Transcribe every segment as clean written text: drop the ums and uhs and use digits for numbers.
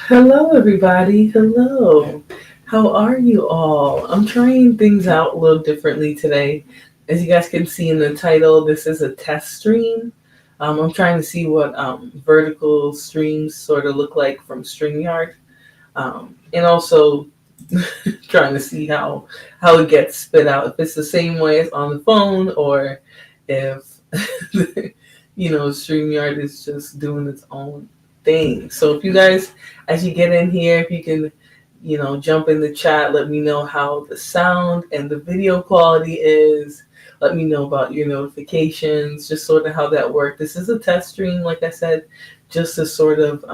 Hello, everybody. Hello. How are you all? I'm trying things out a little differently today. As you guys can see in the title, this is a test stream. I'm trying to see what vertical streams sort of look like from StreamYard, and also trying to see how it gets spit out. If it's the same way as on the phone, or if StreamYard is just doing its own thing. So if you guys, as you get in here, if you can, jump in the chat, let me know how the sound and the video quality is. Let me know about your notifications, just sort of how that works. This is a test stream, like I said, just to sort of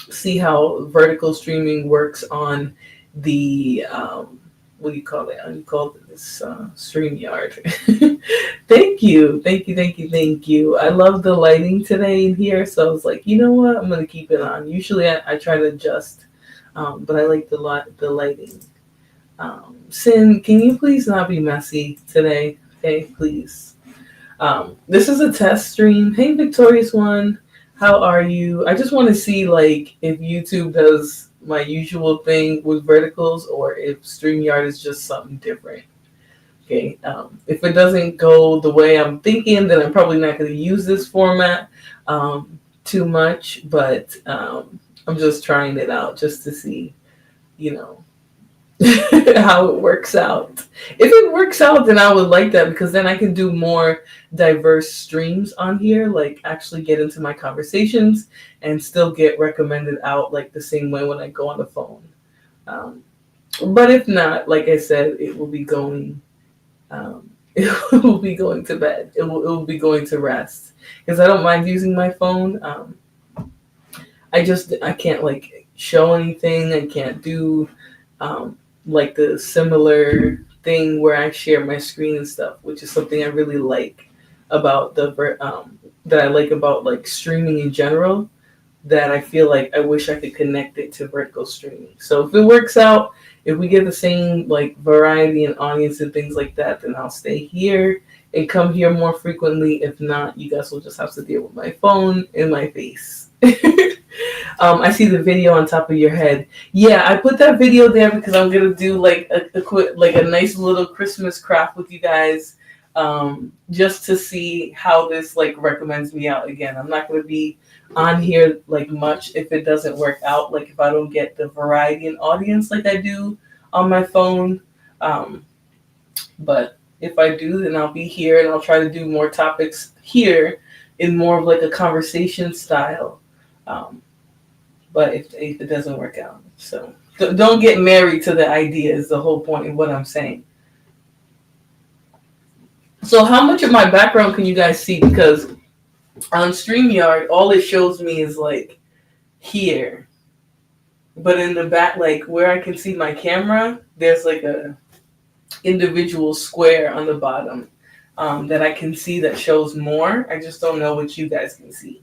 see how vertical streaming works on the what do you call it? You call this StreamYard. Thank you. I love the lighting today in here, so I was like, you know what? I'm gonna keep it on. Usually I try to adjust, but I like the lighting. Sin, can you please not be messy today? Okay, please. This is a test stream. Hey, Victorious One. How are you? I just want to see like if YouTube does my usual thing with verticals or if StreamYard is just something different. Okay. If it doesn't go the way I'm thinking, then I'm probably not going to use this format too much. But I'm just trying it out just to see, you know, how it works out. If it works out, then I would like that because then I can do more diverse streams on here, like actually get into my conversations and still get recommended out like the same way when I go on the phone. But if not, like I said, it will be going. It will be going to bed. It will be going to rest because I don't mind using my phone. I can't like show anything. I can't do like the similar thing where I share my screen and stuff, which is something I really like about that I like about like streaming in general. That I feel like I wish I could connect it to vertical streaming. So if it works out, if we get the same like variety and audience and things like that, then I'll stay here and come here more frequently. If not, you guys will just have to deal with my phone and my face. I see the video on top of your head. Yeah, I put that video there because I'm gonna do like a nice little Christmas craft with you guys, just to see how this like recommends me out. Again, I'm not gonna be on here like much if it doesn't work out. Like if I don't get the variety and audience like I do on my phone, but if I do, then I'll be here and I'll try to do more topics here in more of like a conversation style. But if it doesn't work out, so don't get married to the idea is the whole point of what I'm saying. So how much of my background can you guys see? Because on StreamYard, all it shows me is like here. But in the back, like where I can see my camera, there's like a individual square on the bottom that I can see that shows more. I just don't know what you guys can see.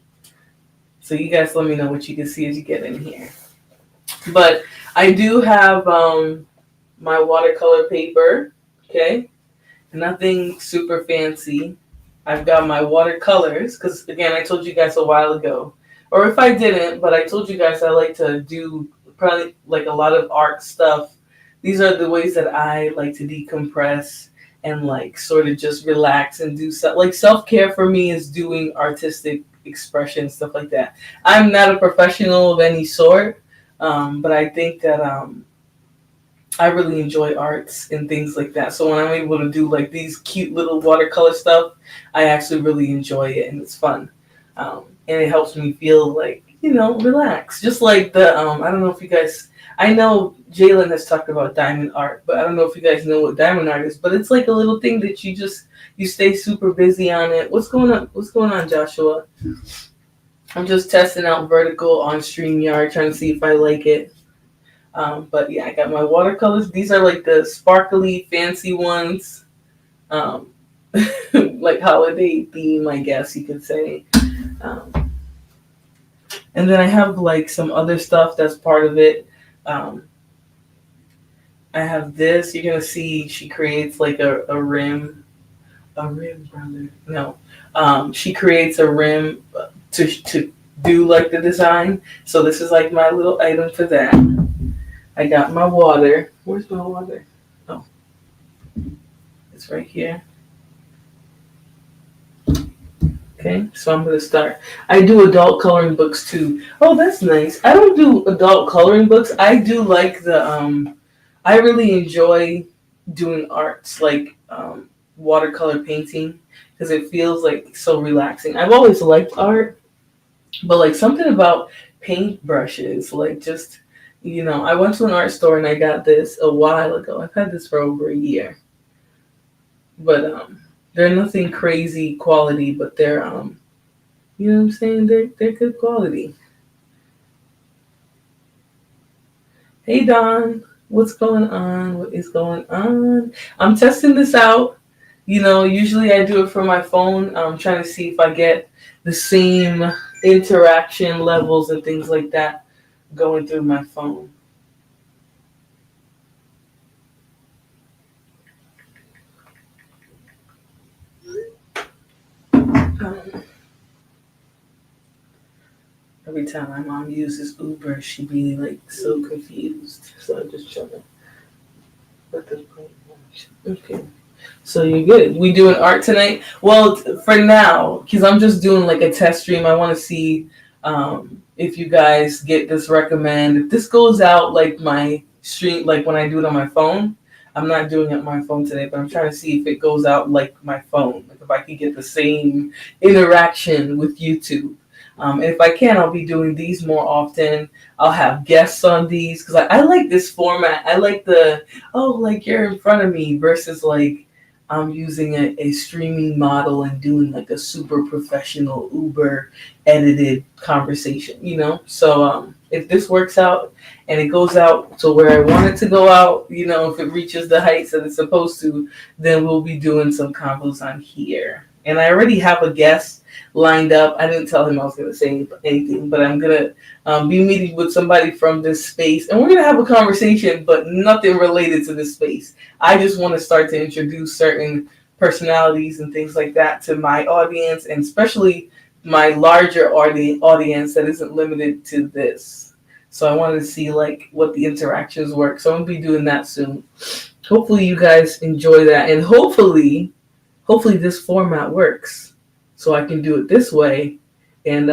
So you guys let me know what you can see as you get in here. But I do have my watercolor paper, okay? Nothing super fancy. I've got my watercolors, because again, I told you guys a while ago, or if I didn't, but I told you guys I like to do probably like a lot of art stuff. These are the ways that I like to decompress and like sort of just relax and do stuff. Like self-care for me is doing artistic expression, stuff like that. I'm not a professional of any sort, but I think that I really enjoy arts and things like that. So when I'm able to do like these cute little watercolor stuff, I actually really enjoy it and it's fun. And it helps me feel like, relax. Just like the, I don't know if you guys, I know Jalen has talked about diamond art, but I don't know if you guys know what diamond art is. But it's like a little thing that you stay super busy on it. What's going on? What's going on, Joshua? I'm just testing out vertical on StreamYard, trying to see if I like it. But yeah, I got my watercolors. These are like the sparkly, fancy ones, um, like holiday theme, I guess you could say. Um, and then I have like some other stuff that's part of it. Um, I have this. You're gonna see she creates like a rim, brother. No, she creates a rim to do like the design. So this is like my little item for that. I got my water. Where's my water? Oh, it's right here. Okay, so I'm gonna start. I do adult coloring books too. Oh, that's nice. I don't do adult coloring books. I do like the I really enjoy doing arts like watercolor painting because it feels like so relaxing. I've always liked art, but like something about paintbrushes, like just I went to an art store and I got this a while ago. I've had this for over a year, but they're nothing crazy quality, but they're you know what I'm saying? They're good quality. Hey Don, what's going on? What is going on? I'm testing this out. Usually I do it from my phone. I'm trying to see if I get the same interaction levels and things like that going through my phone. Um, every time my mom uses Uber, she be like so confused. So I'm just trying to put the okay. So you're good. We doing art tonight? Well, for now, because I'm just doing like a test stream. I want to see if you guys get this recommend. If this goes out like my stream, like when I do it on my phone, I'm not doing it on my phone today, but I'm trying to see if it goes out like my phone. Like if I can get the same interaction with YouTube. And if I can, I'll be doing these more often. I'll have guests on these because I like this format. I like like you're in front of me versus like I'm using a streaming model and doing like a super professional Uber edited conversation. So if this works out and it goes out to where I want it to go out, if it reaches the heights that it's supposed to, then we'll be doing some combos on here. And I already have a guest lined up. I didn't tell him I was going to say anything, but I'm going to be meeting with somebody from this space. And we're going to have a conversation, but nothing related to this space. I just want to start to introduce certain personalities and things like that to my audience, and especially my larger audience that isn't limited to this. So I wanted to see like what the interactions work. So I'm going to be doing that soon. Hopefully you guys enjoy that, and hopefully this format works so I can do it this way, and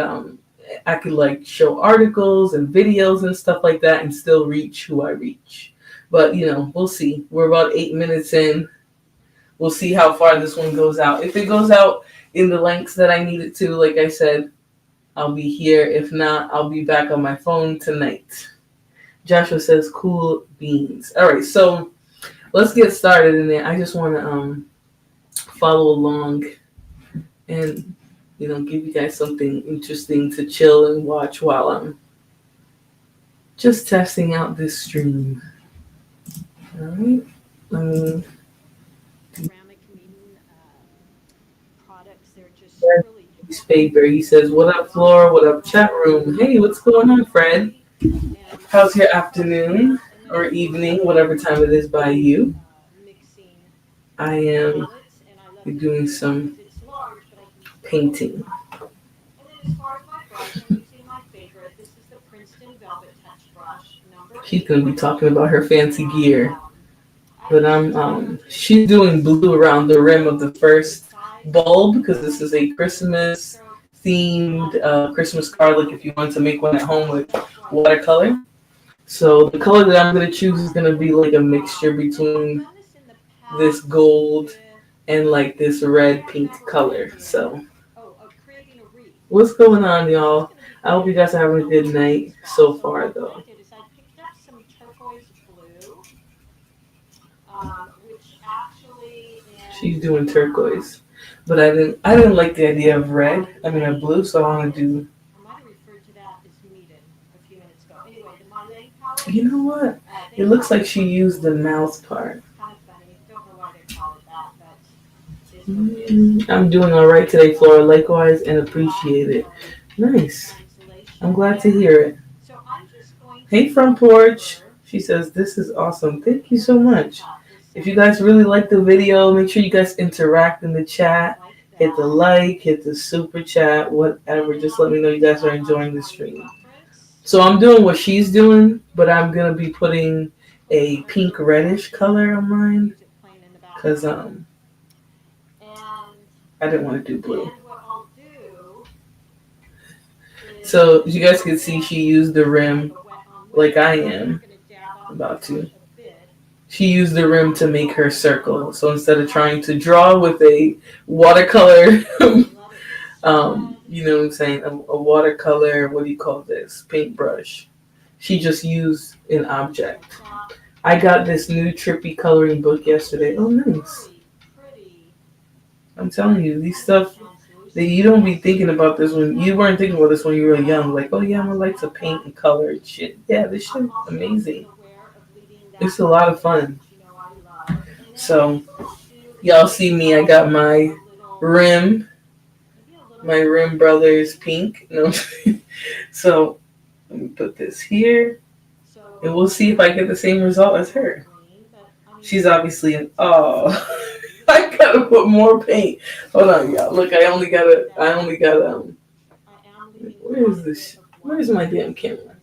I could like show articles and videos and stuff like that and still reach who I reach. But we'll see. We're about 8 minutes in. We'll see how far this one goes out. If it goes out in the lengths that I need it to, like I said, I'll be here. If not, I'll be back on my phone tonight. Joshua says cool beans. All right, so let's get started in there. I just want to follow along and give you guys something interesting to chill and watch while I'm just testing out this stream. All right. Faber, he says, "What up, Flora? What up, chat room? Hey, what's going on, Fred? How's your afternoon or evening, whatever time it is by you?" I am doing some painting. She's gonna be talking about her fancy gear, but she's doing blue around the rim of the first bulb because this is a Christmas themed Christmas card. Like if you want to make one at home with watercolor. So the color that I'm gonna choose is gonna be like a mixture between this gold and like this red pink color. So what's going on, y'all? I hope you guys are having a good night so far, though. She's doing turquoise. But I didn't like the idea of red. I mean of blue, so I wanna do you know what? It looks like she used the mouth part. I'm doing alright today, Flora. Likewise and appreciate it. Nice. I'm glad to hear it. Hey, front porch. She says, this is awesome. Thank you so much. If you guys really like the video, make sure you guys interact in the chat. Hit the like, hit the super chat, whatever. Just let me know you guys are enjoying the stream. So I'm doing what she's doing, but I'm going to be putting a pink reddish color on mine. Because I didn't want to do blue. So as you guys can see, she used the rim like I am about to. She used the rim to make her circle. So instead of trying to draw with a watercolor, you know what I'm saying, a watercolor, what do you call this, paintbrush, she just used an object. I got this new trippy coloring book yesterday. Oh, nice. I'm telling you, these stuff, you don't be thinking about this when you weren't thinking about this when you were young. Like, oh yeah, I'm gonna like to paint and color and shit. Yeah, this shit is amazing. It's a lot of fun. So, y'all see me. I got my rim brothers pink. No, so let me put this here, and we'll see if I get the same result as her. She's obviously an I gotta put more paint. Hold on, y'all. Look, I only got where is this? Where's my damn camera?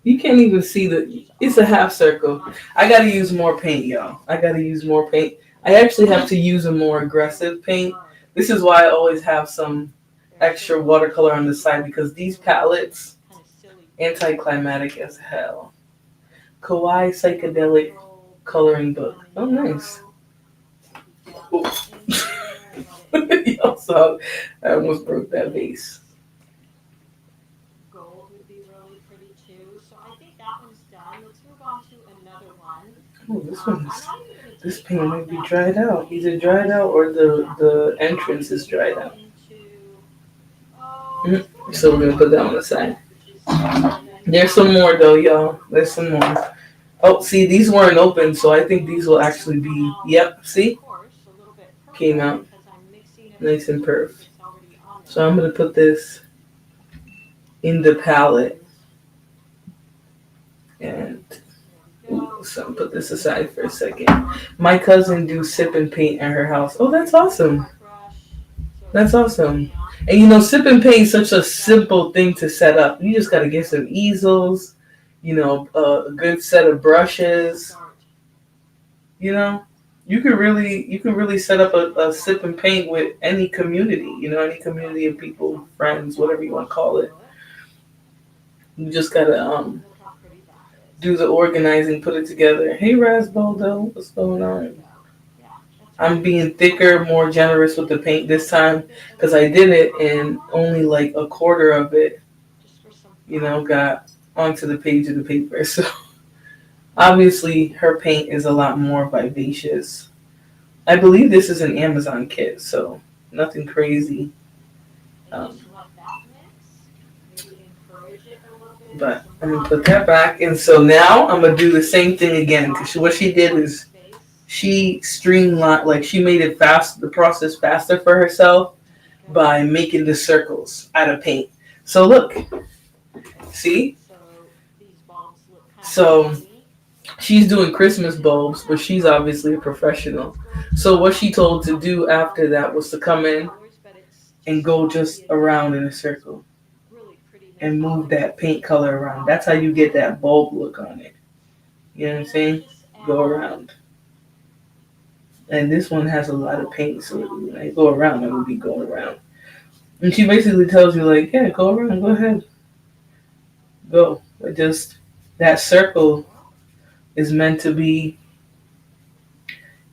You can't even see it's a half circle. I gotta use more paint, y'all. I gotta use more paint. I actually have to use a more aggressive paint. This is why I always have some extra watercolor on the side, because these palettes, anticlimactic as hell. Kawaii Psychedelic Coloring Book. Oh, nice. Y'all saw, I almost broke that vase. Oh, this paint might be dried out. Either dried out or the entrance is dried out. So we're gonna put that on the side. There's some more though, y'all. There's some more. Oh, see, these weren't open, so I think these will actually be, yep, see? Came out nice and perf. So I'm gonna put this in the palette. And so I'm put this aside for a second. My cousin do sip and paint at her house. Oh, that's awesome. That's awesome. And you know, sip and paint is such a simple thing to set up. You just gotta get some easels, you know, a good set of brushes. You know, you can really set up a sip and paint with any community. You know, any community of people, friends, whatever you want to call it. You just gotta do the organizing, put it together. Hey, Rasboldo, what's going on? I'm being thicker, more generous with the paint this time because I did it and only like a quarter of it, you know, got onto the page of the paper. So obviously her paint is a lot more vivacious. I believe this is an Amazon kit, so nothing crazy. But I'm going to put that back. And so now I'm going to do the same thing again. Because what she did is she streamlined, like she made it fast, the process faster for herself by making the circles out of paint. So look, see? So she's doing Christmas bulbs, but she's obviously a professional. So what she told to do after that was to come in and go just around in a circle and move that paint color around. That's how you get that bulb look on it. You know what I'm saying? Go around. And this one has a lot of paint, so when I go around, I will be going around. And she basically tells you, like, yeah, go around, go ahead. Go. But just that circle is meant to be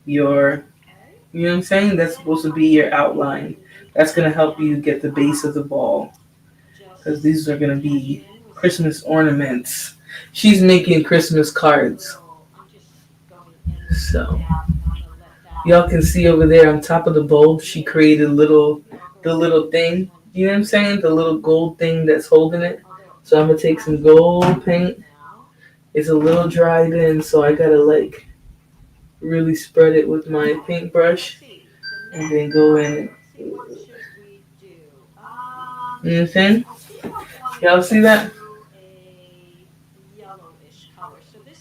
your, you know what I'm saying? That's supposed to be your outline. That's going to help you get the base of the ball. Because these are going to be Christmas ornaments. She's making Christmas cards. So Y'all can see over there on top of the bulb, she created the little thing. You know what I'm saying? The little gold thing that's holding it. So I'm gonna take some gold paint. It's a little dried in, so I gotta like really spread it with my paintbrush and then go in. You know what I'm saying? Y'all see that?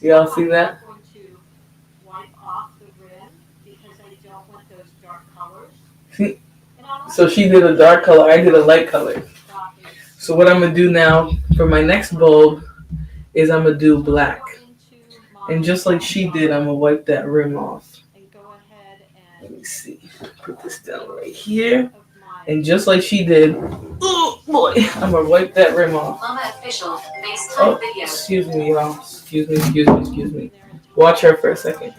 Y'all see that? See? So she did a dark color, I did a light color. So what I'm gonna do now for my next bulb is I'm gonna do black. And just like she did, I'm gonna wipe that rim off. Let me see. Put this down right here. And just like she did, oh boy, I'm gonna wipe that rim off. Oh, excuse me, y'all. Excuse me. Watch her for a second.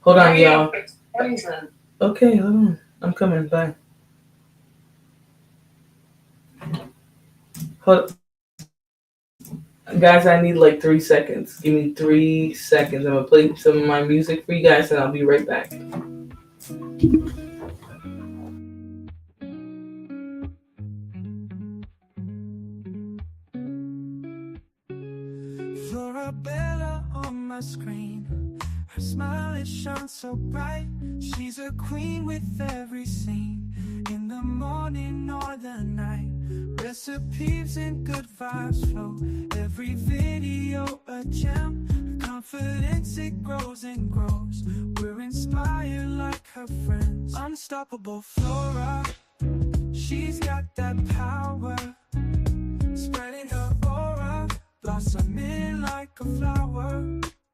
Hold on, y'all. Okay, hold on. I'm coming back. Hold, guys, I need like 3 seconds. Give me 3 seconds. I'm gonna play some of my music for you guys, and I'll be right back. Florabella on my screen. Her smile it shines so bright. She's a queen with every scene. In the morning or the night. Recipes and good vibes flow. Every video a gem. Her confidence it grows and grows. We're inspired like her friends. Unstoppable Flora. She's got that power. Spreading her aura. Blossoming like a flower.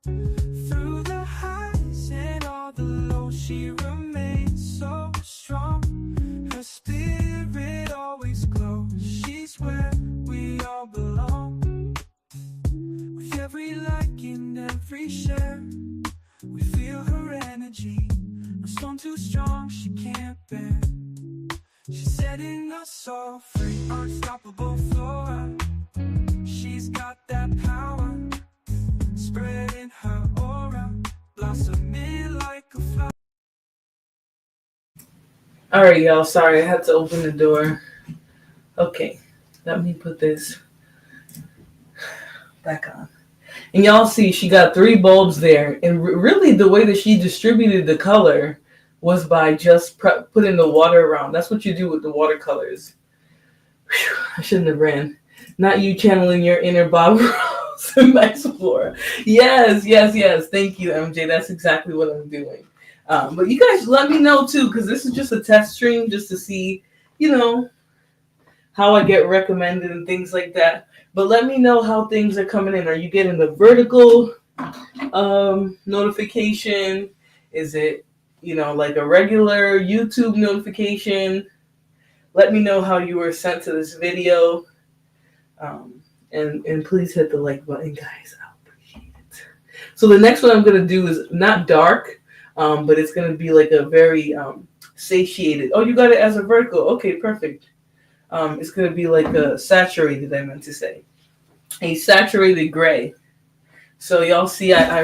Through the highs and all the lows, she remains so strong. Her spirit always glows. She's where we all belong. With every like and every share, we feel her energy. No storm too strong, she can't bear. She's setting us all free. Unstoppable Flora. She's got that power. Spreading her aura, blossoming like a flower. Alright, y'all. Sorry, I had to open the door. Okay, let me put this back on. And y'all see, she got 3 bulbs there. And really, the way that she distributed the color was by just putting the water around. That's what you do with the watercolors. Whew, I shouldn't have ran. Not you channeling your inner Bob Ross and Max Flora. Yes. Thank you, MJ. That's exactly what I'm doing. But you guys let me know too, because this is just a test stream just to see, how I get recommended and things like that. But let me know how things are coming in. Are you getting the vertical notification? Is it, like a regular YouTube notification? Let me know how you were sent to this video. And please hit the like button, guys. I appreciate it. So the next one I'm going to do is not dark, but it's going to be like a very satiated. Oh, you got it as a vertical. Okay, perfect. It's going to be like a saturated, I meant to say. A saturated gray. So y'all see I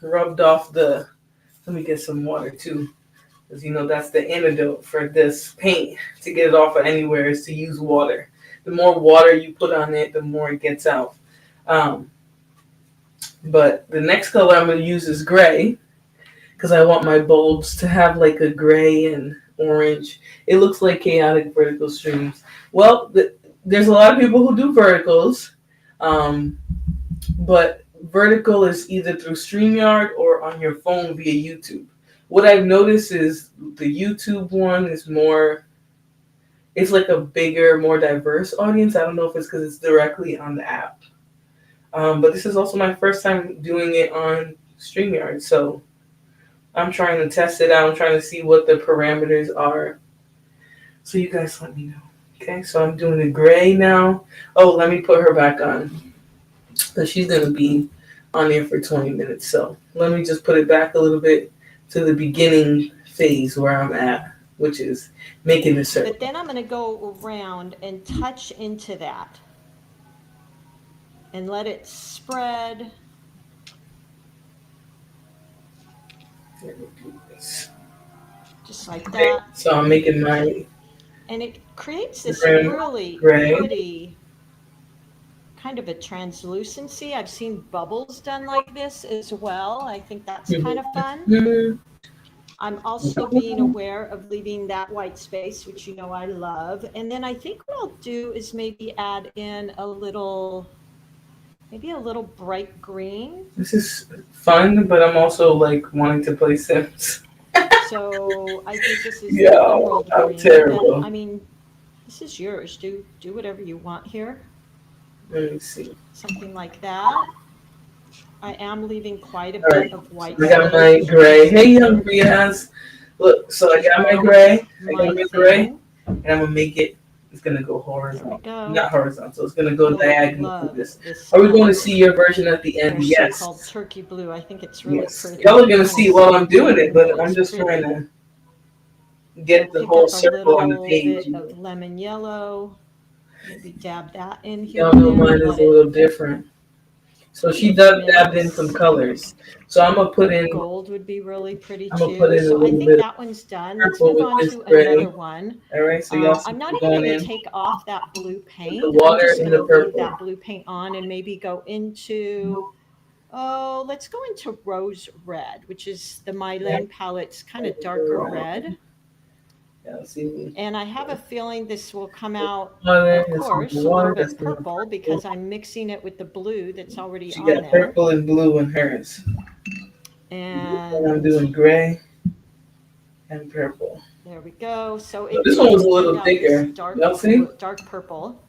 rubbed off the, let me get some water too. Because, that's the antidote for this paint. To get it off of anywhere is to use water. The more water you put on it, the more it gets out. But the next color I'm going to use is gray. Because I want my bulbs to have like a gray and orange. It looks like chaotic vertical streams. Well, there's a lot of people who do verticals. But vertical is either through StreamYard or on your phone via YouTube. What I've noticed is the YouTube one is more, it's like a bigger, more diverse audience. I don't know if it's because it's directly on the app. But this is also my first time doing it on StreamYard. So I'm trying to test it out. I'm trying to see what the parameters are. So you guys let me know. Okay, so I'm doing the gray now. Oh, let me put her back on. So she's going to be on there for 20 minutes. So let me just put it back a little bit to the beginning phase where I'm at, which is making the circle. But then I'm going to go around and touch into that and let it spread. Let me do this. Just like Okay, that. so I'm making my And it creates this rim really gray. pretty kind of a translucency. I've seen bubbles done like this as well. I think that's kind of fun. Mhm. I'm also being aware of leaving that white space, which you know I love. And then I think what I'll do is maybe add in maybe a little bright green. This is fun, but I'm also like wanting to play Sims. So I think this is the Yo, emerald I'm green. terrible. And I mean, this is yours. Do whatever you want here. Let me see. Something like that. I am leaving quite a All right, bit of so white I got space, my as you gray. can Hey, see young here. Riaz. Look, so I This is got my all gray. I got my my gray, thing. and I'm gonna make it. It's gonna go There we horizontal, go. not horizontal. It's gonna go You'll diagonal to love this. this Are we going to color. see your version at the Their end? so-called Yes. turkey blue. I think it's really Yes. pretty. Y'all are gonna Kind see of while I'm doing silvery, it, but but I'm it's just trying pretty. to We'll get the pick whole up a circle on the little page. bit of lemon yellow. Maybe dab that in here Y'all and know there. mine is Let a it little different. So be she a few dabbed in some minutes. colors. So I'm gonna put in. Gold would be really pretty I'm gonna put too. in a So I little think bit of that one's done. Let's purple move with on this to gray. another one. All right. So y'all see I'm not me even going going to in take off that blue with the paint. I'm water just and going to the leave purple. that blue paint on and maybe go into, let's go into rose red, which is the Mylene palette's kind of darker red. Y'all see me. And I have a feeling this will come out, Water. of That's some course, a little water. That's bit some purple purple. because I'm mixing it with the blue that's already She on got there. purple and blue in hers. And I'm And doing gray and purple. there we go. So So it this one was just a turned little out this thicker. Y'all see? dark purple.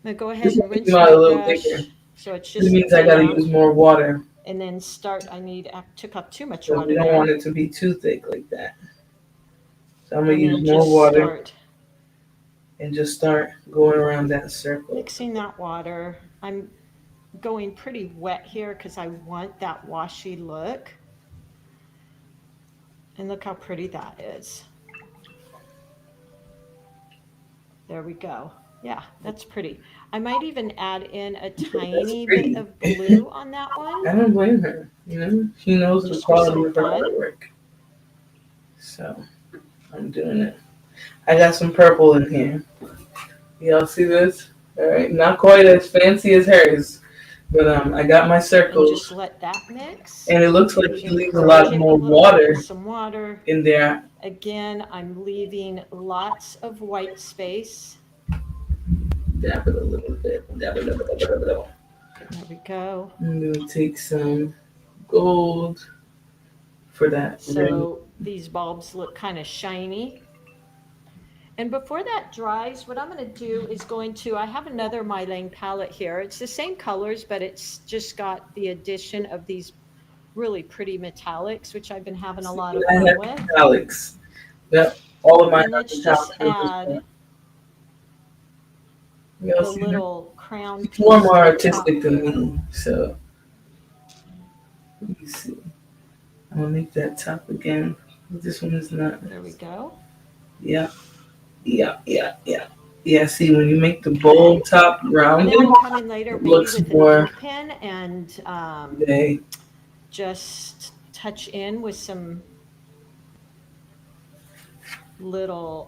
I'm gonna go This ahead one and came rinse out my a little thicker. brush so it's This just means I gotta enough. use more water. And then I took up too much Because we water don't want there. it to be too thick like that. So I'm gonna And use then more just water start and just start going around that circle. mixing that water. I'm going pretty wet here because I want that washy look. And look how pretty that is. There we go. Yeah, that's pretty. I might even add in a That's tiny bit pretty. of blue on that one, I don't blame her. You know, she knows the just for quality some of her fun. artwork. So I'm doing it. I got some purple in here. Y'all see this? All right, not quite as fancy as hers, but I got my And just circles, let that mix. and it looks like Maybe she leaves a encourage lot it a more little bit with water some water. in there. Again, I'm leaving lots of white space. Dab it a little bit. Dab it a little. There we go. I'm gonna take some gold for that rim. So these bulbs look kind of shiny. And before that dries, what I'm going to do is I have another Mylene palette here. It's the same colors, but it's just got the addition of these really pretty metallics, which I've been having a See, lot of I fun have with. metallics. Yep, all of mine And are let's just metallics at this add point. Y'all the see that? little crown She's more piece to the top artistic than there. me, so let me see. I'm gonna make that top again. This one is not. There we go. Yeah, yeah. Yeah, see, when you make the bowl Okay. top And rounded, then I'll come in later, it maybe looks with an more ink pen and they. just touch in with some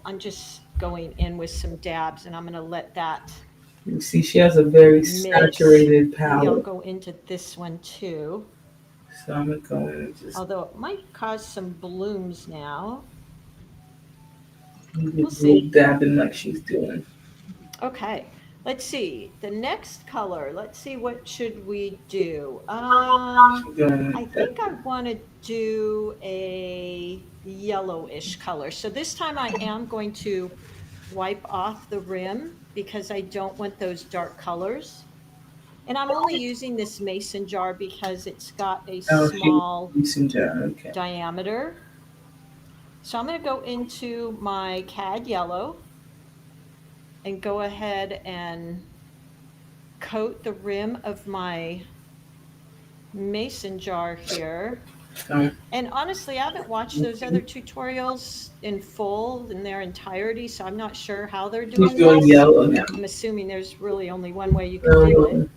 I'm just going in with some dabs and I'm going to let that You see, she has a very mix. saturated Maybe I'll palette. go into this one too, So I'm gonna go in and just although it might cause some blooms now. do a We'll little see. dabbing like she's doing. Okay, let's see. The next color, let's see, what should we do? She's doing I that. think I want to do a yellowish color. So this time I am going to wipe off the rim because I don't want those dark colors. And I'm only using this mason jar because it's got a Oh, she small mason jar. Okay. diameter. So I'm going to go into my cad yellow and go ahead and coat the rim of my mason jar here. So, And honestly, I haven't watched those other tutorials in full in their entirety, so I'm not sure how they're he's doing doing this. yellow now. I'm assuming there's really only one way you can do it.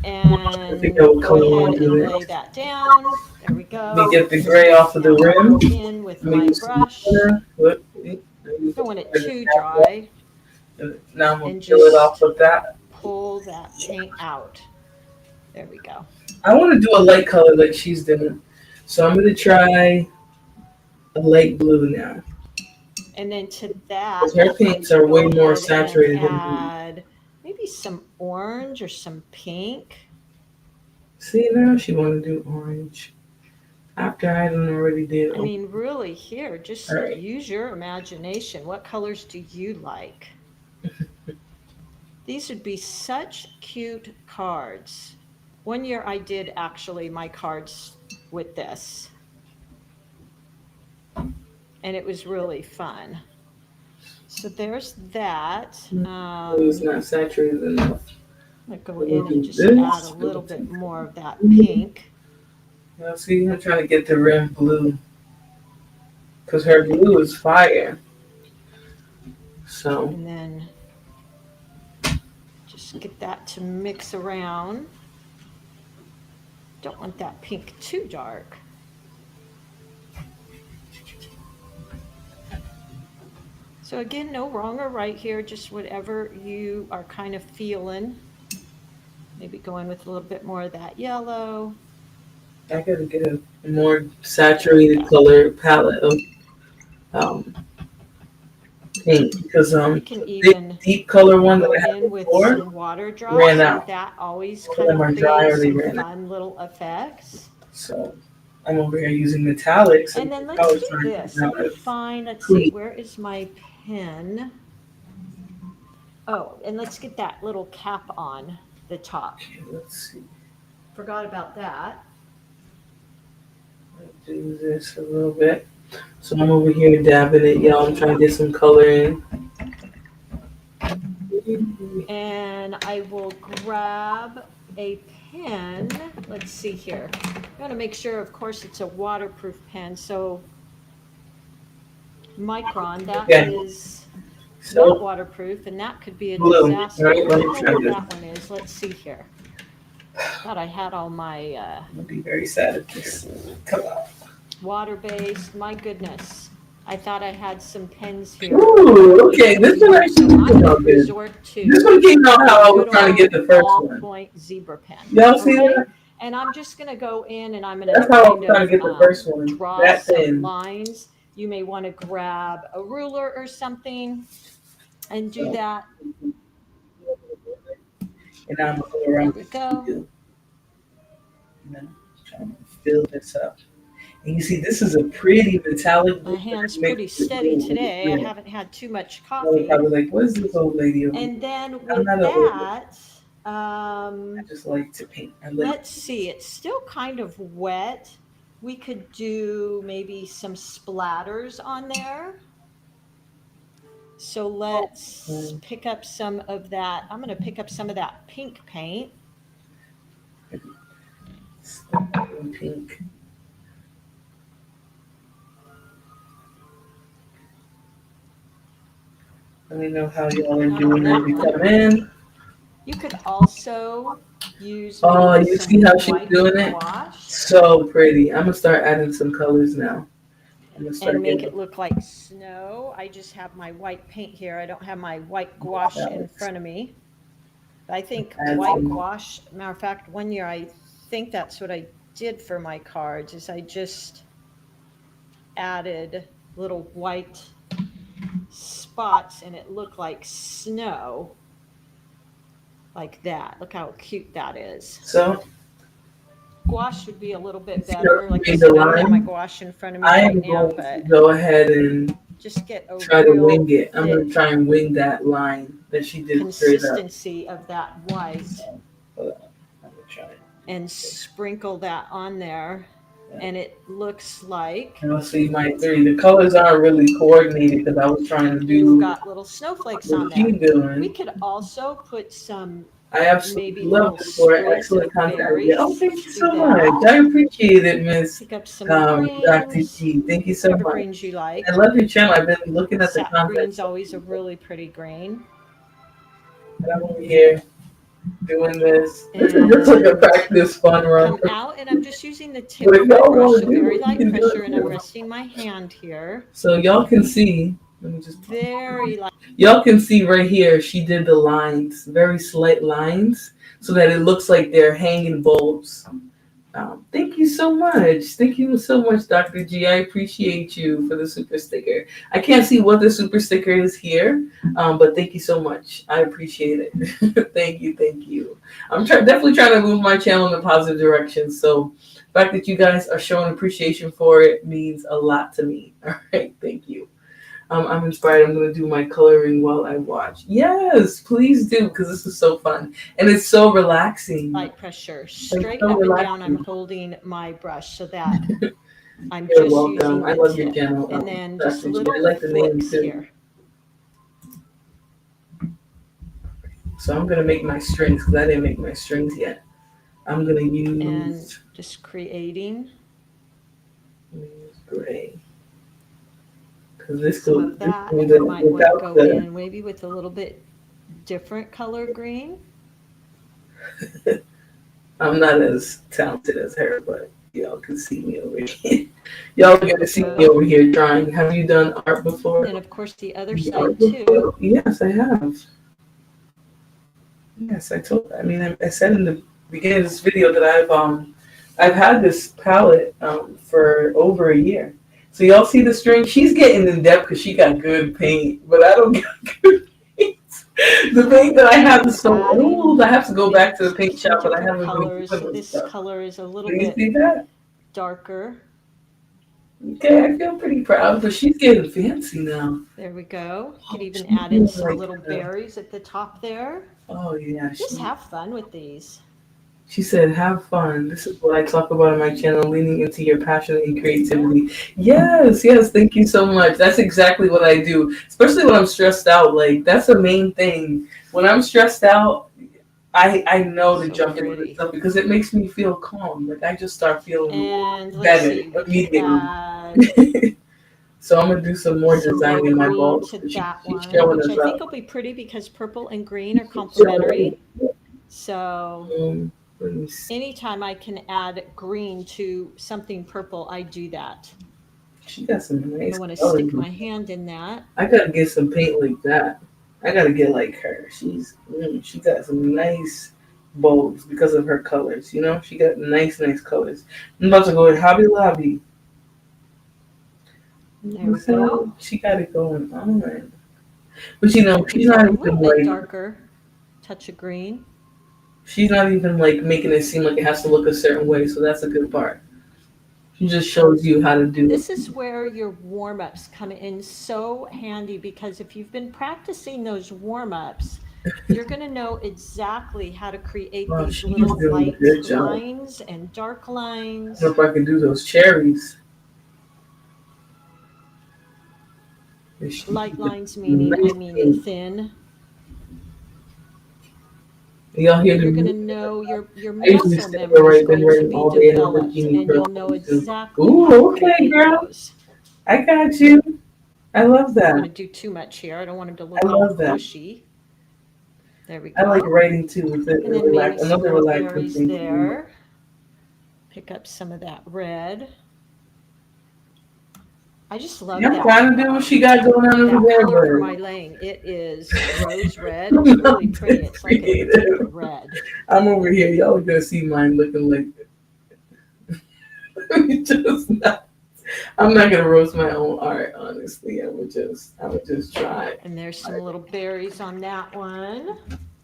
I think And I would go color ahead one and to lay that down. There we Let me go. get the gray off of the Now rim. go in with Let me my use some brush. color. Look, Don't want it too dry. now I'm gonna And peel it just off with that. pull that paint out. There we go. I want to do a light color like she's doing, so I'm gonna try a light blue now. And then to that, Because her I'm going paints to are go way more ahead saturated and than mine. add maybe some orange or some pink. See, now she want to do orange after I done already did. I mean, really here, just All right. use your imagination. What colors do you like? These would be such cute cards. One year I did actually my cards with this. And it was really fun. So there's that. It was not saturated enough. I'm going to go We'll in do and just this. add a little bit more of that pink. Now see, I'm trying to get the rim blue. Because her blue is fire. So, And then just get that to mix around. Don't want that pink too dark. So again, no wrong or right here, just whatever you are kind of feeling. Maybe go in with a little bit more of that yellow. I gotta get a more saturated color palette of paint. Because You can even deep color one that go I had in with before some water drops, ran and out. that always All of kind them are of dry or creates they some ran out. fun little effects. So I'm over here using metallics. And then I let's was do trying to this. figure out Let me how to find, let's tweak. see, where is my pen? Oh, and let's get that little cap on the top. Okay, let's see. Forgot about that. Let's do this a little bit. So I'm over here dabbing it, y'all. I'm trying to get some color in. And I will grab a pen. Let's see here. I want to make sure, of course, it's a waterproof pen. So Micron, that Okay. is So not waterproof, and that could be a blue, disaster. right? I Let don't me know try what this. that one is. Let's see here. Thought I had all my I'm gonna be very sad if this come out. water-based. My goodness. I thought I had some pens here. Ooh, okay. This one So actually I'm came going out to good. resort This to one came out how I was good trying to get the old first one. ballpoint zebra pen. Y'all see Okay? that? And I'm just going to go in and I'm going to That's how I was kind trying to of get the first one. draw That some thin. lines. You may want to grab a ruler or something and do that. And now I'm gonna go There around we the go. you know, trying to fill this up. And you see, this is a pretty metallic. My hand's pretty steady today. I haven't had too much I'm coffee. probably like, what is this old lady? And then I'm with not an old lady. that, I just like to paint. I like let's see, it's still kind of wet. We could do maybe some splatters on there. So let's pick up some of that. I'm going to pick up some of that pink paint. pink. Let me know how y'all are doing as you come in. You could also use Oh, maybe you some see how she's white doing it? gouache So pretty. I'm gonna start adding some colors now. I'm gonna start and make getting it look like snow. I just have my white paint here. I don't have my white gouache in front of me. I think Add white some- gouache, matter of fact, one year I think that's what I did for my cards is I just added little white spots and it looked like snow, like that. Look how cute that is. So Gouache would be a little bit See how better. you Like I made said, the I don't have my line? gouache in front of me I right am now, going but to go ahead and just get a try to real wing it. I'm gonna thick try and wing that line that she did straight up. consistency of that white Hold on. I'm gonna try it. and sprinkle that on there. And it looks like And let's see my three. The colors aren't really coordinated because I was trying to you've do got little snowflakes on what she there. We doing. could also put some I absolutely maybe love little this for sprigs excellent of content idea. Oh, berries. thank you Let's do so much. that. I appreciate it, Miss Pick up some Dr. greens, G. Thank you so whatever much. greens you I like. love your channel. I've been looking at the Sap content. green's always a really pretty green. And I'm over here doing this. This is just like a And practice fun run. come out, and I'm just using the tip But if of my y'all brush, want so to do very it, you light can do pressure, it and I'm too. resting my hand here. So y'all can see. Let me just. Very light. Y'all can see right here. She did the lines, very slight lines, so that it looks like they're hanging bulbs. Thank you so much. Thank you so much, Dr. G. I appreciate you for the super sticker. I can't see what the super sticker is here, but thank you so much. I appreciate it. Thank you, thank you. Definitely trying to move my channel in a positive direction. So the fact that you guys are showing appreciation for it means a lot to me. All right, thank you. I'm inspired. I'm going to do my coloring while I watch. Yes, please do, because this is so fun. And it's so relaxing. Light pressure, It's straight so up and down. I'm relaxing. holding my brush so that I'm You're just welcome. using I the love your tip. channel. And then just Dr. G. I little like the name flicks too. here. So I'm going to make my strings because I didn't make my strings yet. I'm going to And use just creating gray. Because this some goes of that. this You might want to without go the. in maybe with a little bit different color green. I'm not as talented as her, but y'all can see me over here. Y'all are going to see me over here drawing. Have you done art before? And of course the other side too. Yes, I have. Yes, I mean, I said in the beginning of this video that I've had this palette for over a year. So y'all see the string? She's getting in depth because she got good paint, but I don't got good paint. The paint that I have is so old. I have to go back to the paint shop, but I haven't been colors. doing This stuff. color is a little Do you bit see that? darker. Okay, I feel pretty proud, but she's getting fancy now. There we go. You could even she's add in doing some like little berries at the top there. Oh yeah, Just have fun with these. She said, have fun. This is what I talk about on my channel, leaning into your passion and creativity. Yes, yes, thank you so much. That's exactly what I do, especially when I'm stressed out. Like, that's the main thing. When I'm stressed out, I know to jump into this stuff because it makes me feel calm. Like, I just start feeling better immediately. So I'm going to do some more design in my bulbs. To that one, which I think will be pretty because purple and green are complementary. So anytime I can add green to something purple, I do that. She got some nice. I want to stick my hand in that. I gotta get some paint like that. I gotta get like her. She got some nice bulbs because of her colors. You know, she got nice colors. I'm about to go in Hobby Lobby. There we go. She got it going on. But you know, she's not even like darker touch of green. She's not even like making it seem like it has to look a certain way, so that's a good part. She just shows you how to do this. Is where your warm-ups come in so handy, because if you've been practicing those warm-ups, you're going to know exactly how to create these little light lines and dark lines. I don't know if I can do those cherries. Light lines meaning thin. Y'all hear you're going to know your muscle memory is going to be developed, and you'll know exactly how to create those. I got you. I love that. I'm going to do too much here. I don't want him to look all pushy. There we go. I like writing too. And then maybe some little berries there. Pick up some of that red. I just love that. I'm trying to do what she got going on over there. For my laying, it is rose red. It's really pretty. It's like a deep red. I'm over here. Y'all are gonna see mine looking like I'm not gonna roast my own art, honestly. I would just try. And there's some little berries on that one.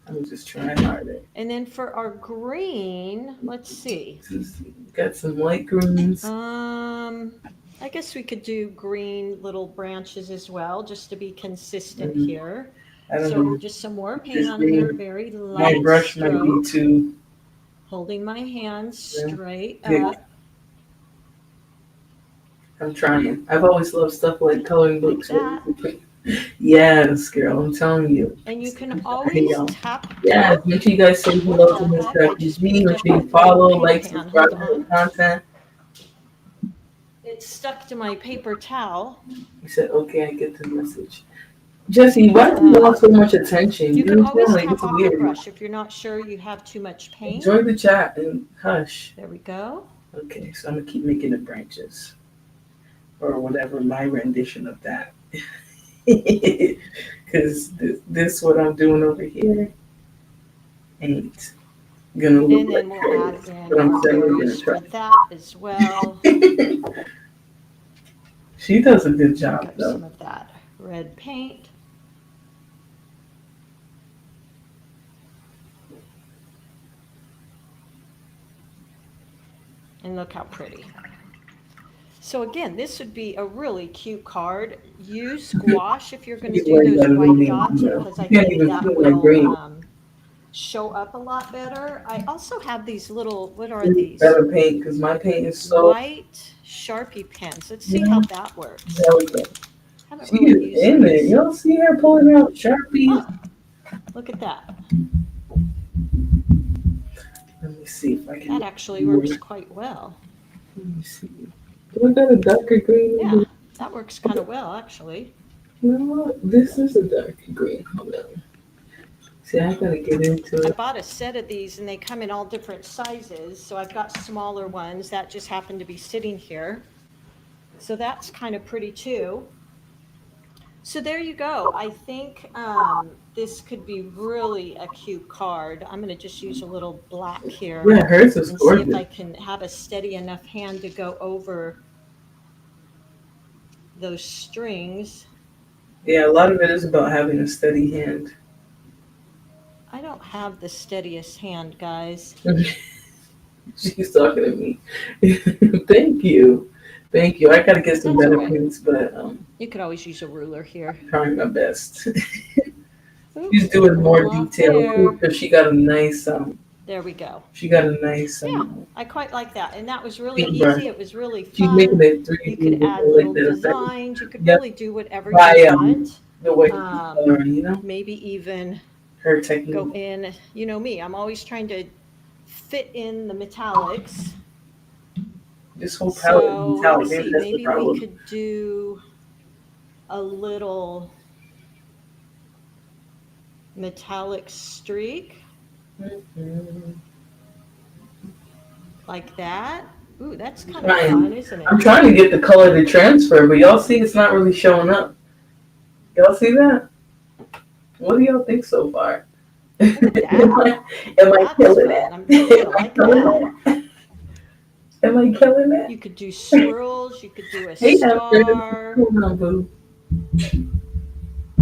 I would just try harder. And then for our green, let's see. Got some light greens. I guess we could do green little branches as well, just to be consistent here. So just some more paint on here, very light. My brush might be too. Holding my hands straight up. I'm trying. I've always loved stuff like coloring books. Yes, girl, I'm telling you. And you can Hey, always y'all. tap. Yeah, make sure you guys say What hello to the Mr. heck? I just FBG. picked Make up sure a you little follow, paint like, pan. subscribe Hold to the on. content. It's stuck to my paper towel. He said, okay, I get the message. Jesse, why do you want so Um, much attention? you You can understand? always Like, tap it's off the weird. brush if you're not sure you have too much paint. Enjoy the chat and hush. There we go. Okay, so I'm gonna keep making the branches or whatever my rendition of that. Because this what I'm doing over here ain't gonna look And then like we'll add hers. in But I'm our certainly gonna berries for that as well. try. She does a good Pick job up though. some of that red paint. And look how pretty. So again, this would be a really cute card. Use gouache if you're going to She's do wearing those that white illuminated dots email. because You I can't think even that see my will green. show up a lot better. I also have these little, what are It's these? better paint because my paint is so. White Sharpie pens. Let's see Yeah, how that works. there we go. Haven't She really is used in it. these. You don't see her pulling out Sharpies. Oh, look at that. Let me see if I can. That actually works quite well. Let me see. Do I got a darker green? Yeah, that works kind of well actually. You know what? This is a darker green. Hold on. See, I gotta get into I it. bought a set of these and they come in all different sizes. So I've got smaller ones that just happen to be sitting here. So that's kind of pretty too. So there you go. I think this could be really a cute card. I'm going to just use a little black here Yeah, hers is and see if I gorgeous. can have a steady enough hand to go over those strings. Yeah, a lot of it is about having a steady hand. I don't have the steadiest hand, guys. She's talking to me. Thank you. Thank you. I gotta get some That's all better right. paints, but You could always use a ruler here. I'm trying my best. Oop, She's doing a more little off detail there. because There we go. she got a nice Yeah, I quite like that. And that was really paintbrush. easy. It was really She's making fun. it You 3D could with add like little that effect. designs. You could Yep. really do whatever you By want. the way she's coloring, you know, Maybe even her go technique. in, you know me, I'm always trying to fit in the metallics. This whole palette is So metallic. let's Maybe see, that's the maybe we problem. could do a little metallic streak Mhm. like that. Ooh, that's kind of Trying. fun, isn't it? I'm trying to get the color to transfer, but y'all see it's not really showing up. Y'all see that? What do y'all think so far? Look at that. Am I That's killing fun. it? I'm gonna like that. Am I killing it? You could do swirls. You could do a Hey, Esther. star. Hold on, boo.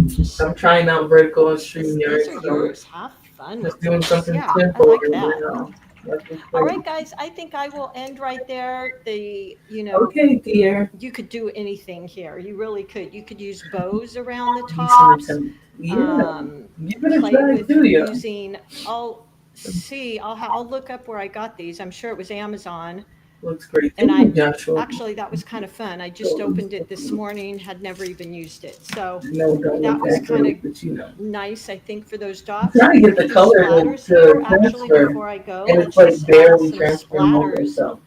Just I'm trying out vertical and these StreamYard, are so yours. Have fun just with doing these. something Yeah, I simple like right that. now. Nothing All crazy. right, guys. I think I will end right there. Okay, dear. You could do anything here. You really could. You could use bows around the Decent tops. attempt. Yeah, give it a Play try with too, yeah. using. I'll see. I'll look up where I got these. I'm sure it was Amazon. Looks great. And Thank you, Joshua. actually, that was kind of fun. I just opened it this morning. Had never even used it. So No, don't that look was that kind great, of but you know. nice, I think, for those I'm dots. trying to get the Any color splatters to here? Actually, transfer, before I go, and let's it's like just add barely some transferring over, splatters so.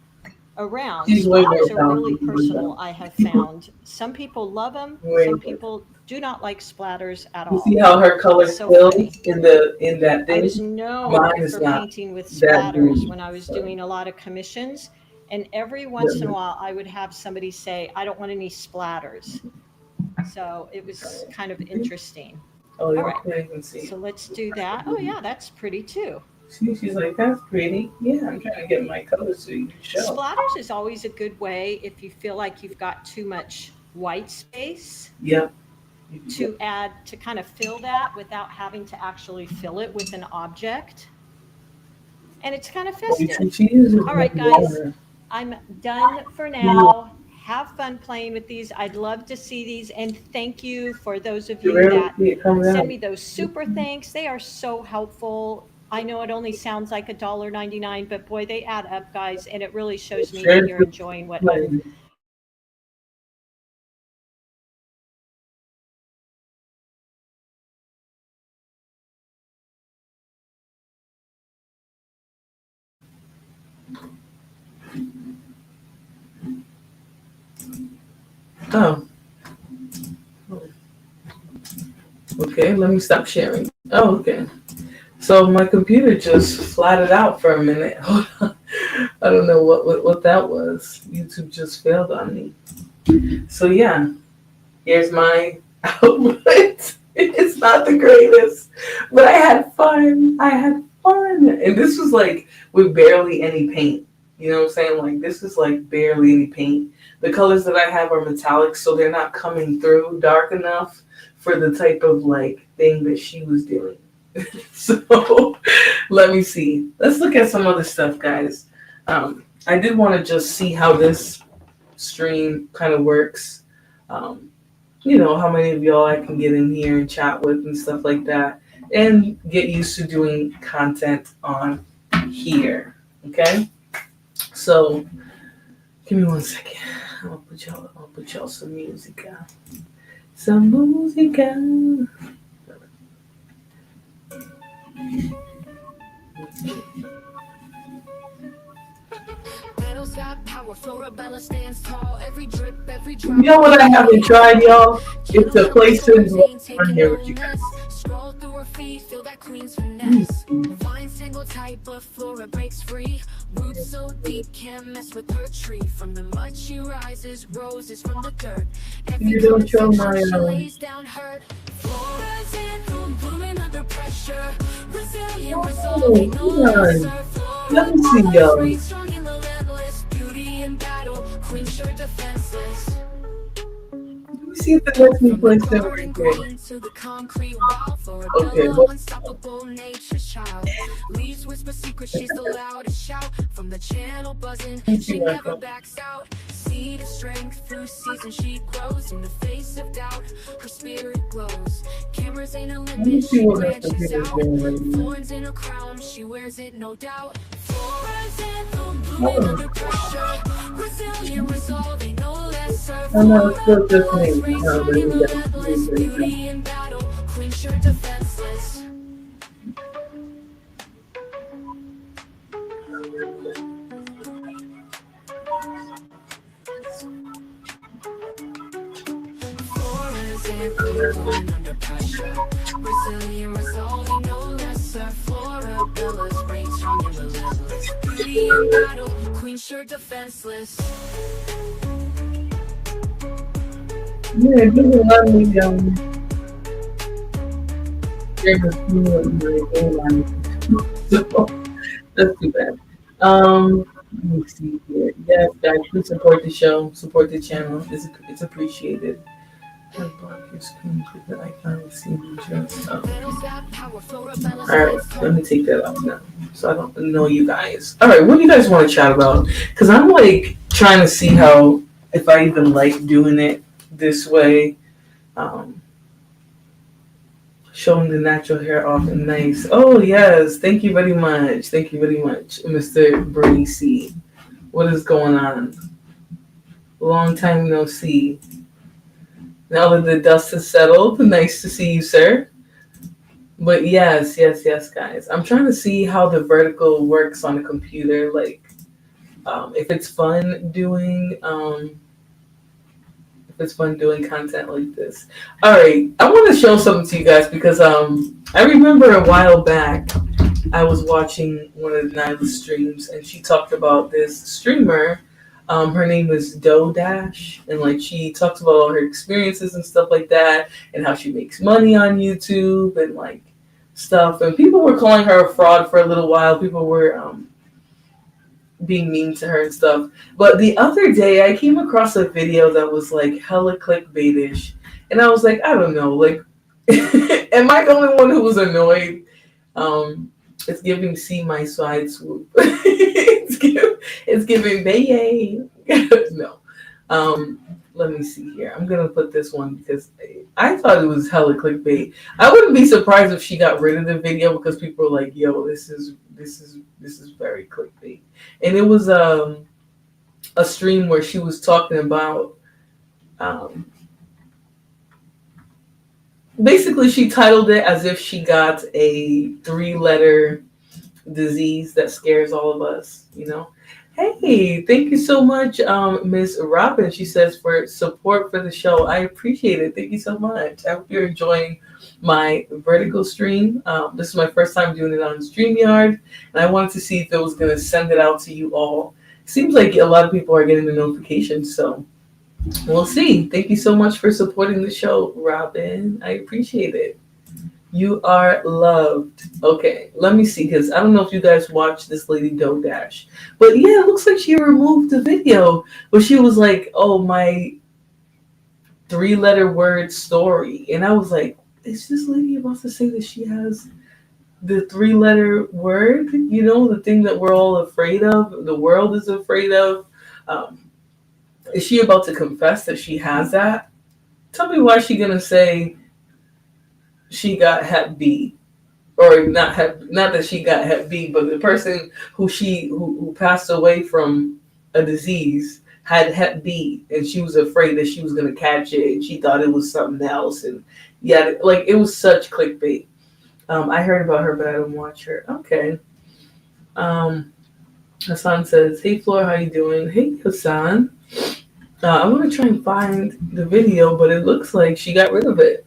around. She's way more Splatters are really talented than personal, them. I have found. Some people love them. Way Some more. people do not like splatters at You all. see how her color So fills funny. in that I was thing? known Mine is for not painting with that splatters green. when I was So, doing a lot of commissions. And every once in a yeah. while, I would have somebody say, I don't want any splatters. So it was kind of interesting. Oh, All yeah, right. okay, I can see. So let's do that. Oh, yeah, that's pretty too. See, she's like, that's pretty. Yeah, I'm trying to get my color so you can show. Splatters is always a good way if you feel like you've got too much white space Yep. to add to kind of fill that without having to actually fill it with an object. And it's kind of festive. All right, guys, I'm done for now. Have fun playing with these. I'd love to see these. And thank you for those of You you rarely that see it coming send out. me those super thanks. They are so helpful. I know it only sounds like $1.99, but boy, they add up, guys. And it really shows me that you're enjoying what I'm Oh, okay. Let me stop sharing. Oh, okay. So my computer just flattened out for a minute. Hold on. I don't know what that was. YouTube just failed on me. So yeah, here's my output. It's not the greatest, but I had fun. I had fun, and this was like with barely any paint. You know what I'm saying? Like this is like barely any paint. The colors that I have are metallic, so they're not coming through dark enough for the type of like thing that she was doing. So let me see. Let's look at some other stuff, guys. I did want to just see how this stream kind of works. Um, how many of y'all I can get in here and chat with and stuff like that, and get used to doing content on here. Okay, so give me 1 second. I'll put y'all some music on. Some music on. You know what I haven't tried, y'all? It's a place to on here with you guys. Scroll through her feet, feel that queen's finesse. Fine single type, but Flora breaks free. Roots so deep, can't mess with her tree. From the mud she rises, roses from the dirt. You don't show my lays down hurt. Flora's in room, blooming under pressure. Resilient, resolving, no lesser. Let me see, y'all. Beauty in battle, queen sure defenseless. Let me see if it lets me place them right here. Okay. Unstoppable nature's child. Leaves whisper secrets, she's the loudest shout. From the channel buzzing, she never backs out. Seed of strength through season she grows. In the face of doubt, her spirit glows. Cameras ain't a limit, she branches out. Thorns in her crown, she wears it no doubt. Flora's anthem, blooming under pressure. Resilient, resolving, no lesser. Flora's beauty in battle, queen sure defenseless. Under pressure, resilient, resolving, no lesser. Flora, Bella's brain strong and relentless. Beauty in battle, queen sure defenseless. Yeah, it doesn't let me there's a few of my airline. So that's too bad. Let me see here. Yes, guys, please support the show, support the channel. It's appreciated. Block your screen so that I can't see Alright, let me take that off now so I don't annoy you guys. Alright, what do you guys want to chat about? Because I'm like trying to see how, if I even like doing it this way. Showing the natural hair off and nice. Oh, yes. Thank you very much. Thank you very much, Mr. Brady C. What is going on? Long time no see. Now that the dust has settled, nice to see you, sir. But yes, guys. I'm trying to see how the vertical works on a computer. Like, if it's fun doing, content like this. All right, I want to show something to you guys because I remember a while back I was watching one of Nyla's streams and she talked about this streamer. Her name is Doe Dash, and like she talks about all her experiences and stuff like that, and how she makes money on YouTube and like stuff. And people were calling her a fraud for a little while. People were being mean to her and stuff. But the other day, I came across a video that was like hella clickbaitish, and I was like, I don't know, like, am I the only one who was annoyed? It's giving see my side swoop. It's giving Baye. No. Let me see here. I'm gonna put this one because I thought it was hella clickbait. I wouldn't be surprised if she got rid of the video because people were like, "Yo, this is very clickbait." And it was a stream where she was talking about. Basically, she titled it as if she got a 3-letter disease that scares all of us, you know? Hey, thank you so much, Miss Robin. She says for support for the show. I appreciate it. Thank you so much. I hope you're enjoying my vertical stream. This is my first time doing it on StreamYard, and I wanted to see if it was going to send it out to you all. Seems like a lot of people are getting the notifications, so we'll see. Thank you so much for supporting the show, Robin. I appreciate it. You are loved. Okay, let me see, because I don't know if you guys watched this lady Doe Dash. But yeah, it looks like she removed the video. But she was like, oh, my three-letter word story. And I was like, is this lady about to say that she has the three-letter word? You know, the thing that we're all afraid of, the world is afraid of. Um, is she about to confess that she has that? Tell me why she gonna say she got Hep B, or not that she got Hep B, but the person who passed away from a disease had Hep B, and she was afraid that she was gonna catch it, and she thought it was something else, and yeah, like it was such clickbait. I heard about her, but I didn't watch her. Okay. Um, Hassan says, "Hey Flora, how you doing?" Hey Hassan. I'm gonna try and find the video, but it looks like she got rid of it.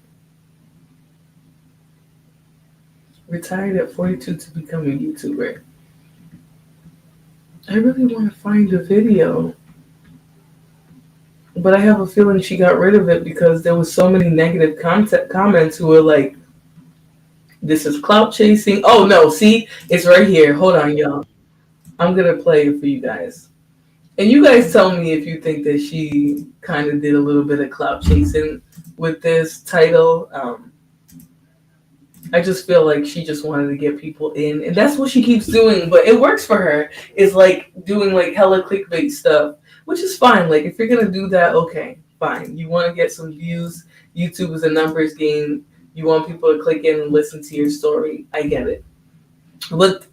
Retired at 42 to become a YouTuber. I really want to find the video, but I have a feeling she got rid of it because there was so many negative comments who were like, "This is clout chasing." Oh no, see, it's right here. Hold on, y'all. I'm gonna play it for you guys, and you guys tell me if you think that she kind of did a little bit of clout chasing with this title. I just feel like she just wanted to get people in, and that's what she keeps doing. But it works for her. Is like doing like hella clickbait stuff, which is fine. Like if you're gonna do that, okay, fine. You want to get some views. YouTube is a numbers game. You want people to click in and listen to your story. I get it. But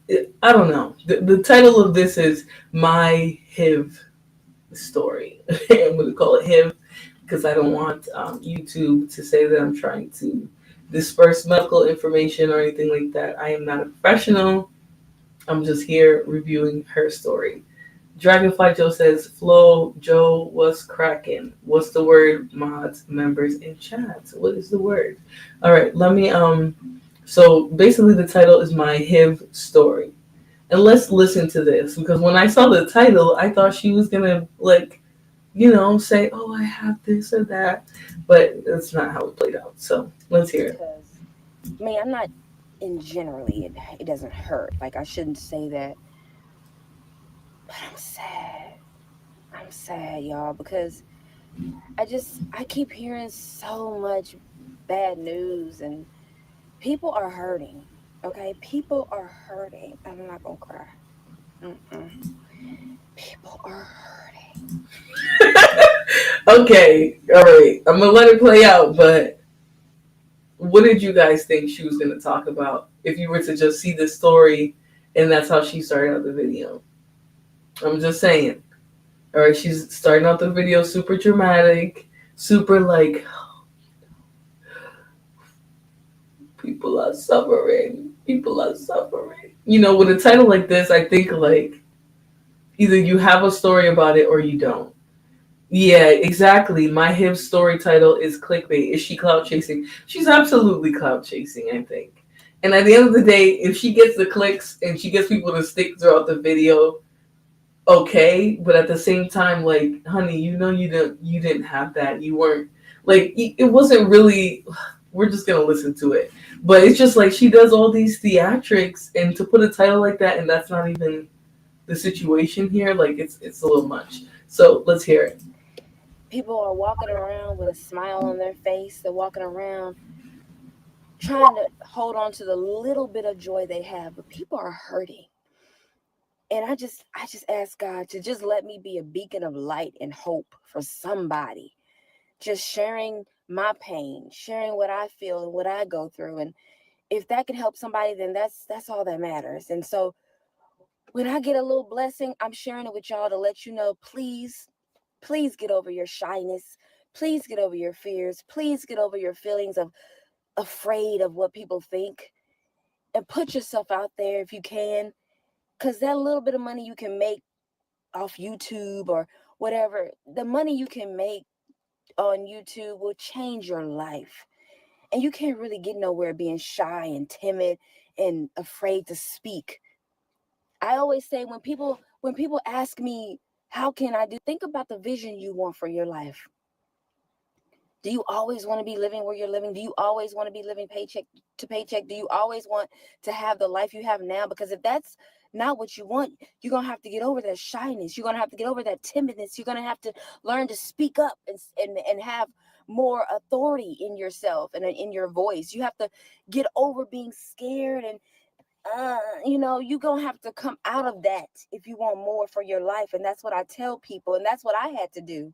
I don't know. The title of this is My HIV Story. I'm gonna call it HIV because I don't want YouTube to say that I'm trying to disperse medical information or anything like that. I am not a professional. I'm just here reviewing her story. Dragonfly Joe says, Flo, Joe, what's cracking? What's the word, mods, members, in chat? What is the word? All right, let me, so basically the title is My HIV Story. And let's listen to this, because when I saw the title, I thought she was going to, like, say, oh, I have this or that. But that's not how it played out. So let's hear it. Because, I mean, I'm not in generally, it doesn't hurt. Like, I shouldn't say that. But I'm sad. I'm sad, y'all, because I keep hearing so much bad news and people are hurting. Okay? People are hurting. I'm not going to cry. Mm-mm. People are hurting. Okay, all right. I'm going to let it play out, but what did you guys think she was going to talk about if you were to just see the story and that's how she started out the video? I'm just saying. All right, she's starting out the video super dramatic, super like, people are suffering, people are suffering. With a title like this, I think like either you have a story about it or you don't. Yeah, exactly. My HIV story title is clickbait. Is she clout chasing? She's absolutely clout chasing, I think. And at the end of the day, if she gets the clicks and she gets people to stick throughout the video, okay. But at the same time, like, honey, you didn't have that. You weren't like it wasn't really. We're just gonna listen to it. But it's just like she does all these theatrics, and to put a title like that, and that's not even the situation here. Like it's a little much. So let's hear it. People are walking around with a smile on their face. They're walking around trying to hold on to the little bit of joy they have, but people are hurting. And I just ask God to just let me be a beacon of light and hope for somebody. Just sharing my pain, sharing what I feel and what I go through. And if that can help somebody, then that's all that matters. And so when I get a little blessing, I'm sharing it with y'all to let you know, please get over your shyness. Please get over your fears. Please get over your feelings of afraid of what people think, and put yourself out there if you can, because that little bit of money you can make off YouTube or whatever, the money you can make on YouTube will change your life. And you can't really get nowhere being shy and timid and afraid to speak. I always say when people ask me, how can I do? Think about the vision you want for your life. Do you always want to be living where you're living? Do you always want to be living paycheck to paycheck? Do you always want to have the life you have now? Because if that's not what you want, you're going to have to get over that shyness. You're going to have to get over that timidness. You're going to have to learn to speak up and have more authority in yourself and in your voice. You have to get over being scared and you're going to have to come out of that if you want more for your life. And that's what I tell people. And that's what I had to do.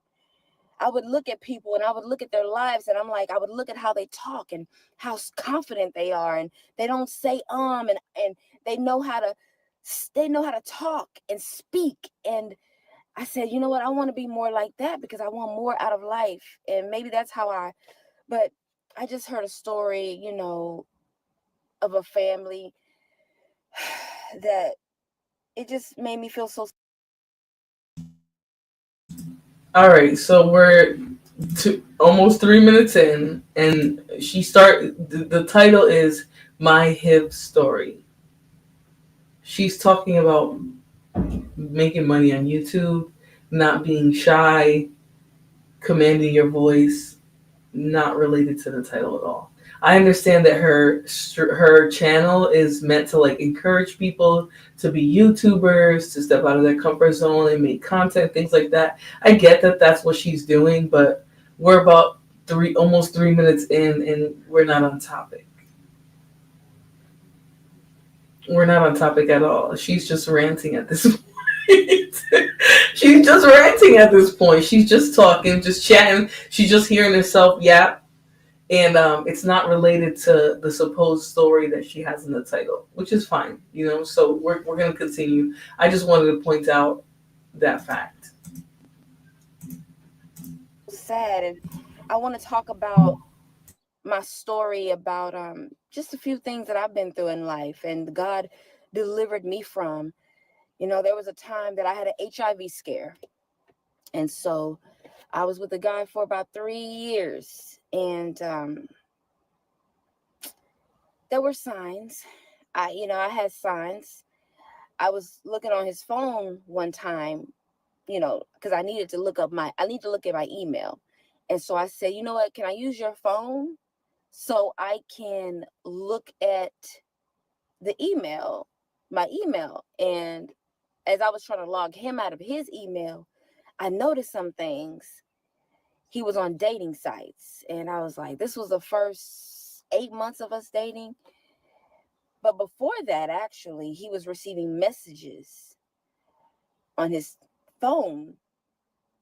I would look at people and I would look at their lives and I'm like, I would look at how they talk and how confident they are. And they don't say, and they know how to talk and speak. And I said, you know what? I want to be more like that because I want more out of life. And maybe that's but I just heard a story, of a family that it just made me feel so. All right, so we're almost 3 minutes in, and the title is My HIV Story. She's talking about making money on YouTube, not being shy, commanding your voice, not related to the title at all. I understand that her channel is meant to encourage people to be YouTubers, to step out of their comfort zone and make content, things like that. I get that that's what she's doing, but we're about almost 3 minutes in and we're not on topic. We're not on topic at all. She's just ranting at this point. She's just ranting at this point. She's just talking, just chatting. She's just hearing herself yap. And it's not related to the supposed story that she has in the title, which is fine, so we're going to continue. I just wanted to point out that fact. Sad. And I want to talk about my story about just a few things that I've been through in life and God delivered me from. There was a time that I had an HIV scare. And so I was with a guy for about 3 years. And there were signs. I had signs. I was looking on his phone one time, because I need to look at my email. And so I said, you know what, can I use your phone so I can look at the email, my email? And as I was trying to log him out of his email, I noticed some things. He was on dating sites. And I was like, this was the first 8 months of us dating. But before that, actually, he was receiving messages on his phone.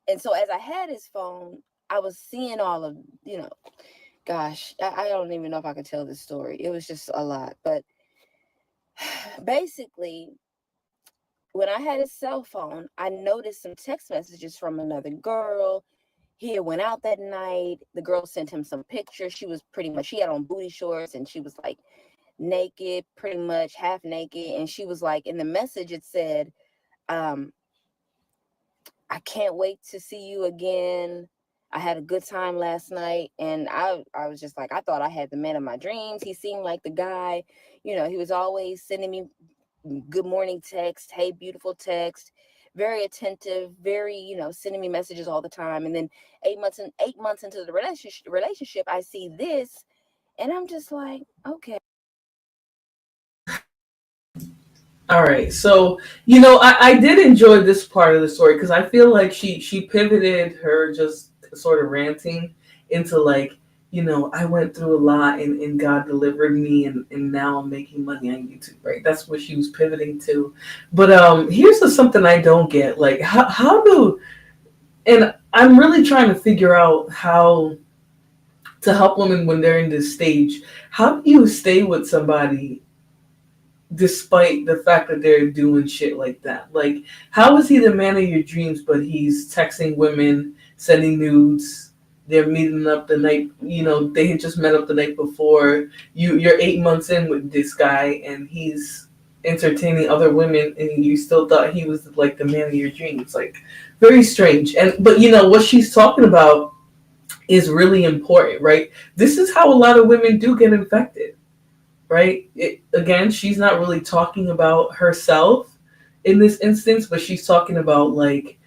And so as I had his phone, I was seeing all of, gosh, I don't even know if I could tell this story. It was just a lot. But basically, when I had his cell phone, I noticed some text messages from another girl. He had went out that night. The girl sent him some pictures. She had on booty shorts and she was like naked, pretty much half naked. And she was like, in the message, it said, I can't wait to see you again. I had a good time last night. And I was just like, I thought I had the man of my dreams. He seemed like the guy, he was always sending me good morning text, hey, beautiful text. Very attentive, very, sending me messages all the time. And then 8 months into the relationship, I see this and I'm just like, okay. All right. So, I did enjoy this part of the story because I feel like she pivoted her just sort of ranting into I went through a lot and God delivered me and now I'm making money on YouTube, right? That's what she was pivoting to. But here's something I don't get. And I'm really trying to figure out how to help women when they're in this stage. How do you stay with somebody despite the fact that they're doing shit like that? How is he the man of your dreams, but he's texting women, sending nudes? They're meeting up the night, they had just met up the night before. You're 8 months in with this guy and he's entertaining other women and you still thought he was like the man of your dreams. Like, very strange. But what she's talking about is really important, right? This is how a lot of women do get infected, right? Again, she's not really talking about herself in this instance, but she's talking about like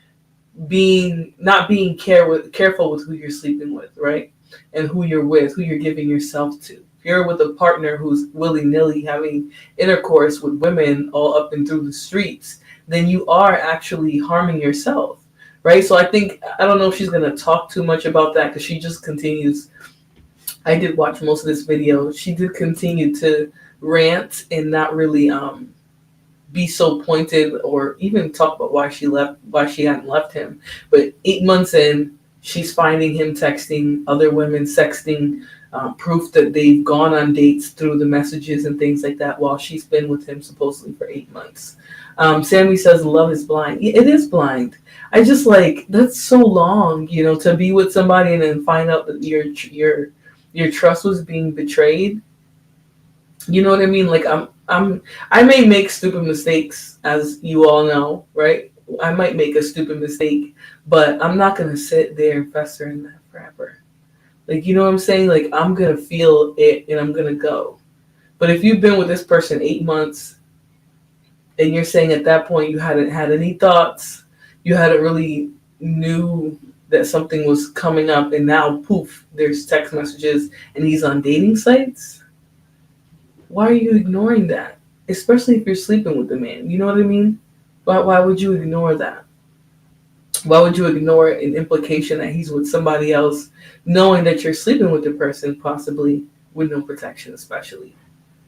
not being careful with who you're sleeping with, right? And who you're with, who you're giving yourself to. If you're with a partner who's willy-nilly having intercourse with women all up and through the streets, then you are actually harming yourself, right? So I don't know if she's going to talk too much about that because she just continues. I did watch most of this video. She did continue to rant and not really be so pointed or even talk about why she hadn't left him. But 8 months in, she's finding him texting other women, sexting, proof that they've gone on dates through the messages and things like that while she's been with him supposedly for 8 months. Sammy says love is blind. It is blind. I just like, that's so long, to be with somebody and then find out that your trust was being betrayed. You know what I mean? Like I may make stupid mistakes, as you all know, right? I might make a stupid mistake, but I'm not gonna sit there and fester in that forever. Like, you know what I'm saying? Like, I'm gonna feel it and I'm gonna go. But if you've been with this person 8 months and you're saying at that point you hadn't had any thoughts, you hadn't really knew that something was coming up, and now poof, there's text messages and he's on dating sites. Why are you ignoring that? Especially if you're sleeping with the man. You know what I mean? Why would you ignore that? Why would you ignore an implication that he's with somebody else, knowing that you're sleeping with the person, possibly with no protection, especially?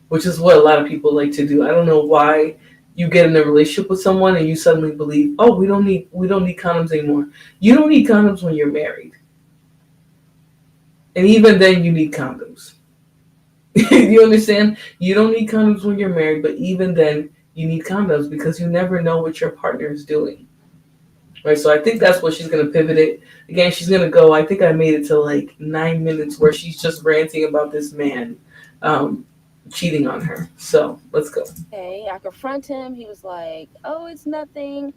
Which is what a lot of people like to do. I don't know why you get in a relationship with someone and you suddenly believe, oh, we don't need condoms anymore. You don't need condoms when you're married. And even then you need condoms. You understand? You don't need condoms when you're married, but even then, you need condoms because you never know what your partner is doing. Right? So I think that's what she's going to pivot it. Again, she's going to go, I think I made it to like 9 minutes where she's just ranting about this man cheating on her. So let's go. Okay, I confront him. He was like, oh, it's nothing.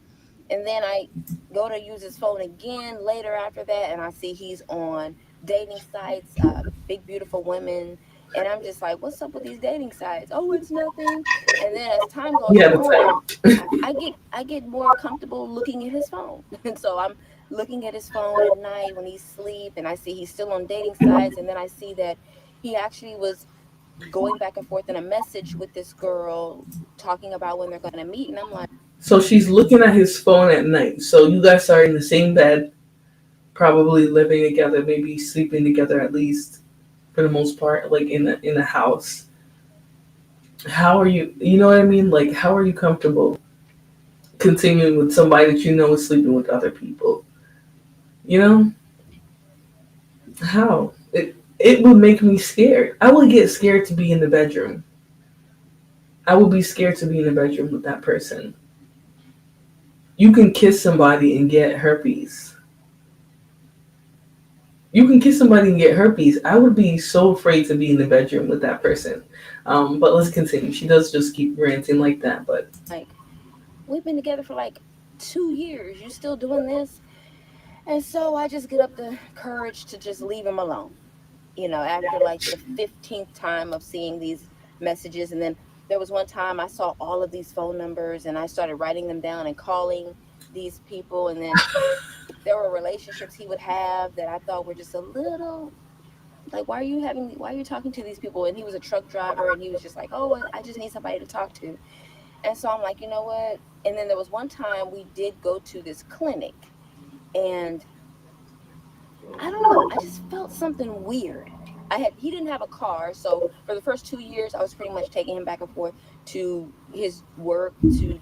And then I go to use his phone again later after that, and I see he's on dating sites, big, beautiful women. And I'm just like, what's up with these dating sites? Oh, it's nothing. And then as time goes on, I get more comfortable looking at his phone. And so I'm looking at his phone at night when he's asleep, and I see he's still on dating sites. And then I see that he actually was going back and forth in a message with this girl talking about when they're going to meet. And I'm like, so she's looking at his phone at night. So you guys are in the same bed, probably living together, maybe sleeping together at least for the most part, like in the house. How are you? You know what I mean? Like, how are you comfortable continuing with somebody that you know is sleeping with other people? You know, how it would make me scared. I would get scared to be in the bedroom. I would be scared to be in the bedroom with that person. You can kiss somebody and get herpes. You can kiss somebody and get herpes. I would be so afraid to be in the bedroom with that person. But let's continue. She does just keep ranting like that. But like, we've been together for like 2 years. You still doing this? And so I just get up the courage to just leave him alone. After like the 15th time of seeing these messages. And then there was one time I saw all of these phone numbers and I started writing them down and calling these people. And then there were relationships he would have that I thought were just a little like, why are you talking to these people? And he was a truck driver and he was just like, oh, I just need somebody to talk to. And so I'm like, you know what? And then there was one time we did go to this clinic and I don't know, I just felt something weird. He didn't have a car, so for the first 2 years I was pretty much taking him back and forth to his work, to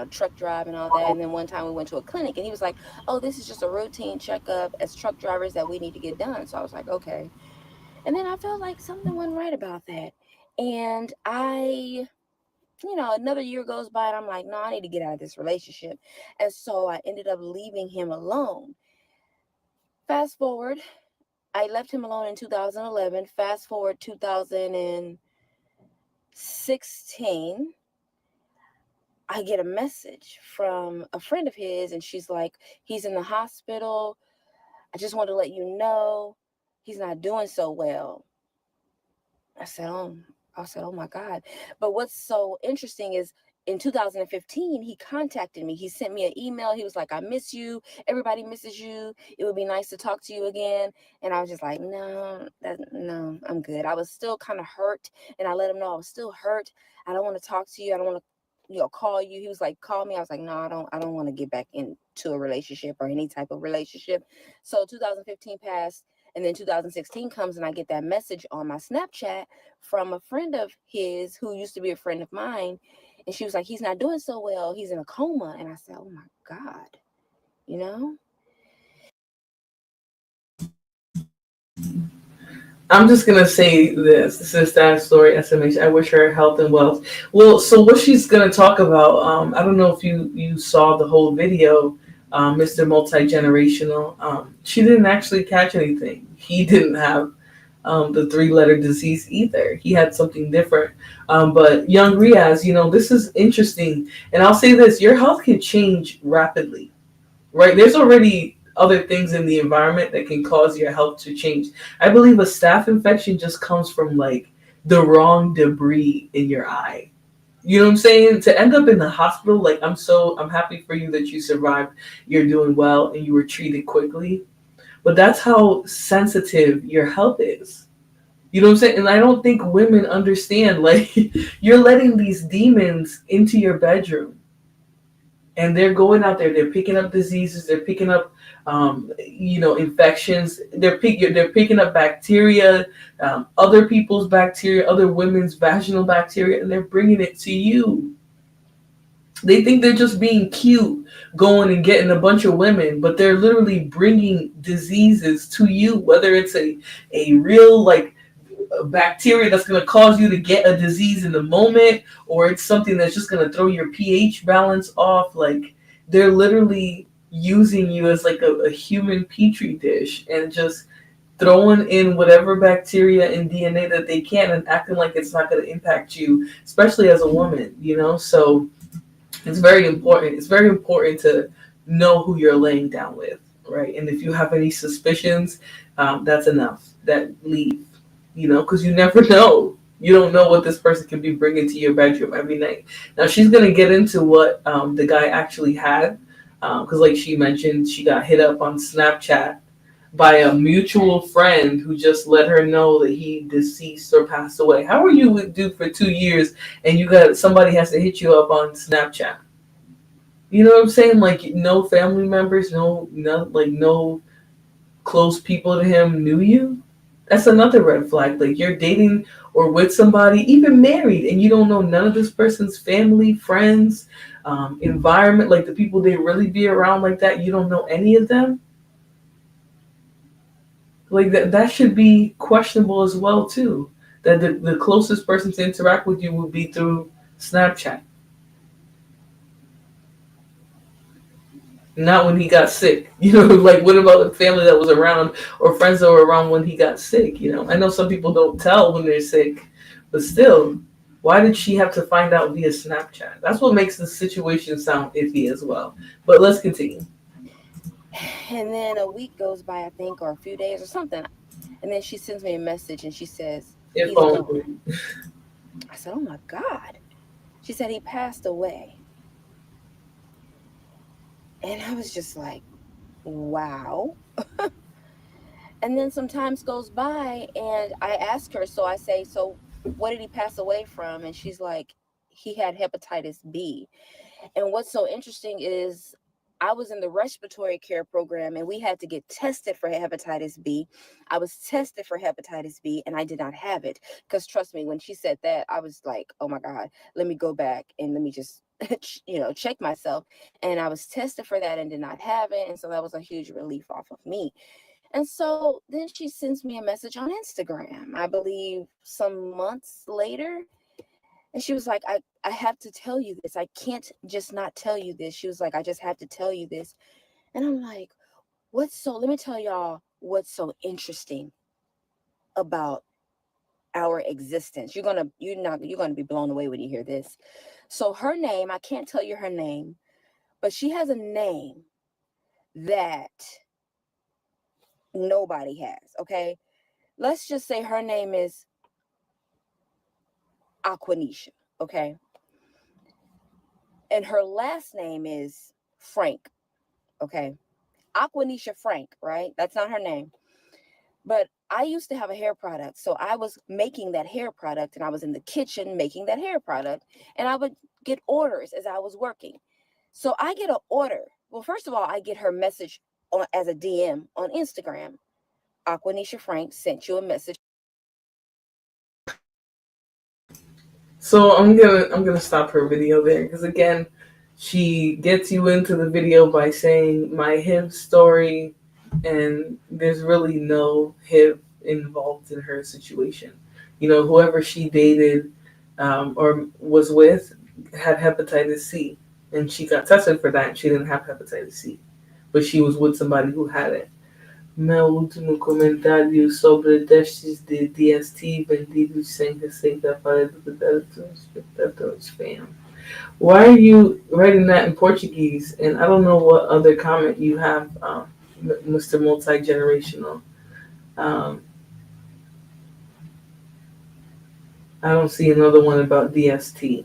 truck drive and all that. And then one time we went to a clinic and he was like, oh, this is just a routine checkup as truck drivers that we need to get done. So I was like, okay. And then I felt like something wasn't right about that. And another year goes by and I'm like, no, I need to get out of this relationship. And so I ended up leaving him alone. Fast forward, I left him alone in 2011. Fast forward 2016. I get a message from a friend of his, and she's like, he's in the hospital. I just want to let you know he's not doing so well. I said, oh my God. But what's so interesting is in 2015, he contacted me. He sent me an email. He was like, I miss you. Everybody misses you. It would be nice to talk to you again. And I was just like, no, I'm good. I was still kind of hurt. And I let him know I was still hurt. I don't want to talk to you. I don't want to, call you. He was like, call me. I was like, no, I don't want to get back into a relationship or any type of relationship. So 2015 passed. And then 2016 comes and I get that message on my Snapchat from a friend of his who used to be a friend of mine. And she was like, he's not doing so well. He's in a coma. And I said, oh my God, you know? I'm just gonna say this. This is that story, SMH. I wish her health and wealth. Well, so what she's gonna talk about, I don't know if you saw the whole video, Mr. Multi-Generational. She didn't actually catch anything. He didn't have the three-letter disease either. He had something different. But young Riaz, this is interesting. And I'll say this, your health can change rapidly, right? There's already other things in the environment that can cause your health to change. I believe a staph infection just comes from like the wrong debris in your eye. You know what I'm saying? To end up in the hospital, like I'm happy for you that you survived. You're doing well and you were treated quickly. But that's how sensitive your health is. You know what I'm saying? And I don't think women understand, like, you're letting these demons into your bedroom. And they're going out there, they're picking up diseases, they're picking up, infections, they're picking up bacteria, other people's bacteria, other women's vaginal bacteria, and they're bringing it to you. They think they're just being cute, going and getting a bunch of women, but they're literally bringing diseases to you, whether it's a real, like, a bacteria that's going to cause you to get a disease in the moment, or it's something that's just going to throw your pH balance off. Like, they're literally using you as like a human petri dish and just throwing in whatever bacteria and DNA that they can and acting like it's not going to impact you, especially as a woman, So it's very important. It's very important to know who you're laying down with, right? And if you have any suspicions, that's enough. That leave, because you never know. You don't know what this person can be bringing to your bedroom every night. Now, she's going to get into what the guy actually had, because like she mentioned, she got hit up on Snapchat by a mutual friend who just let her know that he deceased or passed away. How are you with dude for 2 years and somebody has to hit you up on Snapchat? You know what I'm saying? Like, no family members, no close people to him knew you. That's another red flag. Like, you're dating or with somebody, even married, and you don't know none of this person's family, friends, environment, like the people they really be around like that. You don't know any of them. Like, that should be questionable as well too. That the closest person to interact with you would be through Snapchat. Not when he got sick. Like, what about the family that was around or friends that were around when he got sick? I know some people don't tell when they're sick, but still, why did she have to find out via Snapchat? That's what makes the situation sound iffy as well. But let's continue. And then a week goes by, I think, or a few days or something. And then she sends me a message and she says, he's gone. I said, oh my God. She said he passed away. And I was just like, wow. And then some time goes by and I ask her, so I say, so what did he pass away from? And she's like, he had hepatitis B. And what's so interesting is I was in the respiratory care program and we had to get tested for hepatitis B. I was tested for hepatitis B and I did not have it. Because trust me, when she said that, I was like, oh my God, let me go back and let me just, check myself. And I was tested for that and did not have it. And so that was a huge relief off of me. And so then she sends me a message on Instagram, I believe some months later. And she was like, I have to tell you this. I can't just not tell you this. She was like, I just have to tell you this. And I'm like, let me tell y'all what's so interesting about our existence. You're gonna be blown away when you hear this. So her name, I can't tell you her name, but she has a name that nobody has. Okay, let's just say her name is Aquanisha. Okay, and her last name is Frank. Okay, Aquanisha Frank, right? That's not her name. But I used to have a hair product. So I was making that hair product, and I was in the kitchen making that hair product, and I would get orders as I was working. So I get an order. Well, first of all, I get her message as a DM on Instagram. Aquanisha Frank sent you a message. So I'm gonna stop her video there because again, she gets you into the video by saying my HIV story, and there's really no HIV involved in her situation. You know, whoever she dated or was with had hepatitis C, and she got tested for that, and she didn't have hepatitis C, but she was with somebody who had it. Meu último comentário sobre testes de DST vendidos sem receita para espectadores spam. Why are you writing that in Portuguese? And I don't know what other comment you have, Mr. Multi-Generational. I don't see another one about DST.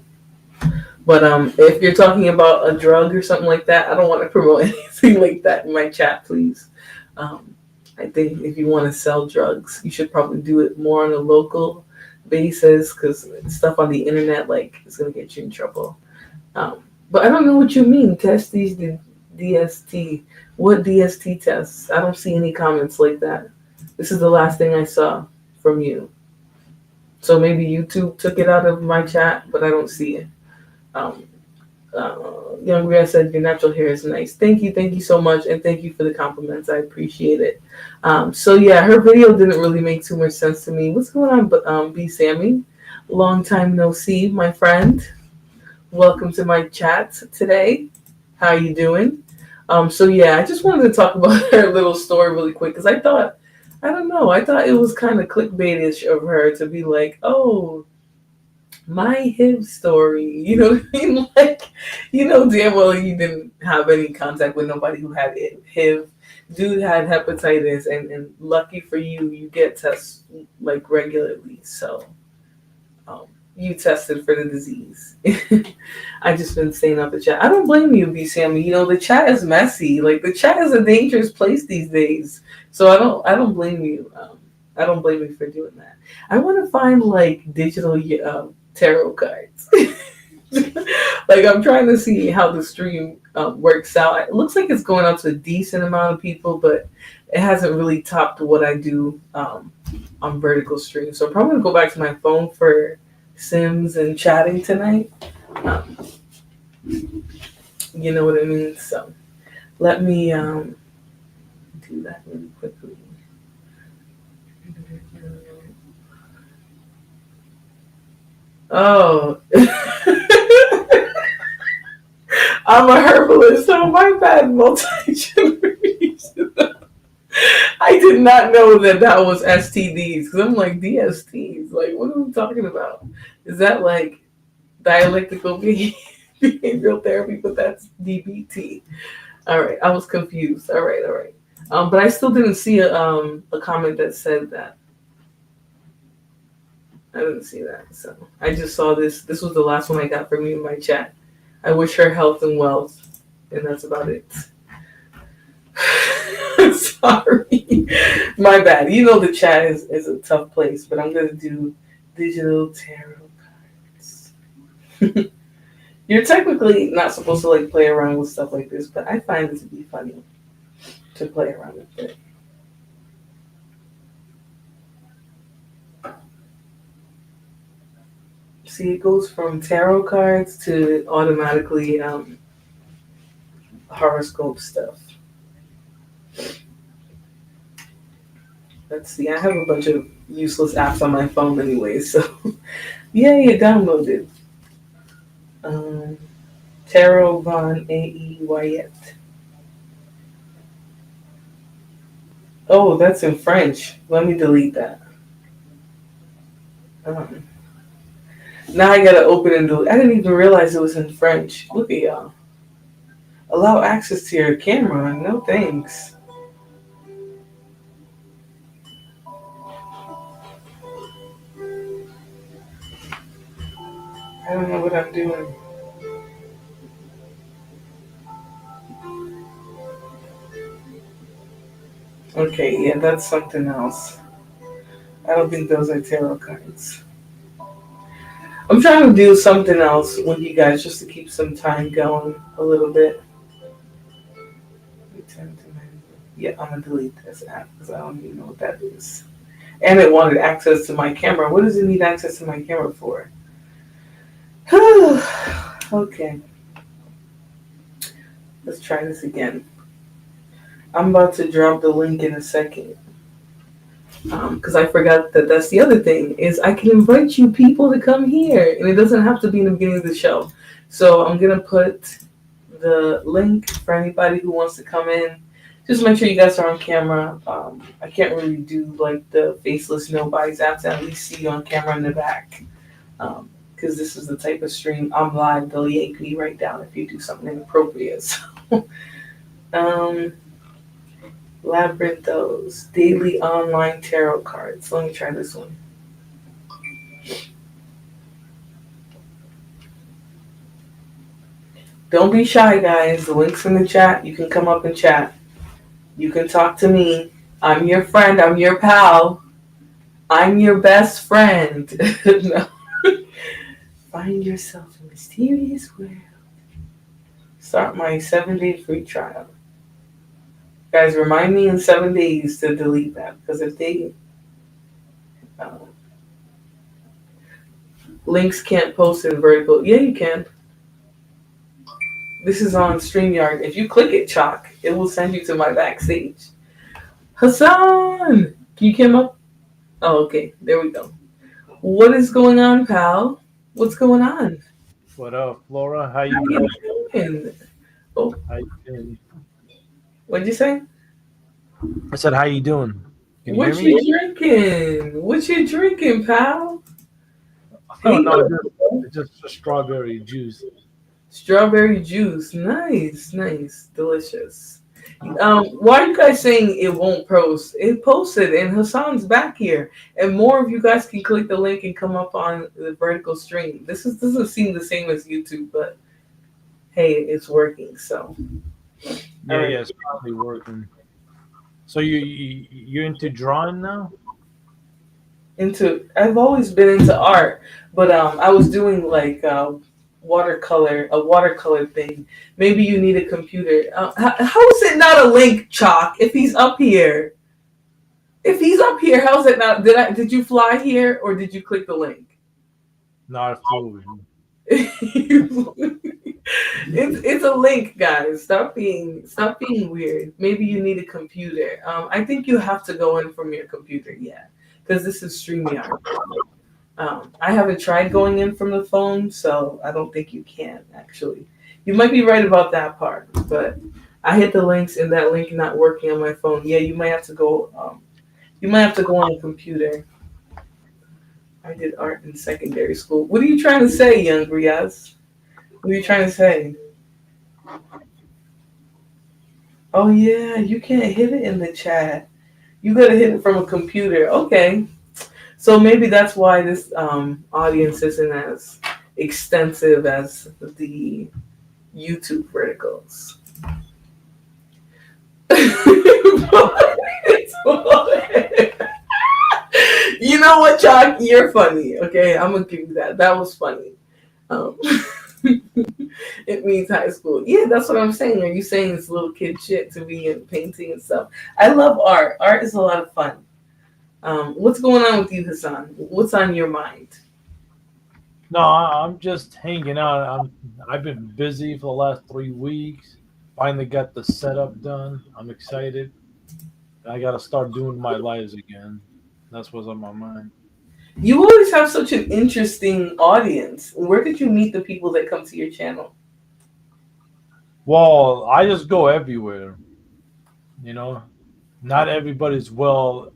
But if you're talking about a drug or something like that, I don't want to promote anything like that in my chat, please. I think if you want to sell drugs, you should probably do it more on a local basis because stuff on the internet is gonna get you in trouble. But I don't know what you mean. Test these DST. What DST tests? I don't see any comments like that. This is the last thing I saw from you. So maybe YouTube took it out of my chat, but I don't see it. Young Ria said your natural hair is nice. Thank you so much, and thank you for the compliments. I appreciate it. So yeah, her video didn't really make too much sense to me. What's going on, B Sammy? Long time no see, my friend. Welcome to my chat today. How you doing? So yeah, I just wanted to talk about her little story really quick because I thought it was kind of clickbaitish of her to be like, oh, my HIV story, you know what I mean? Damn well you didn't have any contact with nobody who had HIV. Dude had hepatitis, and lucky for you, you get tests regularly. So, you tested for the disease. I just been saying out the chat. I don't blame you, B Sammy. You know the chat is messy. The chat is a dangerous place these days. So I don't blame you. I don't blame you for doing that. I want to find digital tarot cards. I'm trying to see how the stream works out. It looks like it's going out to a decent amount of people, but it hasn't really topped what I do on vertical stream. So I'm probably gonna go back to my phone for Sims and chatting tonight. You know what I mean? So let me do that really quickly. Oh. I'm a herbalist, so my bad, multi-generation. I did not know that was STDs, because I'm like, DSTs? What are we talking about? Is that dialectical behavioral therapy? But that's DBT. All right, I was confused. All right. But I still didn't see a comment that said that. I didn't see that, so I just saw this. This was the last one I got from you in my chat. I wish her health and wealth, and that's about it. Sorry, my bad. The chat is a tough place, but I'm gonna do digital tarot cards. You're technically not supposed to play around with stuff like this, but I find it to be funny to play around with it. See, it goes from tarot cards to automatically horoscope stuff. Let's see, I have a bunch of useless apps on my phone anyway, so yeah, downloaded. Tarot Von A.E. Wyatt. Oh, that's in French. Let me delete that. Um, now I gotta open and delete. I didn't even realize it was in French. Look at y'all. Allow access to your camera. No thanks. I don't know what I'm doing. Okay, yeah, that's something else. I don't think those are tarot cards. I'm trying to do something else with you guys just to keep some time going a little bit. Yeah, I'm gonna delete this app because I don't even know what that is. And it wanted access to my camera. What does it need access to my camera for? Okay, let's try this again. I'm about to drop the link in a second. Because I forgot that that's the other thing is I can invite you people to come here, and it doesn't have to be in the beginning of the show. So I'm gonna put the link for anybody who wants to come in. Just make sure you guys are on camera. I can't really do like the faceless nobodies. I have to at least see you on camera in the back. Because this is the type of stream I'm live. They'll yank me right down if you do something inappropriate. So, Labyrinthos, daily online tarot cards. Let me try this one. Don't be shy, guys. The link's in the chat. You can come up and chat. You can talk to me. I'm your friend. I'm your pal. I'm your best friend. No. Find yourself in a mysterious world. Start my 7-day free trial. Guys, remind me in 7 days to delete that, because if they links can't post in vertical, yeah, you can. This is on StreamYard. If you click it, Chalk, it will send you to my backstage. Hassan, can you come up? Oh, okay, there we go. What is going on, pal? What's going on? What up, Flora? How you How doing? you doing? Oh, How you doing? what'd you say? I said, how you doing? Can you What hear me? you drinking? What you drinking, pal? Oh, Hey, no, just a strawberry juice. strawberry juice. Nice, nice, delicious. Why are you guys saying it won't post? It posted, and Hassan's back here, and more of you guys can click the link and come up on the vertical stream. This doesn't seem the same as YouTube, but hey, it's working. So Yeah, yeah, it's probably working. So you're into drawing now? I've always been into art, but I was doing like a watercolor thing. Maybe you need a computer. How is it not a link, Chalk? If he's up here, how is it not? Did you fly here or did you click the link? Not fluid. It's a link, guys. Stop being weird. Maybe you need a computer. I think you have to go in from your computer, yeah, because this is StreamYard. I haven't tried going in from the phone, so I don't think you can actually. You might be right about that part, but I hit the links and that link not working on my phone. Yeah, you might have to go. You might have to go on a computer. I did art in secondary school. What are you trying to say, young Riaz? What are you trying to say? Oh yeah, you can't hit it in the chat. You gotta hit it from a computer. Okay. So maybe that's why this audience isn't as extensive as the YouTube verticals. You know what, Chalk? You're funny. Okay, I'm gonna give you that. That was funny. It means high school. Yeah, that's what I'm saying. Are you saying it's little kid shit to be in painting and stuff? I love art. Art is a lot of fun. What's going on with you, Hassan? What's on your mind? No, I'm just hanging out. I've been busy for the last 3 weeks. Finally got the setup done. I'm excited. I got to start doing my lives again. That's what's on my mind. You always have such an interesting audience. Where did you meet the people that come to your channel? Well, I just go everywhere. You know, not everybody's well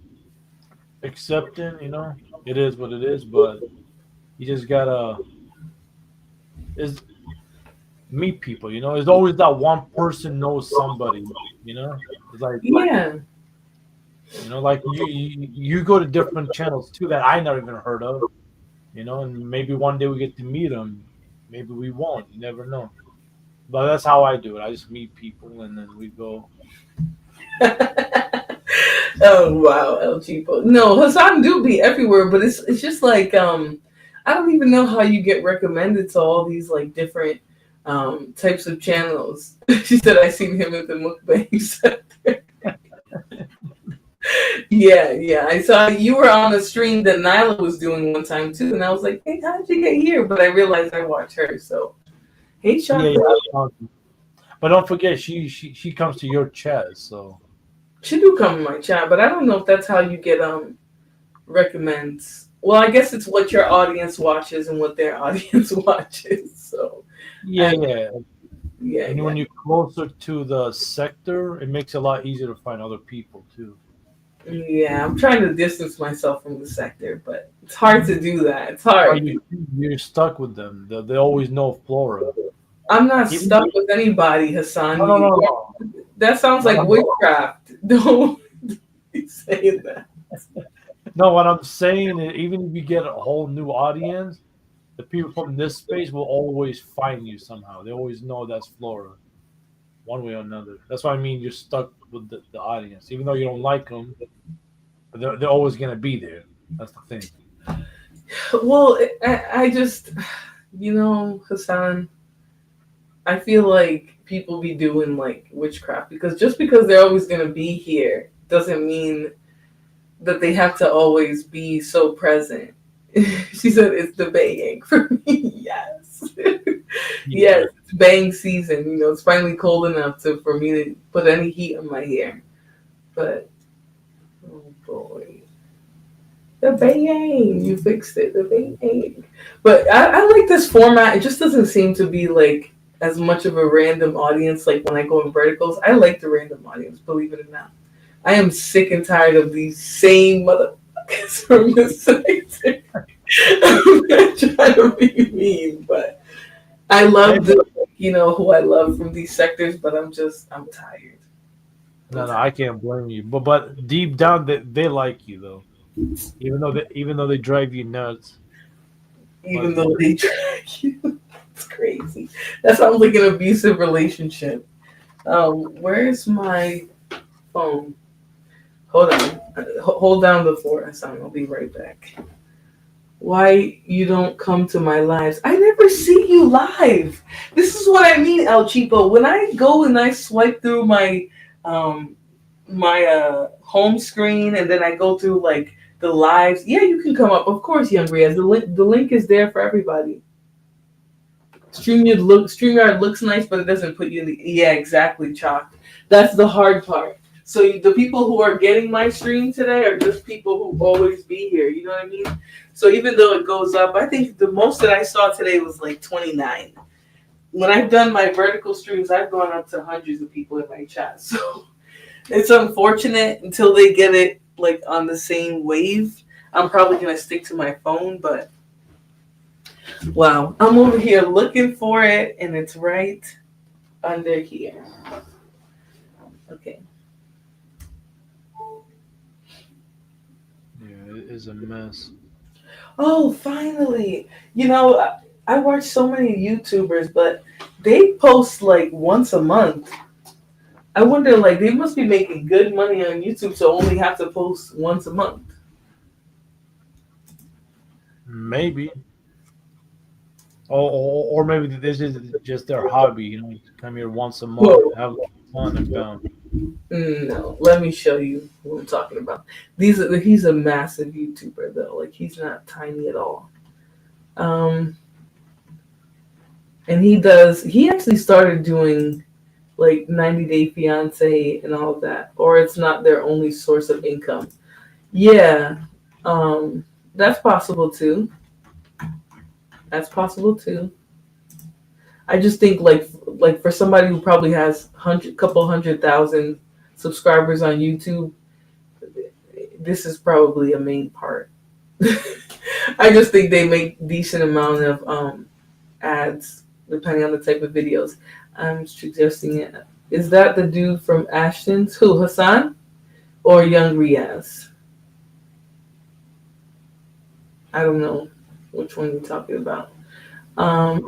accepting, you know. it is what it is. But you just gotta is meet people. You know, there's always that one person knows somebody. You know, it's like Yeah. like you go to different channels too that I never even heard of. You know, and maybe one day we get to meet them. Maybe we won't. You never know. But that's how I do it. I just meet people and then we go. Oh wow, El Cheapo. No, Hassan do be everywhere, but it's just like I don't even know how you get recommended to all these like different types of channels. She said I seen him at the mukbangs. Yeah. I saw you were on a stream that Nyla was doing one time too, and I was like, hey, how did you get here? But I realized I watched her, so hey, Yeah, Shaka. yeah. But don't forget, she comes to your chat. So She do come in my chat, but I don't know if that's how you get recommends. Well, I guess it's what your audience watches and what their audience watches. So yeah, and, yeah. yeah. And when you're closer to the sector, it makes it a lot easier to find other people too. Yeah, I'm trying to distance myself from the sector, but it's hard to do that. It's Or hard. you're stuck with them. They always know Flora. I'm not Even stuck with anybody, Hassan. no. That sounds like No. witchcraft. Don't be saying that. No, what I'm saying is, even if you get a whole new audience, the people from this space will always find you somehow. They always know that's Flora, one way or another. That's what I mean. You're stuck with the audience, even though you don't like them, but they're always gonna be there. That's the thing. Well, I just, Hassan, I feel like people be doing like witchcraft because just because they're always going to be here doesn't mean that they have to always be so present. She said it's the baying for me. Yes. Yes, it's bang season. It's finally cold enough for me to put any heat on my hair. But, oh boy. The baying. You fixed it. The baying. But I like this format. It just doesn't seem to be like as much of a random audience like when I go in verticals. I like the random audience, believe it or not. I am sick and tired of these same motherfuckers from the sector. I'm not trying to be mean, but I love who I love from these sectors, but I'm tired. No, I can't blame you. But deep down, they like you though, even though they drive you nuts. Even though they drag you, it's crazy. That sounds like an abusive relationship. Where's my phone? Hold on. Hold down the floor. I'll be right back. Why you don't come to my lives? I never see you live. This is what I mean, El Cheapo. When I go and I swipe through my home screen and then I go through like the lives, yeah, you can come up. Of course, Young Riaz. The link is there for everybody. StreamYard looks nice, but it doesn't put you in the. Yeah, exactly, Chalk. That's the hard part. So the people who are getting my stream today are just people who always be here. You know what I mean? So even though it goes up, I think the most that I saw today was like 29. When I've done my vertical streams, I've gone up to hundreds of people in my chat. So it's unfortunate until they get it like on the same wave. I'm probably gonna stick to my phone, but wow, I'm over here looking for it, and it's right under here. Okay. Yeah, it is a mess. Oh, finally! I watch so many YouTubers, but they post like once a month. I wonder, like, they must be making good money on YouTube to only have to post once a month. Maybe. Or maybe this is just their hobby. Come here once a month, have fun, and bounce. No, let me show you what I'm talking about. He's a massive YouTuber though. Like he's not tiny at all. And he actually started doing like 90 Day Fiance and all of that, or it's not their only source of income. Yeah, that's possible too. I just think like for somebody who probably has couple 100,000 subscribers on YouTube, this is probably a main part. I just think they make decent amount of ads depending on the type of videos. I'm suggesting it. Is that the dude from Ashton's? Who, Hassan or Young Riaz? I don't know which one you're talking about. I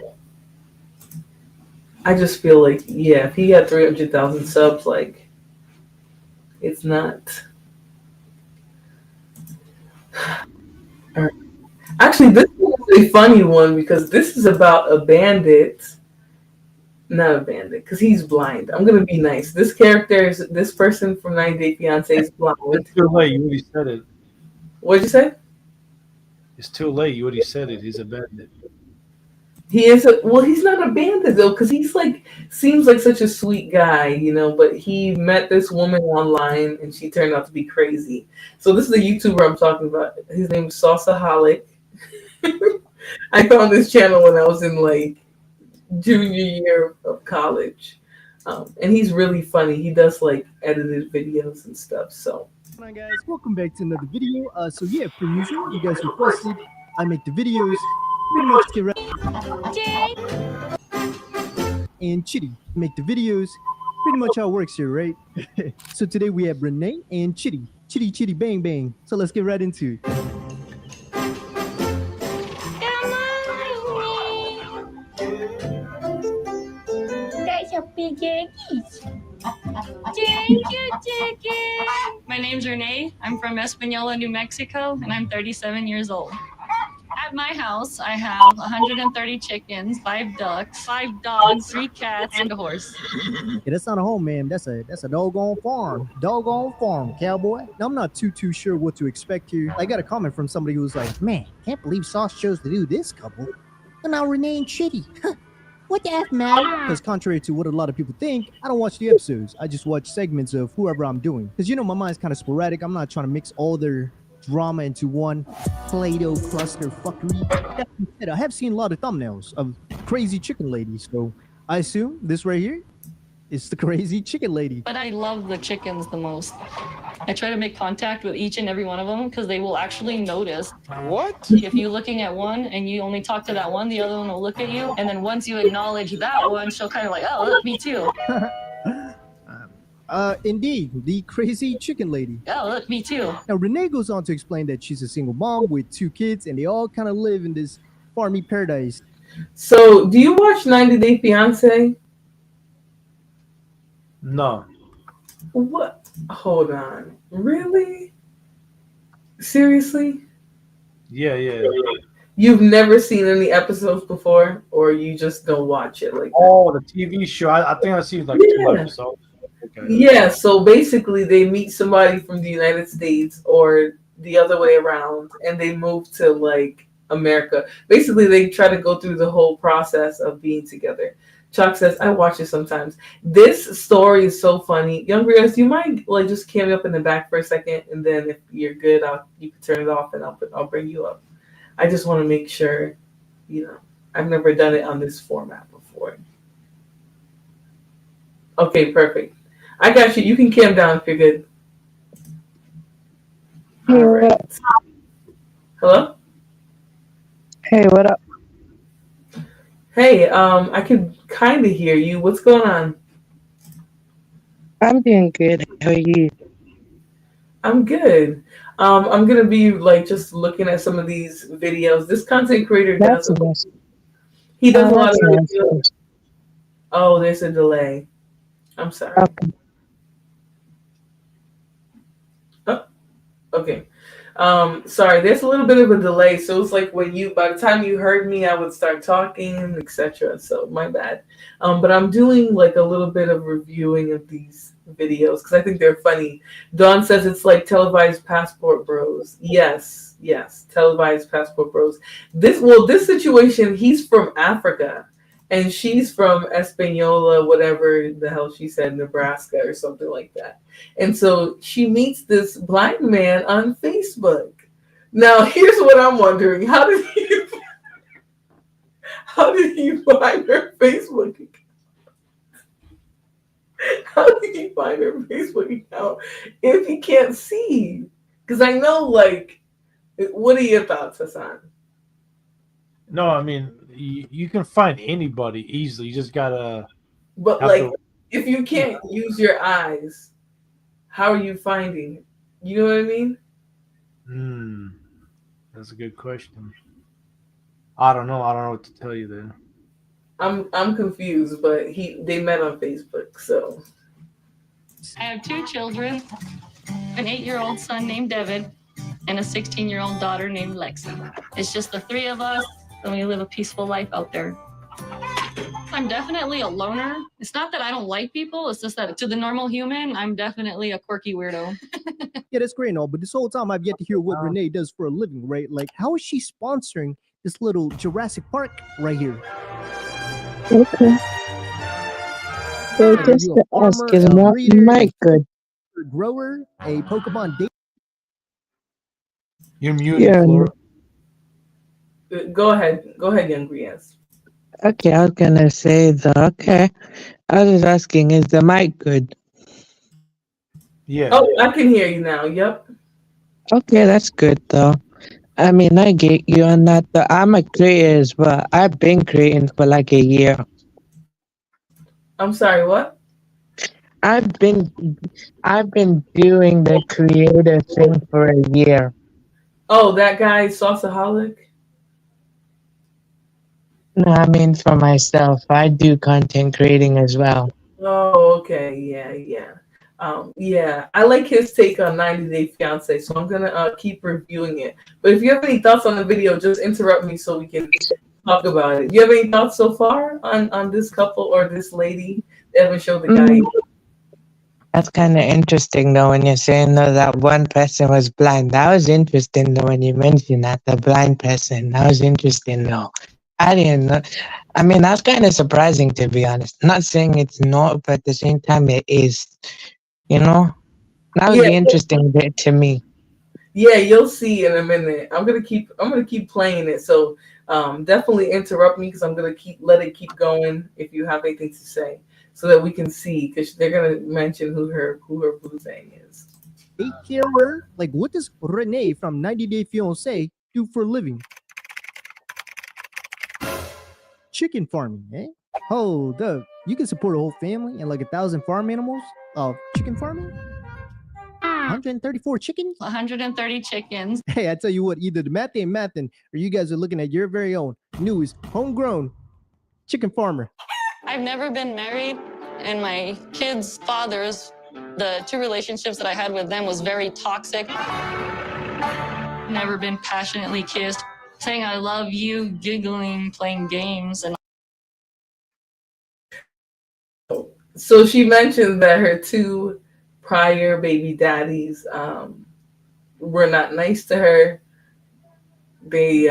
just feel like, yeah, if he got 300,000 subs, like, it's not. Actually, this is a funny one because this is about a bandit. Not a bandit, because he's blind. I'm gonna be nice. This character is this person from 90 Day Fiance is blind. It's too late. You already said it. What'd you say? It's too late. You already said it. He's a bandit. He is well. He's not a bandit though, because he's like seems like such a sweet guy, you know. But he met this woman online, and she turned out to be crazy. So this is the YouTuber I'm talking about. His name is Salsaholic. I found this channel when I was in like junior year of college, and he's really funny. He does like edited videos and stuff. So, Come on, guys, welcome back to another video. So yeah, per usual, you guys requested I make the videos pretty much get right. And Chitty make the videos. Pretty much how it works here, right? So today we have Renee and Chitty. Chitty bang bang. So let's get right into it. That's a big eggies. Thank you, chicken. My name's Renee. I'm from Espanola, New Mexico, and I'm 37 years old. At my house, I have 130 chickens, 5 ducks, 5 dogs, 3 cats, and a horse. Yeah, that's not a home, man. That's a doggone farm. Doggone farm, cowboy. Now I'm not too sure what to expect here. I got a comment from somebody who was like, "Man, can't believe Sauce chose to do this couple." And now Renee and Chitty. What the F, man? Because contrary to what a lot of people think, I don't watch the episodes. I just watch segments of whoever I'm doing. Because, you know, my mind's kind of sporadic. I'm not trying to mix all their drama into one Play-Doh cluster fuckery. That being said, I have seen a lot of thumbnails of crazy chicken ladies. So I assume this right here is the crazy chicken lady. But I love the chickens the most. I try to make contact with each and every one of them because they will actually notice. What? If you're looking at one and you only talk to that one, the other one will look at you. And then once you acknowledge that one, she'll kind of like, oh, look, me too. Indeed, the crazy chicken lady. Oh, look, me too. Now, Renee goes on to explain that she's a single mom with 2 kids, and they all kind of live in this farmy paradise. So do you watch 90 Day Fiance? No. What? Hold on. Really? Seriously? Yeah. You've never seen any episodes before, or you just don't watch it like that? Oh, the TV show. I think I've seen like 2 episodes. Okay. Yeah, so basically they meet somebody from the United States or the other way around, and they move to like America. Basically, they try to go through the whole process of being together. Chuck says, I watch it sometimes. This story is so funny. Young Rios, you might like just cam me up in the back for a second, and then if you're good, you can turn it off and I'll bring you up. I just want to make sure, you know, I've never done it on this format before. Okay, perfect. I got you. You can cam down if you're good. All right. Hello? Hey, what up? Hey, I can kind of hear you. What's going on? I'm doing good. How are you? I'm good. I'm gonna be like just looking at some of these videos. This content creator That's does. nice. He does a lot of That's videos. nice. Oh, there's a delay. I'm sorry. Okay. Oh, okay. Sorry, there's a little bit of a delay. So it's like when by the time you heard me, I would start talking, etc. So my bad. But I'm doing like a little bit of reviewing of these videos because I think they're funny. Dawn says it's like televised passport bros. Yes, televised passport bros. This situation, he's from Africa and she's from Espanola, whatever the hell she said, Nebraska or something like that. And so she meets this blind man on Facebook. Now, here's what I'm wondering. How did he find her Facebook account? How did he find her Facebook account if he can't see? Because I know, like, what are your thoughts, Hassan? No, I mean you can find anybody easily. You just gotta But have like, the. if you can't use your eyes, how are you finding it? You know what I mean? Hmm, that's a good question. I don't know. I don't know what to tell you there. I'm confused, but they met on Facebook, so I have two children, an 8-year-old son named David, and a 16-year-old daughter named Lexi. It's just the three of us, and we live a peaceful life out there. I'm definitely a loner. It's not that I don't like people, it's just that to the normal human, I'm definitely a quirky weirdo. Yeah, that's great and all, but this whole time I've yet to hear what Renee does for a living, right? Like, how is she sponsoring this little Jurassic Park right here? Okay. So Are just you to a ask, farmer, is a my breeder, mic good? a grower, a Pokemon date? You're muted, Yeah. Flora. go ahead, Young Briaz. Okay, I was gonna say that. Okay. I was just asking, is the mic good? Yeah. Oh, I can hear you now. Yep. Okay, that's good though. I mean, I get you on that. Though. I'm a creator as well. I've been creating for like a year. I'm sorry. What? I've been doing the creator thing for a year. Oh, that guy, Sauceaholic. No, I mean for myself. I do content creating as well. Oh, okay. Yeah. Yeah. I like his take on 90 Day Fiance, so I'm gonna keep reviewing it. But if you have any thoughts on the video, just interrupt me so we can talk about it. You have any thoughts so far on this couple or this lady? They haven't showed the guy. That's kind of interesting though when you're saying though that one person was blind. That was interesting though when you mentioned that, the blind person. That was interesting though. I didn't know. I mean, that's kind of surprising to be honest. Not saying it's not, but at the same time it is. You know, that was Yeah. the interesting bit to me. Yeah, you'll see in a minute. I'm gonna keep playing it. So definitely interrupt me because I'm gonna let it keep going if you have anything to say, so that we can see because they're gonna mention who her Bluesang is. Daycarer? Like, what does Renee from 90 Day Fiance do for a living? Chicken farming, eh? Hold up. You can support a whole family and like 1,000 farm animals of chicken farming? 134 chickens? 130 chickens. Hey, I tell you what, either the math ain't mathin', or you guys are looking at your very own newest homegrown chicken farmer. I've never been married, and my kids' fathers, the two relationships that I had with them was very toxic. Never been passionately kissed, saying I love you, giggling, playing games, and So she mentioned that her two prior baby daddies were not nice to her. They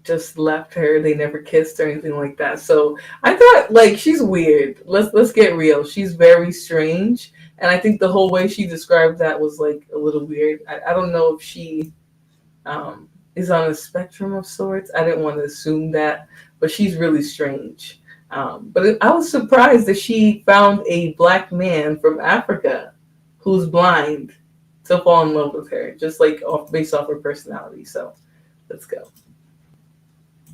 just left her. They never kissed or anything like that. So I thought, like, she's weird. Let's get real. She's very strange, and I think the whole way she described that was like a little weird. I don't know if she is on a spectrum of sorts. I didn't want to assume that, but she's really strange. But I was surprised that she found a black man from Africa who's blind to fall in love with her, just like based off her personality. So let's go.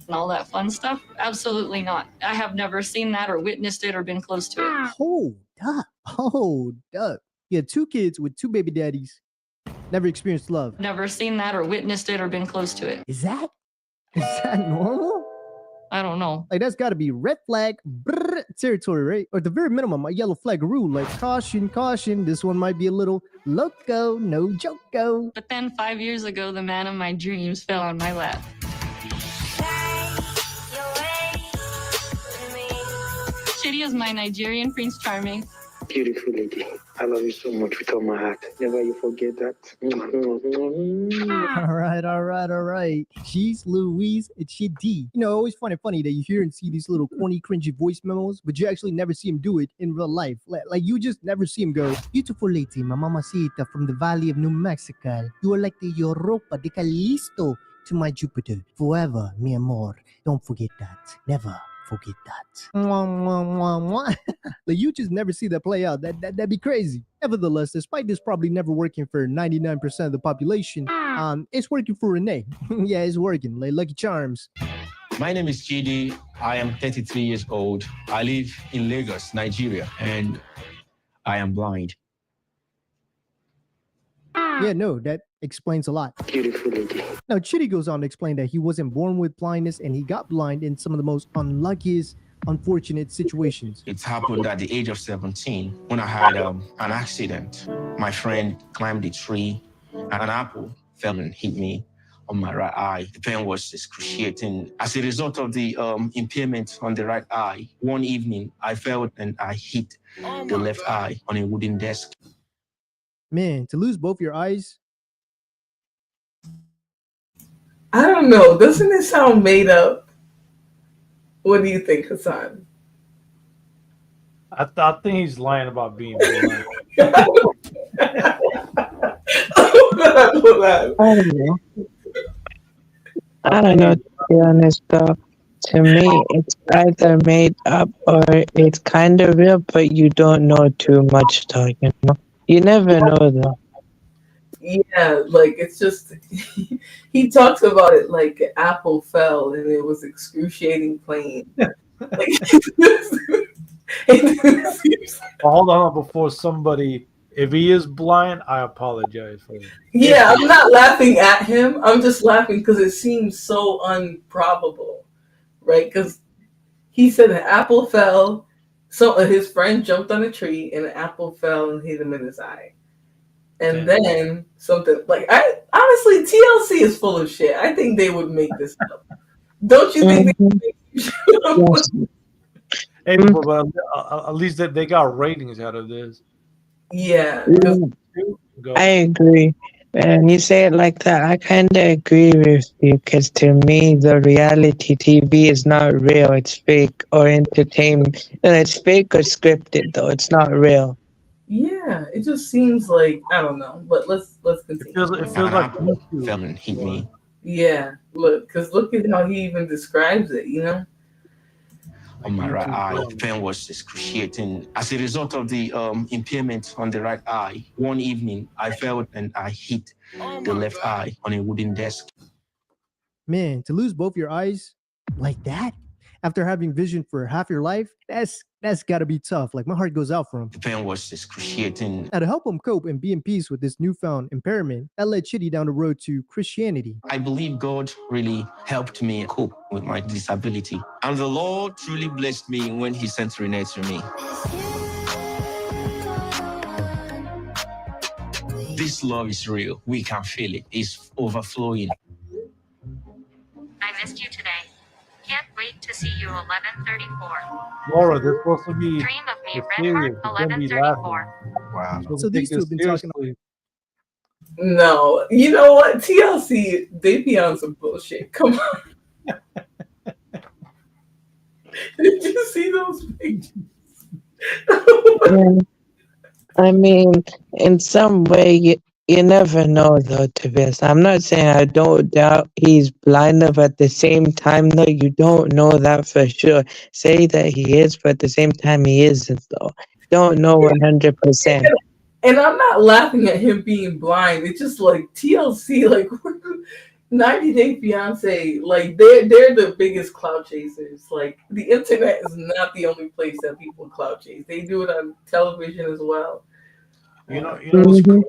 and all that fun stuff. Absolutely not. I have never seen that or witnessed it or been close to it. Hold up. You had two kids with two baby daddies. Never experienced love. Never seen that or witnessed it or been close to it. Is that normal? I don't know. Like, that's got to be red flag territory, right? Or at the very minimum, a yellow flag rule, like caution, this one might be a little loco, no joko. But then 5 years ago, the man of my dreams fell on my lap. Chidi is my Nigerian Prince Charming. Beautiful lady. I love you so much with all my heart. Never you forget that. All right. She's Louise Chidi. You know, always funny that you hear and see these little corny, cringy voice memos, but you actually never see him do it in real life. Like you just never see him go, beautiful lady, my mamacita from the valley of New Mexico. You are like the Europa de Calisto to my Jupiter. Forever, mi amor. Don't forget that. Never forget that. Like, you just never see that play out. That'd be crazy. Nevertheless, despite this probably never working for 99% of the population, it's working for Renee. Yeah, it's working. Like Lucky Charms. My name is Chidi. I am 33 years old. I live in Lagos, Nigeria, and I am blind. Yeah, no, that explains a lot. Beautiful lady. Now, Chitty goes on to explain that he wasn't born with blindness and he got blind in some of the most unluckiest, unfortunate situations. It happened at the age of 17 when I had an accident. My friend climbed a tree and an apple fell and hit me on my right eye. The pain was excruciating. As a result of the impairment on the right eye, one evening I fell and I hit the left eye on a wooden desk. Man, to lose both your eyes, I don't know. Doesn't it sound made up? What do you think, Hassan? I think he's lying about being blind. Hold on. I don't know. I don't know, to be honest, though. To me, it's either made up or it's kind of real, but you don't know too much, though, you know? You never know, though. Yeah, like it's just he talks about it like an apple fell and it was excruciating pain. Like, Hold on, before somebody, if he is blind, I apologize for it. yeah, I'm not laughing at him. I'm just laughing because it seems so improbable, right? Because he said an apple fell, so his friend jumped on a tree and an apple fell and hit him in his eye. And then something like I honestly TLC is full of shit. I think they would make this up. Don't you think they would make this up? Hey, but at least they got ratings out of this. Yeah. I agree. And you say it like that, I kind of agree with you because to me, the reality TV is not real. It's fake or entertainment. And it's fake or scripted, though. It's not real. Yeah, it just seems like I don't know, but let's continue. It feels like fell and hit me. Yeah, look at how he even describes it. You know, on my right eye, the pain was excruciating. As a result of the impairment on the right eye, one evening I fell and I hit the left eye on a wooden desk. Man, to lose both your eyes like that after having vision for half your life, that's got to be tough. Like my heart goes out for him. The pain was excruciating. Now to help him cope and be in peace with this newfound impairment, that led Chitty down the road to Christianity. I believe God really helped me cope with my disability. And the Lord truly blessed me when he sent Renee to me. This love is real. We can feel it. It's overflowing. I missed you today. Can't wait to see you 11:34. Laura, they're supposed to be Dream of me, Red Heart 11:34. Wow. So these two have been talking. No, you know what? TLC, they be on some bullshit. Come on. Did you see those pictures? I mean, in some way, you never know, though, to be honest. I'm not saying I don't doubt he's blind, but at the same time, though, you don't know that for sure. Say that he is, but at the same time, he isn't, though. Don't know 100%. And I'm not laughing at him being blind. It's just like TLC, like 90 Day Fiance, like they're the biggest cloud chasers. Like the internet is not the only place that people cloud chase. They do it on television as well. You know what's crazy?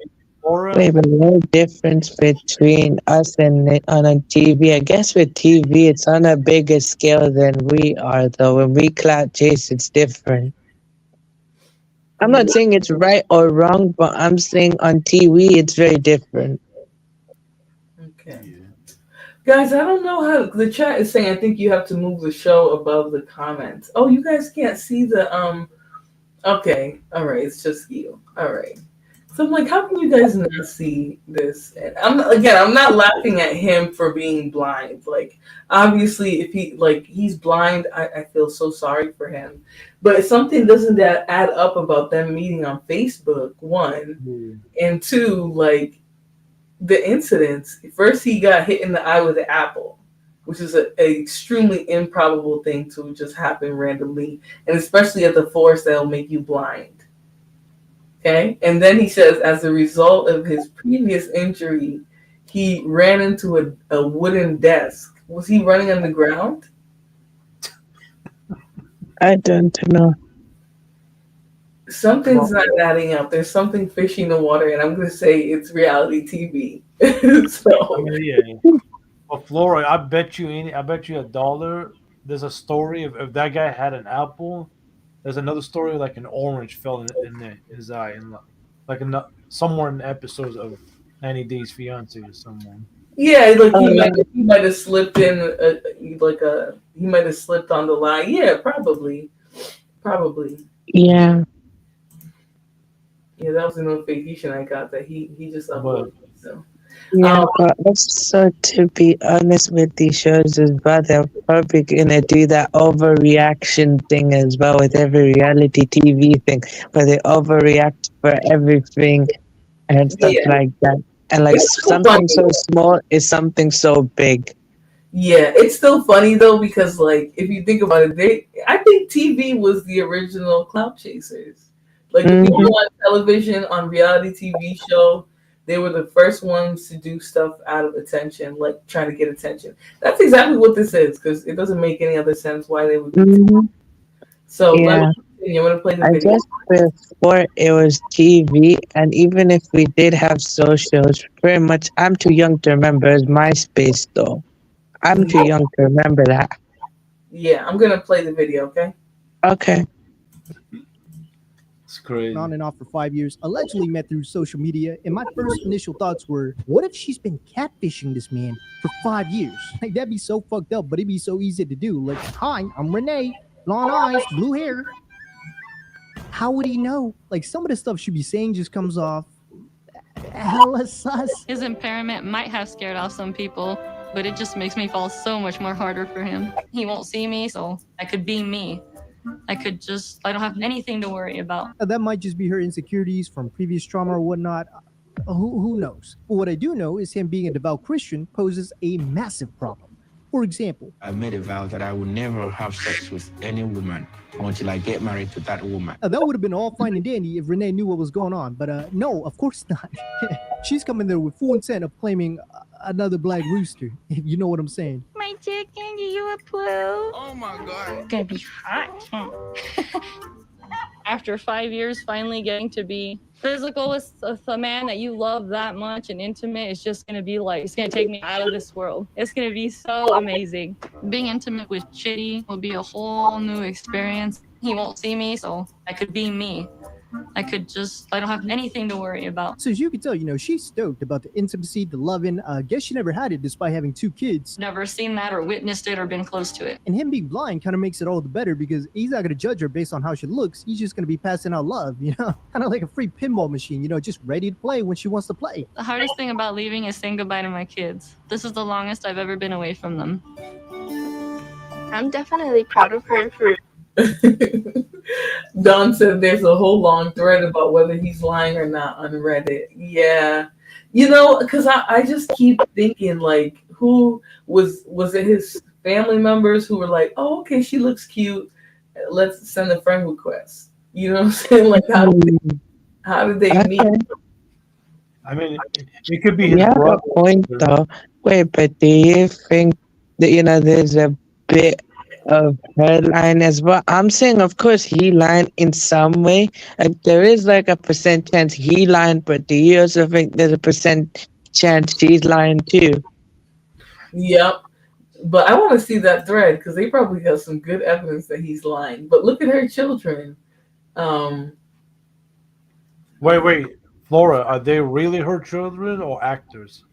Wait, but no difference between us and on a TV. I guess with TV, it's on a bigger scale than we are, though. When we cloud chase, it's different. I'm not saying it's right or wrong, but I'm saying on TV, it's very different. Okay. Guys, I don't know how the chat is saying. I think you have to move the show above the comments. Oh, you guys can't see the Okay, all right, it's just you. All right. So I'm like, how can you guys not see this? And I'm not laughing at him for being blind. Like, obviously, if he's blind, I feel so sorry for him. But something doesn't add up about them meeting on Facebook, one, and two, like the incidents. First, he got hit in the eye with an apple, which is an extremely improbable thing to just happen randomly, and especially at the force that'll make you blind. Okay, and then he says, as a result of his previous injury, he ran into a wooden desk. Was he running on the ground? I don't know. Something's not adding up. There's something fishy in the water, and I'm gonna say it's reality TV. I So mean, yeah. Well, Flora, I bet you $1. There's a story of if that guy had an apple. There's another story like an orange fell his eye, and like somewhere in the episodes of 90 Days Fiance or someone. yeah, like Oh, he might have slipped in he might have slipped on the line. Yeah, probably. yeah. Yeah, that was a notification I got that he just But uploaded. So Yeah, um but also to be honest with these shows as well, they're probably gonna do that overreaction thing as well with every reality TV thing, where they overreact for everything and stuff yeah, like that. And like it's still something funny. so small is something so big. Yeah, it's still funny though because like if you think about it, I think TV was the original clout chasers. Like if you Hmm. were on television on reality TV show, they were the first ones to do stuff out of attention, like trying to get attention. That's exactly what this is because it doesn't make any other sense why they would do. Hmm. So let me Yeah, continue. I'm gonna play the I video. guess before it was TV, and even if we did have socials, pretty much I'm too young to remember. It's MySpace though. I'm too young to remember that. Yeah, I'm gonna play the video. Okay. Okay. it's crazy. On and off for 5 years, allegedly met through social media, and my first initial thoughts were, what if she's been catfishing this man for 5 years? Like, that'd be so fucked up, but it'd be so easy to do. Like, hi, I'm Renee, blonde eyes, blue hair. How would he know? Like, some of the stuff she'd be saying just comes off hella sus. His impairment might have scared off some people, but it just makes me fall so much more harder for him. He won't see me, so I could be me. I don't have anything to worry about. That might just be her insecurities from previous trauma or whatnot. Who knows? But what I do know is him being a devout Christian poses a massive problem. For example, I made a vow that I would never have sex with any woman until I get married to that woman. that would have been all fine and dandy if Renee knew what was going on, but no, of course not. She's coming there with full intent of claiming another black rooster, if you know what I'm saying. My chicken, do you approve? Oh my God. It's gonna be hot. After 5 years, finally getting to be physical with a man that you love that much and intimate is just gonna be like, it's gonna take me out of this world. It's gonna be so amazing. Being intimate with Chitty will be a whole new experience. He won't see me, so I could be me. I don't have anything to worry about. So as you can tell, she's stoked about the intimacy, the loving. Guess she never had it despite having 2 kids. Never seen that or witnessed it or been close to it. And him being blind kind of makes it all the better because he's not going to judge her based on how she looks. He's just going to be passing out love, kind of like a free pinball machine, just ready to play when she wants to play. The hardest thing about leaving is saying goodbye to my kids. This is the longest I've ever been away from them. I'm definitely proud of her for Don said there's a whole long thread about whether he's lying or not on Reddit. Yeah. Because I just keep thinking, like, who was it his family members who were like, oh, okay, she looks cute. Let's send a friend request. You know what I'm saying? Like, how did they meet? Okay. I mean, it could be his You have a brother. point though. Wait, but do you think that there's a bit of her line as well? I'm saying, of course, he lied in some way. Like there is like a percent chance he lied, but do you also think there's a percent chance she's lying too? Yep. But I want to see that thread because they probably got some good evidence that he's lying. But look at her children. Wait, Flora, are they really her children or actors?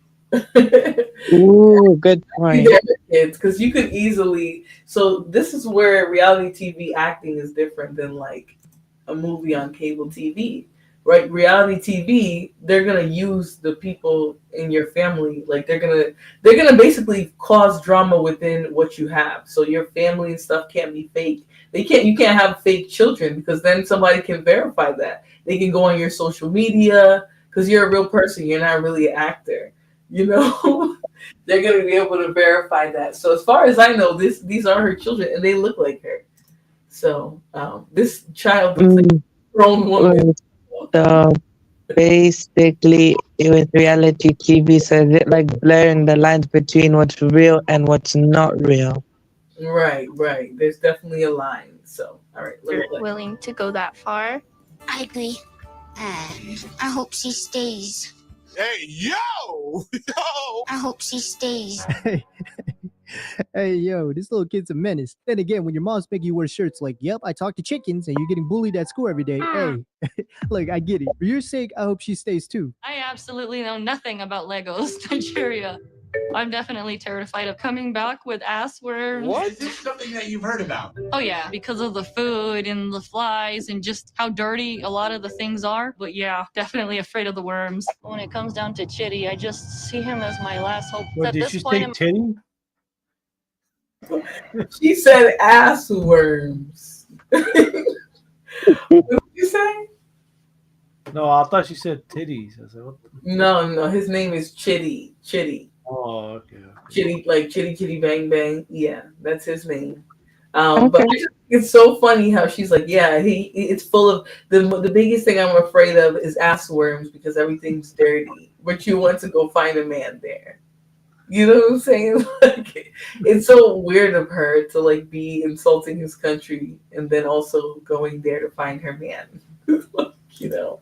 Ooh, good point. Kids, because you could easily. So this is where reality TV acting is different than like a movie on cable TV, right? Reality TV, they're gonna use the people in your family, like they're gonna basically cause drama within what you have. So your family and stuff can't be fake. You can't have fake children because then somebody can verify that. They can go on your social media because you're a real person. You're not really an actor. They're going to be able to verify that. So as far as I know, these are her children and they look like her. So this child looks like a grown woman. So basically, with reality TV, so is it like blurring the lines between what's real and what's not real? Right, right. There's definitely a line. So, all right, let me You're willing to go that far. I agree. And I hope she stays. Hey, yo! Yo! I hope she stays. Hey, yo, this little kid's a menace. Then again, when your mom's making you wear shirts like, yep, I talk to chickens, and you're getting bullied at school every day, hey, look, I get it. For your sake, I hope she stays too. I absolutely know nothing about Legos Nigeria. I'm definitely terrified of coming back with ass worms. Is this something that you've heard about? Oh yeah, because of the food and the flies and just how dirty a lot of the things are. But yeah, definitely afraid of the worms. When it comes down to Chitty, I just see him as my last hope. What At did this she point say? in Titty? She said ass worms. What did you say? No, I thought she said titties. I said, what the- No, his name is Chitty. Chitty. Oh, okay. Chitty, like Chitty Chitty Bang Bang. Yeah, that's his name. Okay. But it's so funny how she's like, yeah, it's full of the biggest thing I'm afraid of is ass worms because everything's dirty. But you want to go find a man there. You know what I'm saying? Like, it's so weird of her to like be insulting his country and then also going there to find her man. You know.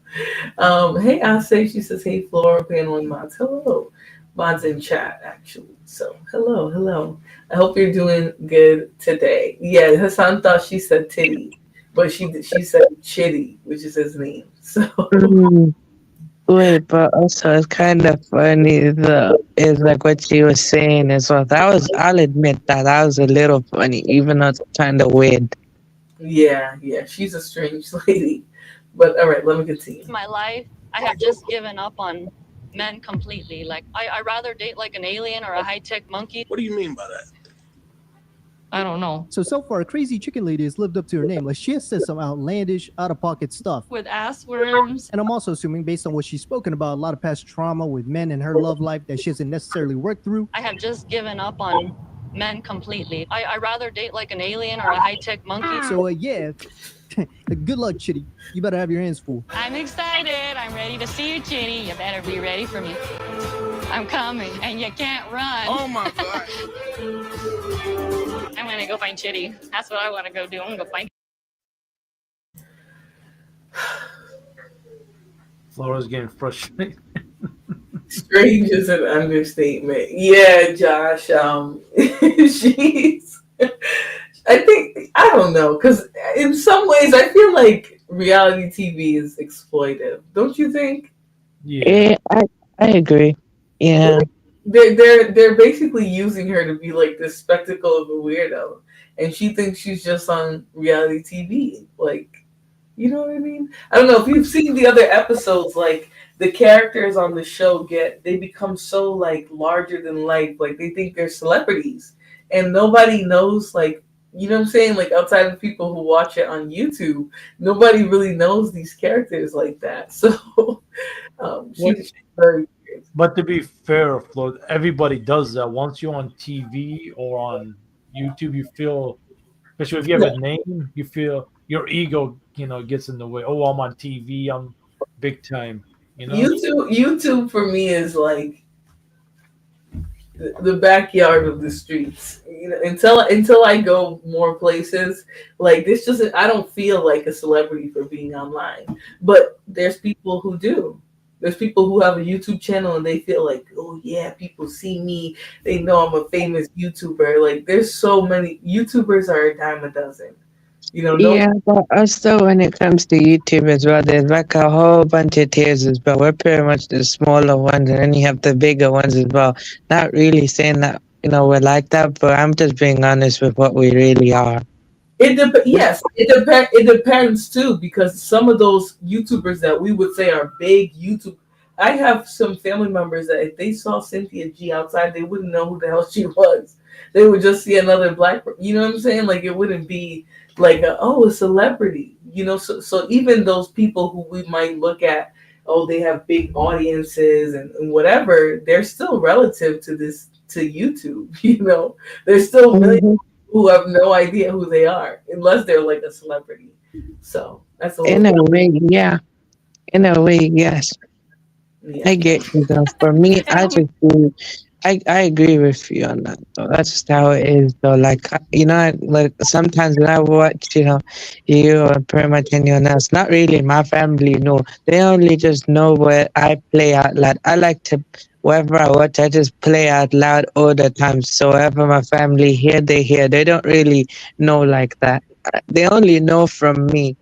Hey Ase, she says, hey Flora, paneling mods. Hello. Mods in chat, actually. So hello. I hope you're doing good today. Yeah, Hassan thought she said titty, but she said Chitty, which is his name. So Mm. Wait, but also it's kind of funny though. Is like what she was saying as well. I'll admit that was a little funny, even though it's kind of weird. yeah, she's a strange lady. But all right, let me continue. my life, I have just given up on men completely. Like I rather date like an alien or a high-tech monkey. What do you mean by that? I don't know. So far, Crazy Chicken Lady has lived up to her name. Like, she has said some outlandish, out-of-pocket stuff. With ass worms. And I'm also assuming, based on what she's spoken about, a lot of past trauma with men in her love life that she hasn't necessarily worked through. I have just given up on men completely. I rather date like an alien or a high-tech monkey. So, yeah, good luck, Chitty. You better have your hands full. I'm excited. I'm ready to see you, Chitty. You better be ready for me. I'm coming, and you can't run. Oh my god. I'm gonna go find Chitty. That's what I want to go do. I'm gonna go find. Flora's getting frustrated. Strange is an understatement. Yeah, Josh. She's. I don't know, because in some ways I feel like reality TV is exploitive. Don't you think? Yeah, I agree. Yeah. They're basically using her to be like this spectacle of a weirdo, and she thinks she's just on reality TV. Like, you know what I mean? I don't know if you've seen the other episodes. Like, the characters on the show they become so like larger than life. Like, they think they're celebrities, and nobody knows. Like, you know what I'm saying? Like, outside of people who watch it on YouTube, nobody really knows these characters like that. So, she's very. But to be fair, Flo, everybody does that. Once you're on TV or on YouTube, you feel, especially if you have a name, you feel your ego, gets in the way. Oh, I'm on TV. I'm big time. YouTube for me is like the backyard of the streets. Until I go more places, like this doesn't. I don't feel like a celebrity for being online. But there's people who do. There's people who have a YouTube channel and they feel like, oh yeah, people see me. They know I'm a famous YouTuber. Like, there's so many YouTubers are a dime a dozen. Yeah, but also when it comes to YouTube as well, there's like a whole bunch of tiers as well. We're pretty much the smaller ones, and then you have the bigger ones as well. Not really saying that we're like that, but I'm just being honest with what we really are. It depends too, because some of those YouTubers that we would say are big YouTube. I have some family members that if they saw Cynthia G outside, they wouldn't know who the hell she was. They would just see another black. You know what I'm saying? Like, it wouldn't be like a celebrity. So even those people who we might look at, they have big audiences and whatever, they're still relative to YouTube. There's still millions who have no idea who they are unless they're like a celebrity. So that's in a way, yeah. In a way, yes. Yeah. I get you though. For me, I just do I agree with you on that. Though. That's just how it is, though. Like like sometimes when I watch, you or pretty much anyone else, not really my family. No, they only just know what I play out loud. I like to wherever I watch, I just play out loud all the time. So wherever my family hear, they hear. They don't really know like that. They only know from me.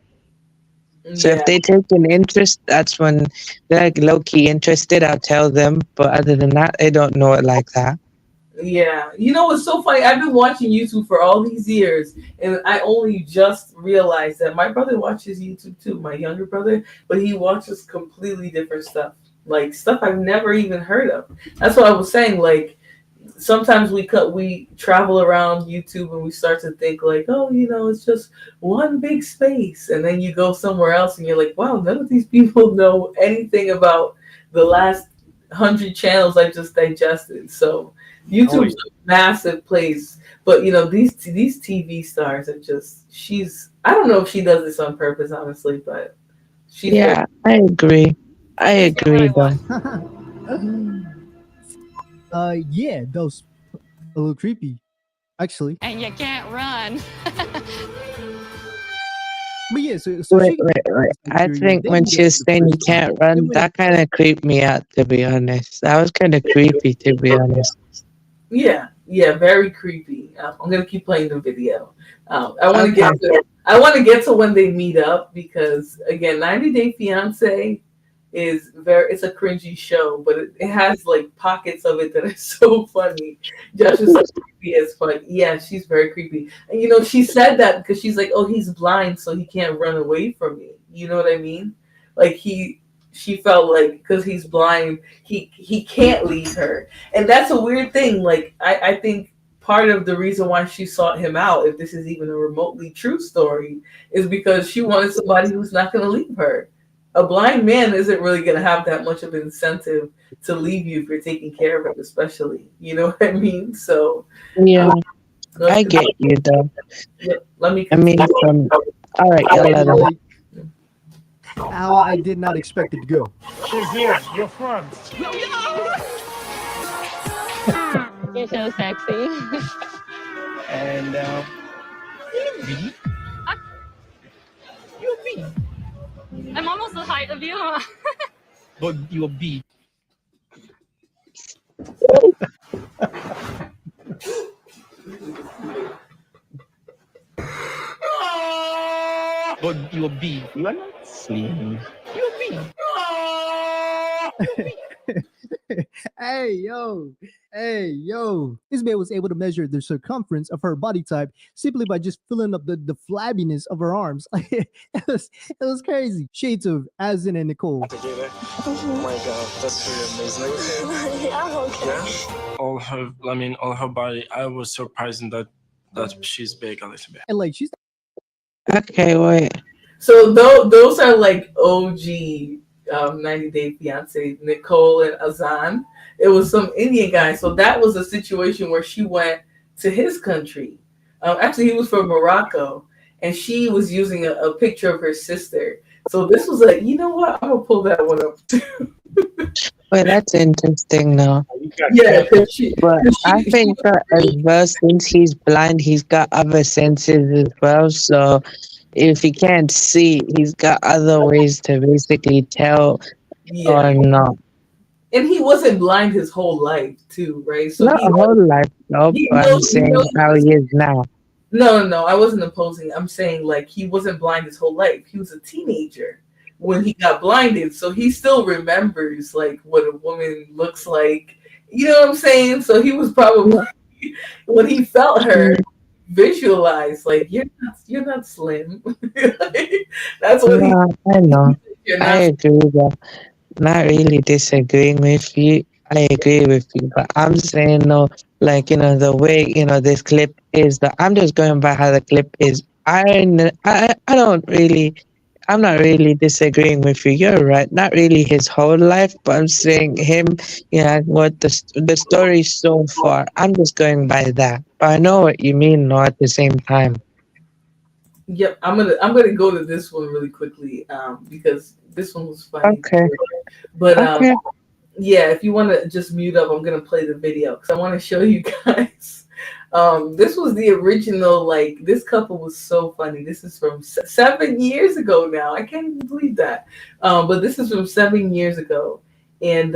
So Yeah. if they take an interest, that's when they're like low key interested. I'll tell them, but other than that, they don't know it like that. Yeah. You know what's so funny? I've been watching YouTube for all these years, and I only just realized that my brother watches YouTube too, my younger brother, but he watches completely different stuff. Like stuff I've never even heard of. That's what I was saying. Like sometimes we travel around YouTube and we start to think like, oh, it's just one big space, and then you go somewhere else and you're like, wow, none of these people know anything about the last 100 channels I just digested. So YouTube's a massive place, but these TV stars are just. I don't know if she does this on purpose, honestly, but she's. Yeah, I agree. I agree, though. Yeah, that was a little creepy, actually. And you can't run. But yeah, so Wait. I think when she was saying you can't run, that kind of creeped me out, to be honest. That was kind of creepy, to be honest. Yeah, very creepy. I'm gonna keep playing the video. I want to get to when they meet up because again, 90 Day Fiance is it's a cringy show, but it has like pockets of it that are so funny. Josh is so creepy as fuck. Yeah, she's very creepy. And she said that because she's like, oh, he's blind, so he can't run away from me. You know what I mean? Like she felt like because he's blind, he can't leave her. And that's a weird thing. Like I think part of the reason why she sought him out, if this is even a remotely true story, is because she wanted somebody who's not going to leave her. A blind man isn't really going to have that much of an incentive to leave you if you're taking care of him, especially. You know what I mean? So yeah, I get you though. Yeah, let me. All right, y'all. How I did not expect it to go. She's here. Your friend. You're so sexy. And B. You're B. I'm almost the height of you, huh? But you're B. But you're B. You are not slim. You're B. Hey yo, this man was able to measure the circumference of her body type simply by just filling up the flabbiness of her arms. it was crazy. Shades of Azin and Nicole. Oh my god, that's really amazing. Yeah, okay. Yeah. All her body. I was surprised that she's big a little bit. And like she's okay, wait. So those are like OG 90 Day Fiance, Nicole and Azan. It was some Indian guy. So that was a situation where she went to his country. Actually, he was from Morocco, and she was using a picture of her sister. So this was like, you know what? I'm gonna pull that one up too. Well, that's interesting, though. Yeah, but I think that as well, since he's blind, he's got other senses as well. So if he can't see, he's got other ways to basically tell or not. And he wasn't blind his whole life, too, right? So not a whole life, no, but I'm saying how he is now. No, I wasn't opposing. I'm saying, like, he wasn't blind his whole life. He was a teenager when he got blinded. So he still remembers, like, what a woman looks like. You know what I'm saying? So he was probably, when he felt her, visualized, like, you're not slim. That's what I know. I agree, though. Not really disagreeing with you. I agree with you, but I'm saying no. Like the way this clip is. I'm just going by how the clip is. I'm not really disagreeing with you. You're right. Not really his whole life, but I'm saying him. What the story so far. I'm just going by that. But I know what you mean. No, at the same time. Yep, I'm gonna go to this one really quickly because this one was funny. Okay. But okay. yeah, if you want to just mute up, I'm gonna play the video because I want to show you guys. This was the original. Like, this couple was so funny. This is from 7 years ago now. I can't even believe that. But this is from 7 years ago, and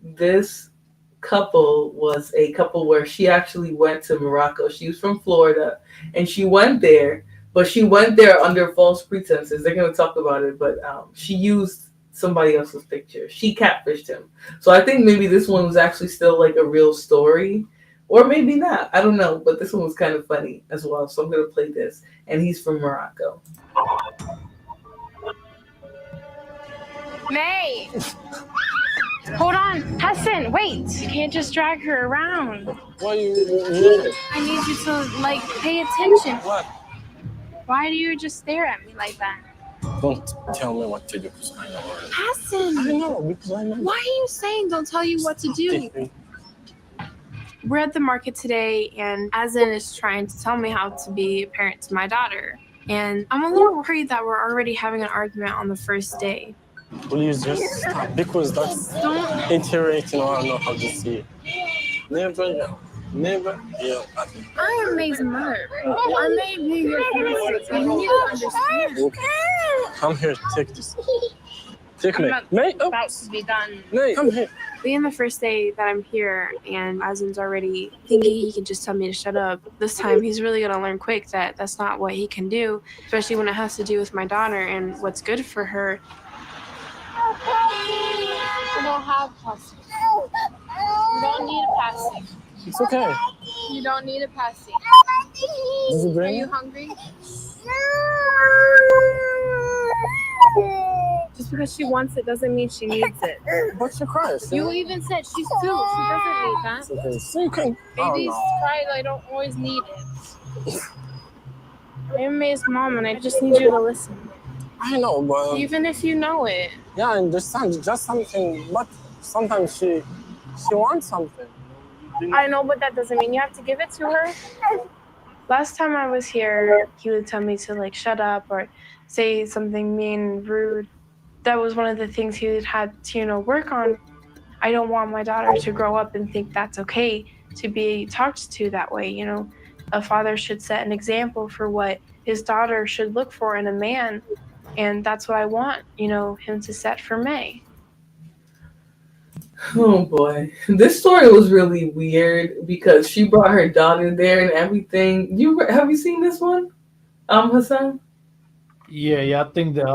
this couple was a couple where she actually went to Morocco. She was from Florida, and she went there, but she went there under false pretenses. They're gonna talk about it, but she used somebody else's picture. She catfished him. So I think maybe this one was actually still like a real story, or maybe not. I don't know, but this one was kind of funny as well. So I'm gonna play this, and he's from Morocco. May! Hold on, Hassan, wait! You can't just drag her around. Why you? I need you to, like, pay attention. What? Why do you just stare at me like that? Don't tell me what to do because I know. Hassan! I know because I know. Why are you saying don't tell you what to do? We're at the market today, and Azin is trying to tell me how to be a parent to my daughter. And I'm a little worried that we're already having an argument on the first day. Please just stop because that's infuriating. I don't know how to see it. Never. Yeah. I am May's mother. I may be your parent, but you need to understand. Okay. Come here. Take this. Take me. May about to be done. May, come here. Being the first day that I'm here, and Azin's already thinking he can just tell me to shut up. This time, he's really gonna learn quick that that's not what he can do, especially when it has to do with my daughter and what's good for her. You don't have passing. You don't need a passing. It's okay. You don't need a passing. Did you bring Are you it? hungry? Just because she wants it doesn't mean she needs it. But she cries. You even said she's 2. She doesn't need that. It's okay. So you can. Babies Oh, cry, I don't always need it. I'm May's mom, and I just need you to listen. no. I know, but Even if you know it. yeah, I understand. Just something, but sometimes she wants something. I know, but that doesn't mean you have to give it to her. Last time I was here, he would tell me to, like, shut up or say something mean, rude. That was one of the things he had to, work on. I don't want my daughter to grow up and think that's okay to be talked to that way. A father should set an example for what his daughter should look for in a man. And that's what I want, him to set for May. Oh boy, this story was really weird because she brought her daughter there and everything. Have you seen this one, Hassan? Yeah. I think that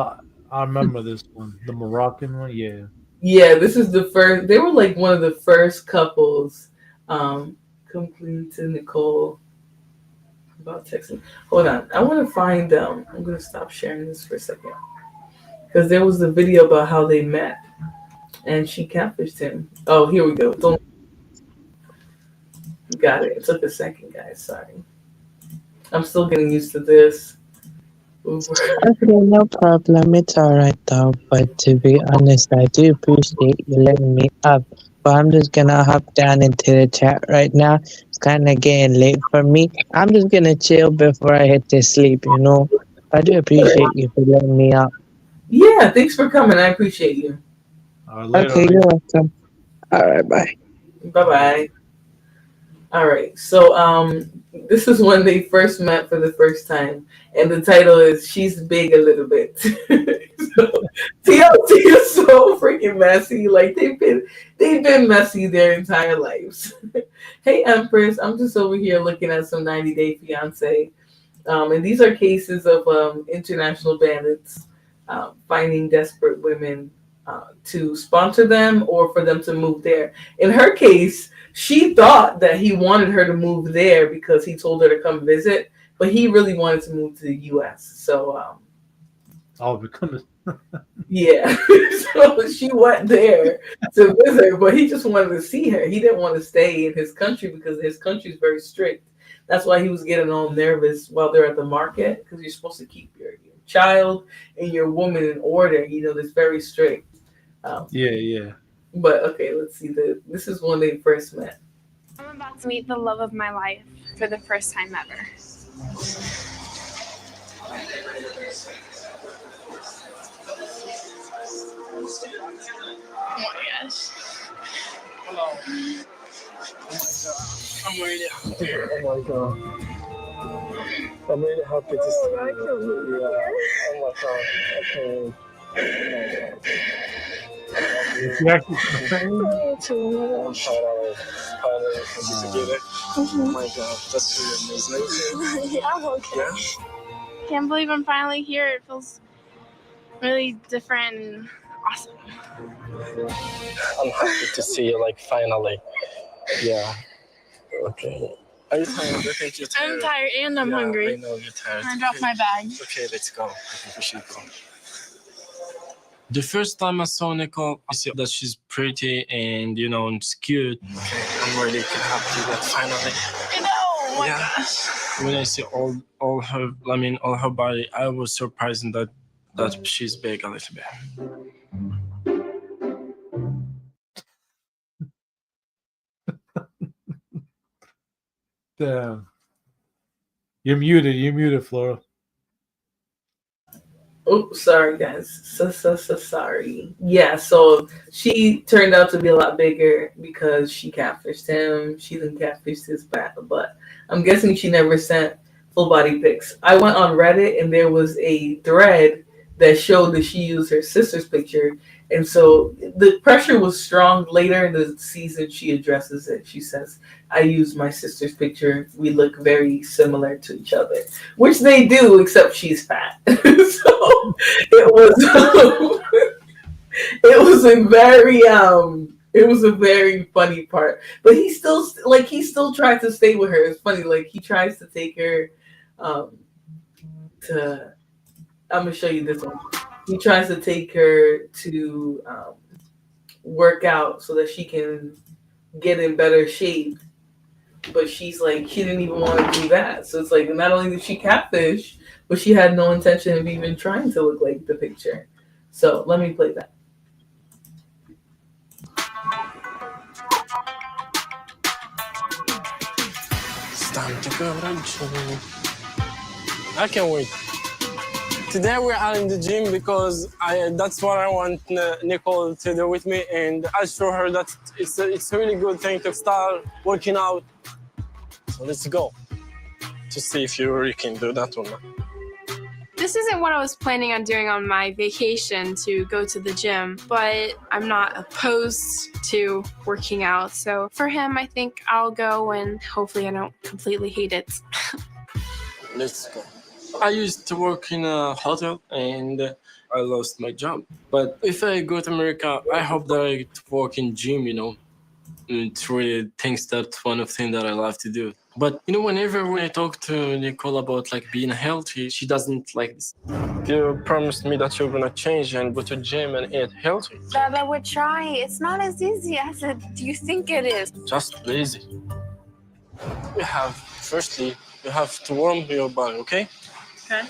I remember this one, the Moroccan one. Yeah. Yeah, this is the first. They were like one of the first couples. Complete to Nicole about texting. Hold on, I want to find. I'm gonna stop sharing this for a second because there was the video about how they met. And she catfished him. Oh, here we go. Got it. It took a second, guys. Sorry. I'm still getting used to this. Okay, no problem. It's alright though. But to be honest, I do appreciate you letting me up. But I'm just gonna hop down into the chat right now. It's kind of getting late for me. I'm just gonna chill before I hit to sleep, I do appreciate you for letting me up. Yeah, thanks for coming. I appreciate you. Okay, you're welcome. Alright, bye. Bye-bye. All right. So this is when they first met for the first time. And the title is She's Big a Little Bit. So TLC is so freaking messy. Like they've been messy their entire lives. Hey Empress, I'm just over here looking at some 90 Day Fiance. And these are cases of international bandits finding desperate women to sponsor them or for them to move there. In her case, she thought that he wanted her to move there because he told her to come visit, but he really wanted to move to the U.S. So, yeah. So she went there to visit, but he just wanted to see her. He didn't want to stay in his country because his country is very strict. That's why he was getting all nervous while they're at the market because you're supposed to keep your child and your woman in order. That's very strict. Yeah. But okay, let's see. This is when they first met. I'm about to meet the love of my life for the first time ever. Oh my gosh. Hello. Oh my god. I'm really happy. Oh my god. I'm really happy to see you. Yeah. Oh my god. Okay. Oh my god. Finally can be together. Oh my god, that's really amazing. Yeah, I'm okay. Yeah? Can't believe I'm finally here. It feels really different and awesome. I'm happy to see you, like, finally. Yeah. Okay. Are you tired? I think you're tired. I'm tired and I'm Yeah, hungry. I know you're tired. I dropped my bag. Okay, let's go. I think we should go. The first time I saw Nicole, I see that she's pretty and, you know, it's cute. Okay, I'm really happy that finally. I know. Oh my Yeah. gosh. When I see all her body, I was surprised that she's big a little bit. Damn. You're muted, Flora. Oh, sorry guys. So sorry. Yeah, so she turned out to be a lot bigger because she catfished him. She didn't catfish his back, but I'm guessing she never sent full body pics. I went on Reddit and there was a thread that showed that she used her sister's picture. And so the pressure was strong. Later in the season, she addresses it. She says, I used my sister's picture. We look very similar to each other, which they do, except she's fat. So it was a very funny part. But he still tried to stay with her. It's funny, like he tries to take her to. I'm gonna show you this one. He tries to take her to work out so that she can get in better shape. But she's like, she didn't even want to do that. So it's like, not only did she catfish, but she had no intention of even trying to look like the picture. So let me play that. It's time to go to the gym. I can't wait. Today we're out in the gym because that's what I want Nicole to do with me, and I show her that it's a really good thing to start working out. So let's go to see if you really can do that or not. This isn't what I was planning on doing on my vacation to go to the gym, but I'm not opposed to working out. So for him, I think I'll go and hopefully I don't completely hate it. Let's go. I used to work in a hotel and I lost my job. But if I go to America, I hope that I get to work in gym, you know. It's really that's one of the things that I love to do. But, you know, whenever I talk to Nicole about, like, being healthy, she doesn't like this. You promised me that you're gonna change and go to gym and eat healthy. Baba would try. It's not as easy as you think it is. Just lazy. Firstly, you have to warm your body, okay? Okay.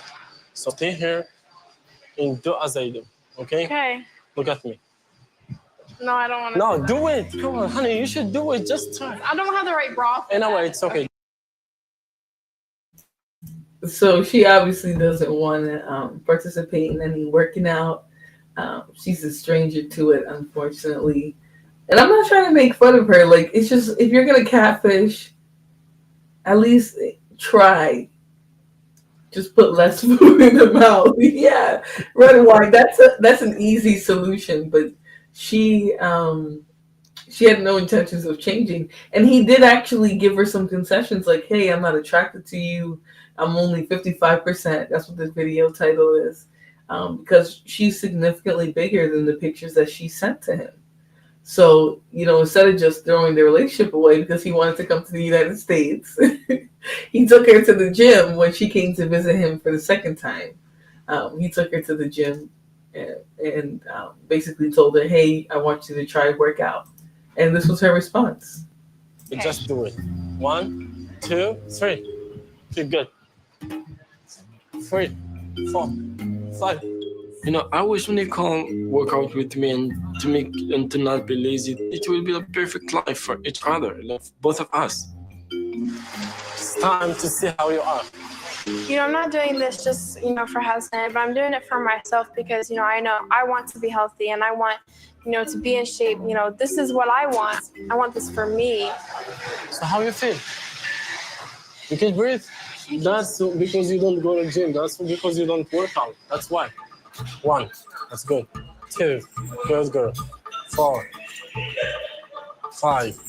So stay here and do as I do, okay? Okay. Look at me. No, I don't want to. No, do it. Come on, honey, you should do it. Just try. I don't have the right bra. Anyway, it's okay. So she obviously doesn't want to participate in any working out. She's a stranger to it, unfortunately. And I'm not trying to make fun of her. Like, it's just, if you're going to catfish, at least try. Just put less food in the mouth. Yeah, red and white. That's an easy solution. But she had no intentions of changing. And he did actually give her some concessions, like, hey, I'm not attracted to you. I'm only 55%. That's what this video title is. Because she's significantly bigger than the pictures that she sent to him. So, you know, instead of just throwing the relationship away because he wanted to come to the United States, he took her to the gym when she came to visit him for the second time. He took her to the gym and basically told her, hey, I want you to try workout. And this was her response. You just do it. 1, 2, 3. You're good. 3, 4, 5. You know, I wish Nicole work out with me and to not be lazy. It will be a perfect life for each other, like both of us. It's time to see how you are. I'm not doing this just, for Hassan, but I'm doing it for myself because, I know I want to be healthy and I want, to be in shape. This is what I want. I want this for me. So how you feel? You can breathe. That's because you don't go to gym. That's because you don't work out. That's why. 1, that's good. 2, good girl. 4, 5.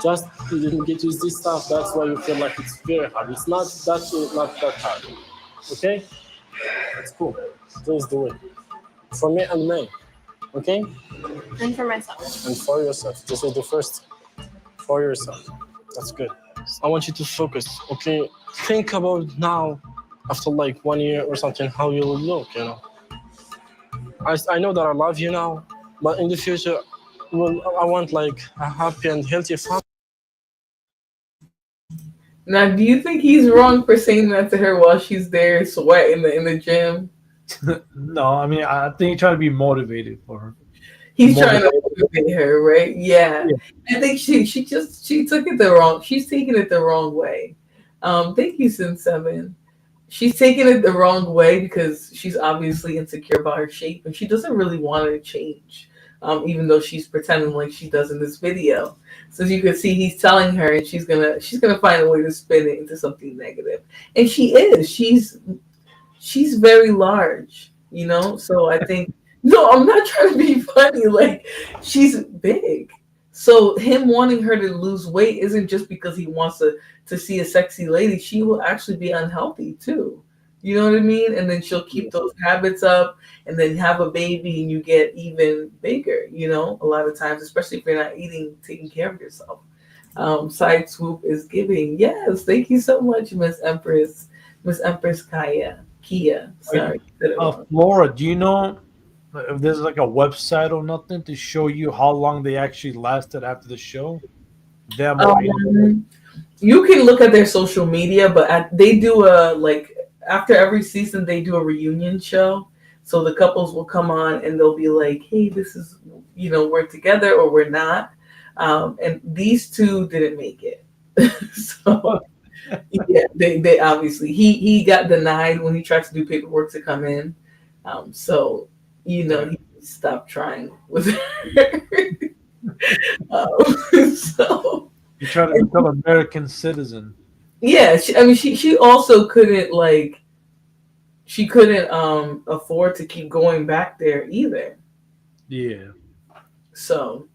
Just you didn't get used to this stuff. That's why you feel like it's very hard. It's not that hard. Okay? It's cool. Please do it. For me and me. Okay? And for myself. And for yourself. This is the first. For yourself. That's good. I want you to focus. Okay? Think about now, after like 1 year or something, how you will look, I know that I love you now, but in the future, I want like a happy and healthy family. Now, do you think he's wrong for saying that to her while she's there sweating in the gym? No, I mean, I think he's trying to be motivated for her. He's trying to motivate her, right? Yeah. I think she took it the wrong. She's taking it the wrong way. Thank you, Sin7. She's taking it the wrong way because she's obviously insecure about her shape and she doesn't really want to change. Even though she's pretending like she does in this video. So as you can see, he's telling her and she's gonna find a way to spin it into something negative. And she is. She's very large, So I think no, I'm not trying to be funny. Like, she's big. So him wanting her to lose weight isn't just because he wants to see a sexy lady. She will actually be unhealthy too. You know what I mean? And then she'll keep those habits up and then have a baby and you get even bigger, a lot of times, especially if you're not taking care of yourself. Side Swoop is giving. Yes, thank you so much, Miss Empress Kia. Sorry. Flora, do you know if there's like a website or nothing to show you how long they actually lasted after the show? You can look at their social media, but they do after every season, they do a reunion show. So the couples will come on and they'll be like, hey, this is, we're together or we're not. And these two didn't make it. So, yeah, they obviously, he got denied when he tried to do paperwork to come in. So, he stopped trying with her. So you're trying to become an American citizen. Yeah, she also couldn't afford to keep going back there either. Yeah. So.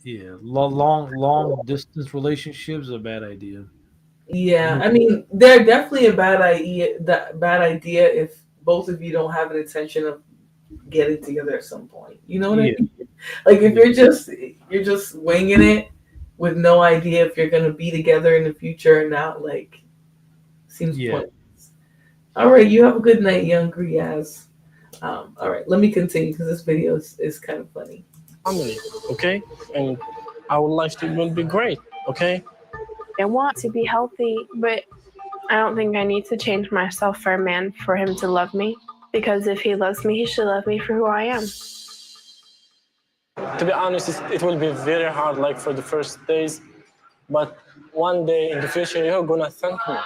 Yeah, long distance relationships are a bad idea. Yeah, they're definitely a bad idea if both of you don't have an intention of getting together at some point. You know what I mean? Like if you're just winging it with no idea if you're gonna be together in the future or not, seems pointless. All right, you have a good night, young Griaz. All right, let me continue because this video is kind of funny. Family, okay? And our life will be great, okay? I want to be healthy, but I don't think I need to change myself for a man for him to love me. Because if he loves me, he should love me for who I am. To be honest, it will be very hard, for the first days. But one day in the future, you're gonna thank me.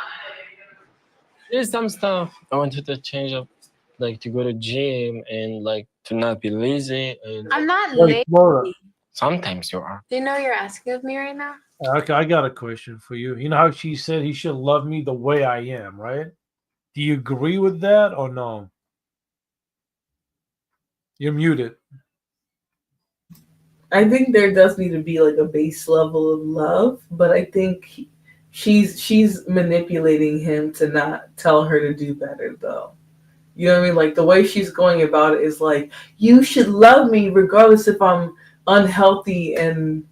There's some stuff I wanted to change up, to go to gym and to not be lazy. And I'm not lazy. Sometimes you are. Do you know what you're asking of me right now? Okay, I got a question for you. You know how she said he should love me the way I am, right? Do you agree with that or no? You're muted. I think there does need to be a base level of love, but I think she's manipulating him to not tell her to do better though. You know what I mean? The way she's going about it is you should love me regardless if I'm unhealthy and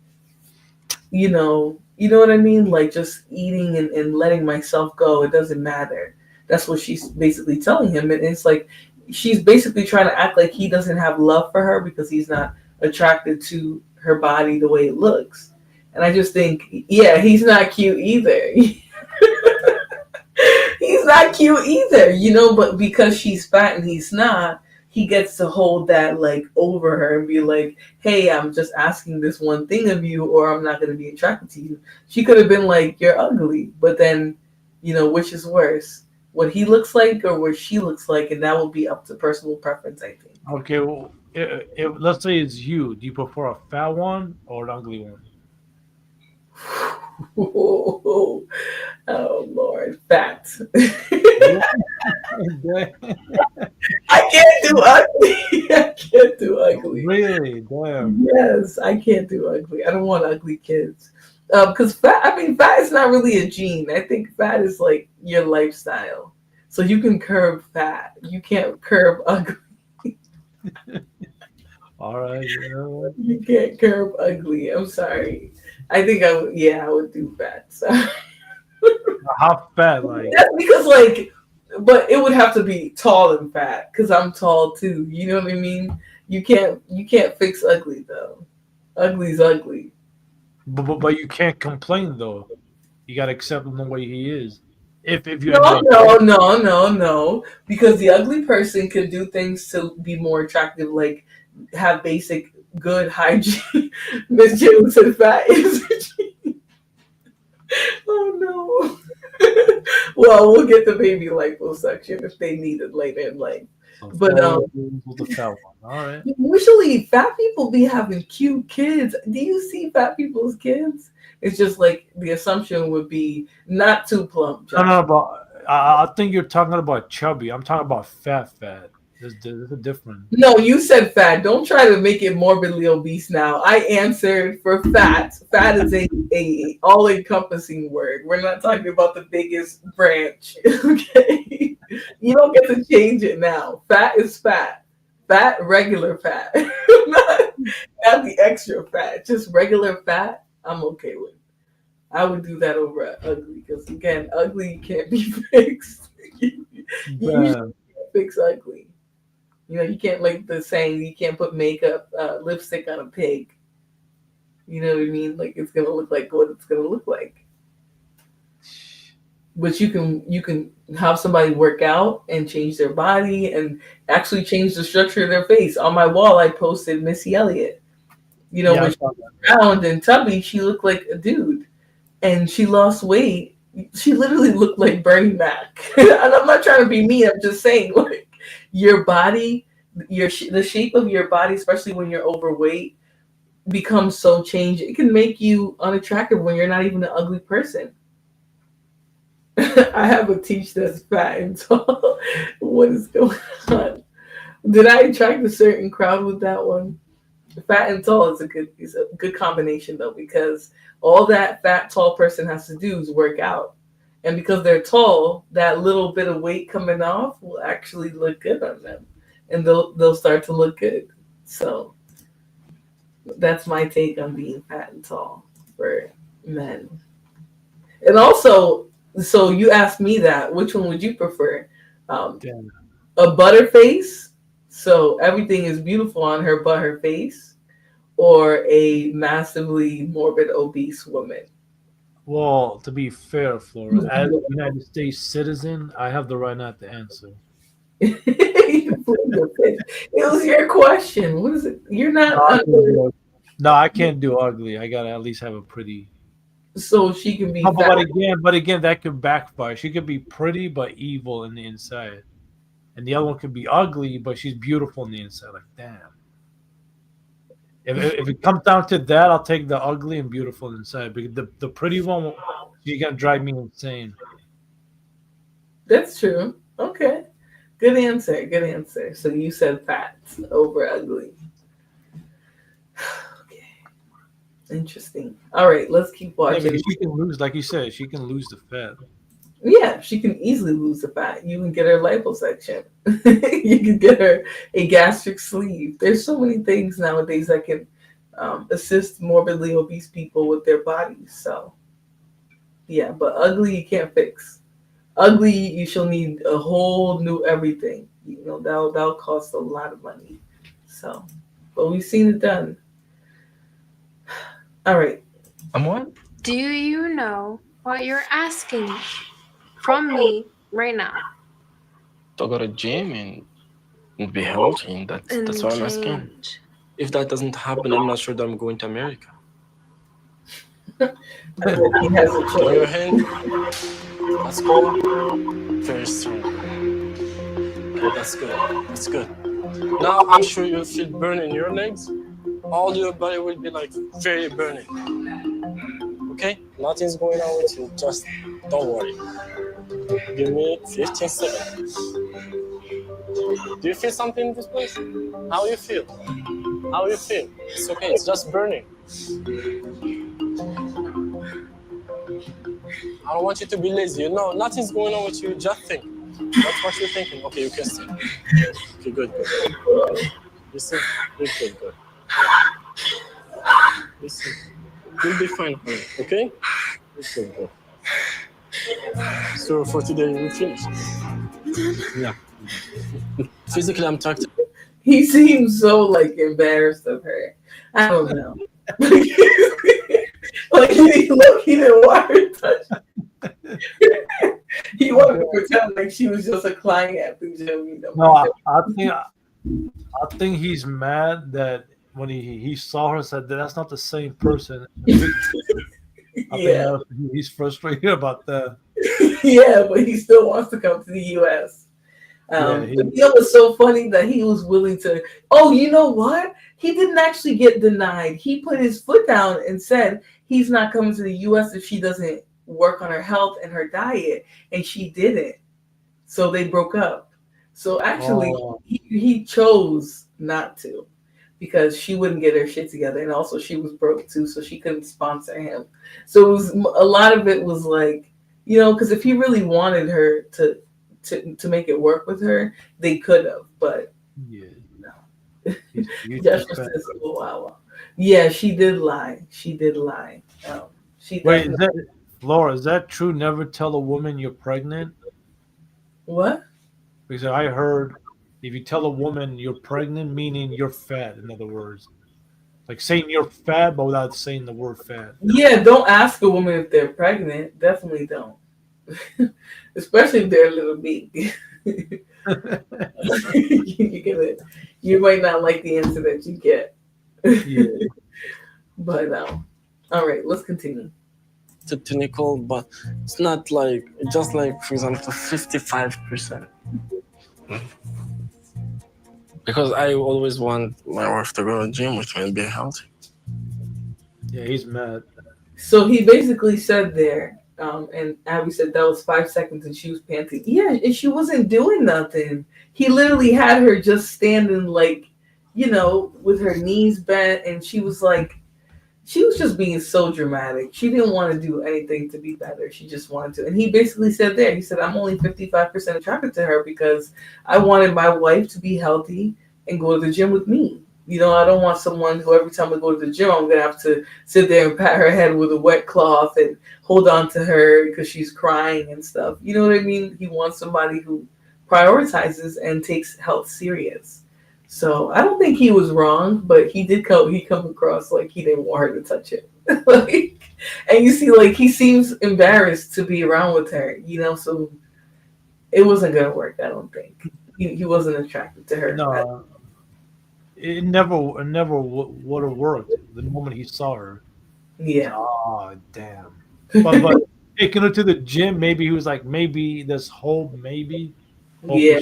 you know what I mean? Just eating and letting myself go. It doesn't matter. That's what she's basically telling him. And it's she's basically trying to act like he doesn't have love for her because he's not attracted to her body the way it looks. And I just think, he's not cute either. He's not cute either, but because she's fat and he's not, he gets to hold that like over her and be like, hey, I'm just asking this one thing of you, or I'm not going to be attracted to you. She could have been like, you're ugly, but then, which is worse, what he looks like or what she looks like, and that will be up to personal preference, I think. Okay, well, if let's say it's you, do you prefer a fat one or an ugly one? Oh Lord, fat. I can't do ugly. I can't do ugly. Really? Damn. Yes, I can't do ugly. I don't want ugly kids. Because fat is not really a gene. I think fat is like your lifestyle. So you can curb fat. You can't curb ugly. All right. You can't curb ugly. I'm sorry. I think I would do fat. So. How fat? Like that's because but it would have to be tall and fat because I'm tall too. You know what I mean? You can't fix ugly though. Ugly's ugly. But you can't complain though. You gotta accept him the way he is. If you no, because the ugly person can do things to be more attractive, like have basic good hygiene. Miss Jane said fat is oh no. Well, we'll get the baby liposuction if they need it later in life. But all right. Usually fat people be having cute kids. Do you see fat people's kids? It's just like the assumption would be not too plump. No, but I think you're talking about chubby. I'm talking about fat. There's a difference. No, you said fat. Don't try to make it morbidly obese now. I answered for fat. Fat is a all-encompassing word. We're not talking about the biggest branch. Okay? You don't get to change it now. Fat is fat. Fat, regular fat. not the extra fat. Just regular fat, I'm okay with. I would do that over ugly because, again, ugly can't be fixed. You usually can't fix ugly. You can't like the saying, you can't put makeup, lipstick on a pig. You know what I mean? Like it's gonna look like what it's gonna look like. But you can have somebody work out and change their body and actually change the structure of their face. On my wall, I posted Missy Elliott. When she was round and tubby, she looked like a dude, and she lost weight. She literally looked like Bernie Mac. And I'm not trying to be mean. I'm just saying, like. Your body, the shape of your body, especially when you're overweight, becomes so changed. It can make you unattractive when you're not even an ugly person. I have a teach that's fat and tall. What is going on? Did I attract a certain crowd with that one? Fat and tall is a good combination though, because all that fat tall person has to do is work out. And because they're tall, that little bit of weight coming off will actually look good on them. And they'll start to look good. So that's my take on being fat and tall for men. And also, so you asked me that, which one would you prefer? A butter face, so everything is beautiful on her but her face, or a massively morbid obese woman? Well, to be fair, Flora, as a United States citizen, I have the right not to answer. It was your question. What is it? You're not. No, I can't do ugly. I gotta at least have a pretty. So she can be. But again, that could backfire. She could be pretty but evil in the inside, and the other one could be ugly but she's beautiful in the inside. Like, damn. If it comes down to that, I'll take the ugly and beautiful inside. Because the pretty one, she's gonna drive me insane. That's true. Okay. Good answer. Good answer. So you said fat over ugly. Okay. Interesting. All right, let's keep watching. She can lose, like you said, she can lose the fat. Yeah, she can easily lose the fat. You can get her liposuction. You can get her a gastric sleeve. There's so many things nowadays that can assist morbidly obese people with their bodies. So, yeah, but ugly you can't fix. Ugly, you shall need a whole new everything. That'll cost a lot of money. So, but we've seen it done. All right. What? Do you know what you're asking from me right now? To go to gym and and be healthy. And that's why I'm asking. change. If that doesn't happen, I'm not sure that I'm going to America. I hope he has a On your choice. hand, that's cool. Very strong. Okay, that's good. That's good. Now I'm sure you'll feel burn in your legs. All your body will be like very burning. Okay? Nothing's going on with you. Just don't worry. Give me 15 seconds. Do you feel something in this place? How you feel? How you feel? It's okay. It's just burning. I don't want you to be lazy. You know, nothing's going on with you. Just think. That's what you're thinking. Okay, you can see. Okay, good. You see? Good. You see? You'll be fine, honey. Okay? Good. So for today, we finished. Yeah. Physically, I'm talking. He seems so like embarrassed of her. I don't know. Like he didn't want her to touch. He wanted to pretend like she was just a client at the gym. You know? No, I think he's mad that when he saw her, said that that's not the same person. Yeah. He's frustrated about that. Yeah, but he still wants to come to the U.S. It was so funny that he was willing to. Oh, you know what? He didn't actually get denied. He put his foot down and said he's not coming to the U.S. if she doesn't work on her health and her diet, and she didn't. So they broke up. So actually, he chose not to because she wouldn't get her shit together, and also she was broke too, so she couldn't sponsor him. So it was a lot of it was like, you know, because if he really wanted her to make it work with her, they could have, but no. Joshua says, "Oh wow." Yeah, she did lie. She did lie. Wait, is that Laura? Is that true? Never tell a woman you're pregnant. What? Because I heard if you tell a woman you're pregnant, meaning you're fat. In other words, like saying you're fat, but without saying the word fat. Yeah, don't ask a woman if they're pregnant. Definitely don't. Especially if they're a little big. You might not like the answer that you get. Yeah. But all right, let's continue. To Nicole, but it's not like just like, for example, 55%. Because I always want my wife to go to the gym with me and be healthy. Yeah, he's mad. So he basically said there, and Abby said that was 5 seconds and she was panting. Yeah, and she wasn't doing nothing. He literally had her just standing like, you know, with her knees bent, and she was just being so dramatic. She didn't want to do anything to be better. She just wanted to. And he basically said there, he said, I'm only 55% attracted to her because I wanted my wife to be healthy and go to the gym with me. You know, I don't want someone who every time I go to the gym, I'm going to have to sit there and pat her head with a wet cloth and hold on to her because she's crying and stuff. You know what I mean? He wants somebody who prioritizes and takes health serious. So I don't think he was wrong, but he come across like he didn't want her to touch it. And you see, like, he seems embarrassed to be around with her, you know, so it wasn't going to work, I don't think. He wasn't attracted to her. No. It never would have worked the moment he saw her. Yeah. Oh, damn. But taking her to the gym, maybe he was like, maybe there's hope, maybe. Hope Yeah.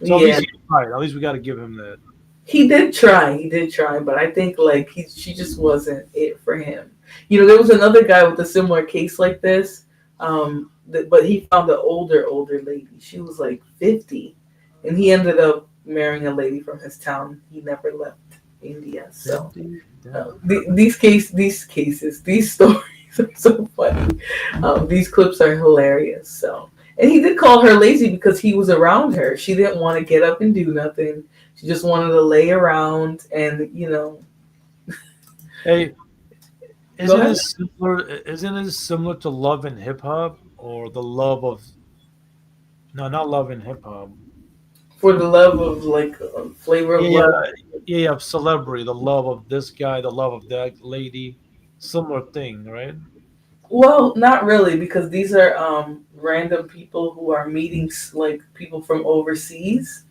So at least he tried. At least we got to give him that. He did try, but I think like she just wasn't it for him. You know, there was another guy with a similar case like this, but he found an older lady. She was like 50, and he ended up marrying a lady from his town. He never left India. So these stories are so funny. These clips are hilarious. So, and he did call her lazy because he was around her. She didn't want to get up and do nothing. She just wanted to lay around and, you know. Hey, isn't it similar to Love and Hip Hop, or the love of? No, not Love and Hip Hop. For the love of like flavor of love. Yeah, of celebrity, the love of this guy, the love of that lady, similar thing, right? Well, not really, because these are random people who are meeting like people from overseas.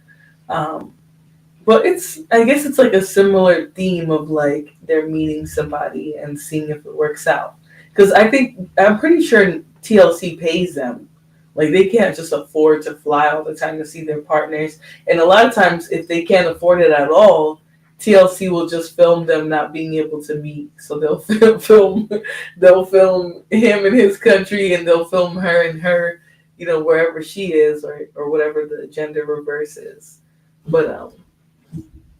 Um, but I guess it's like a similar theme of like they're meeting somebody and seeing if it works out. Because I'm pretty sure TLC pays them. Like they can't just afford to fly all the time to see their partners. And a lot of times, if they can't afford it at all, TLC will just film them not being able to meet. So they'll film him in his country, and they'll film her in her, wherever she is, or whatever the gender reverse is. But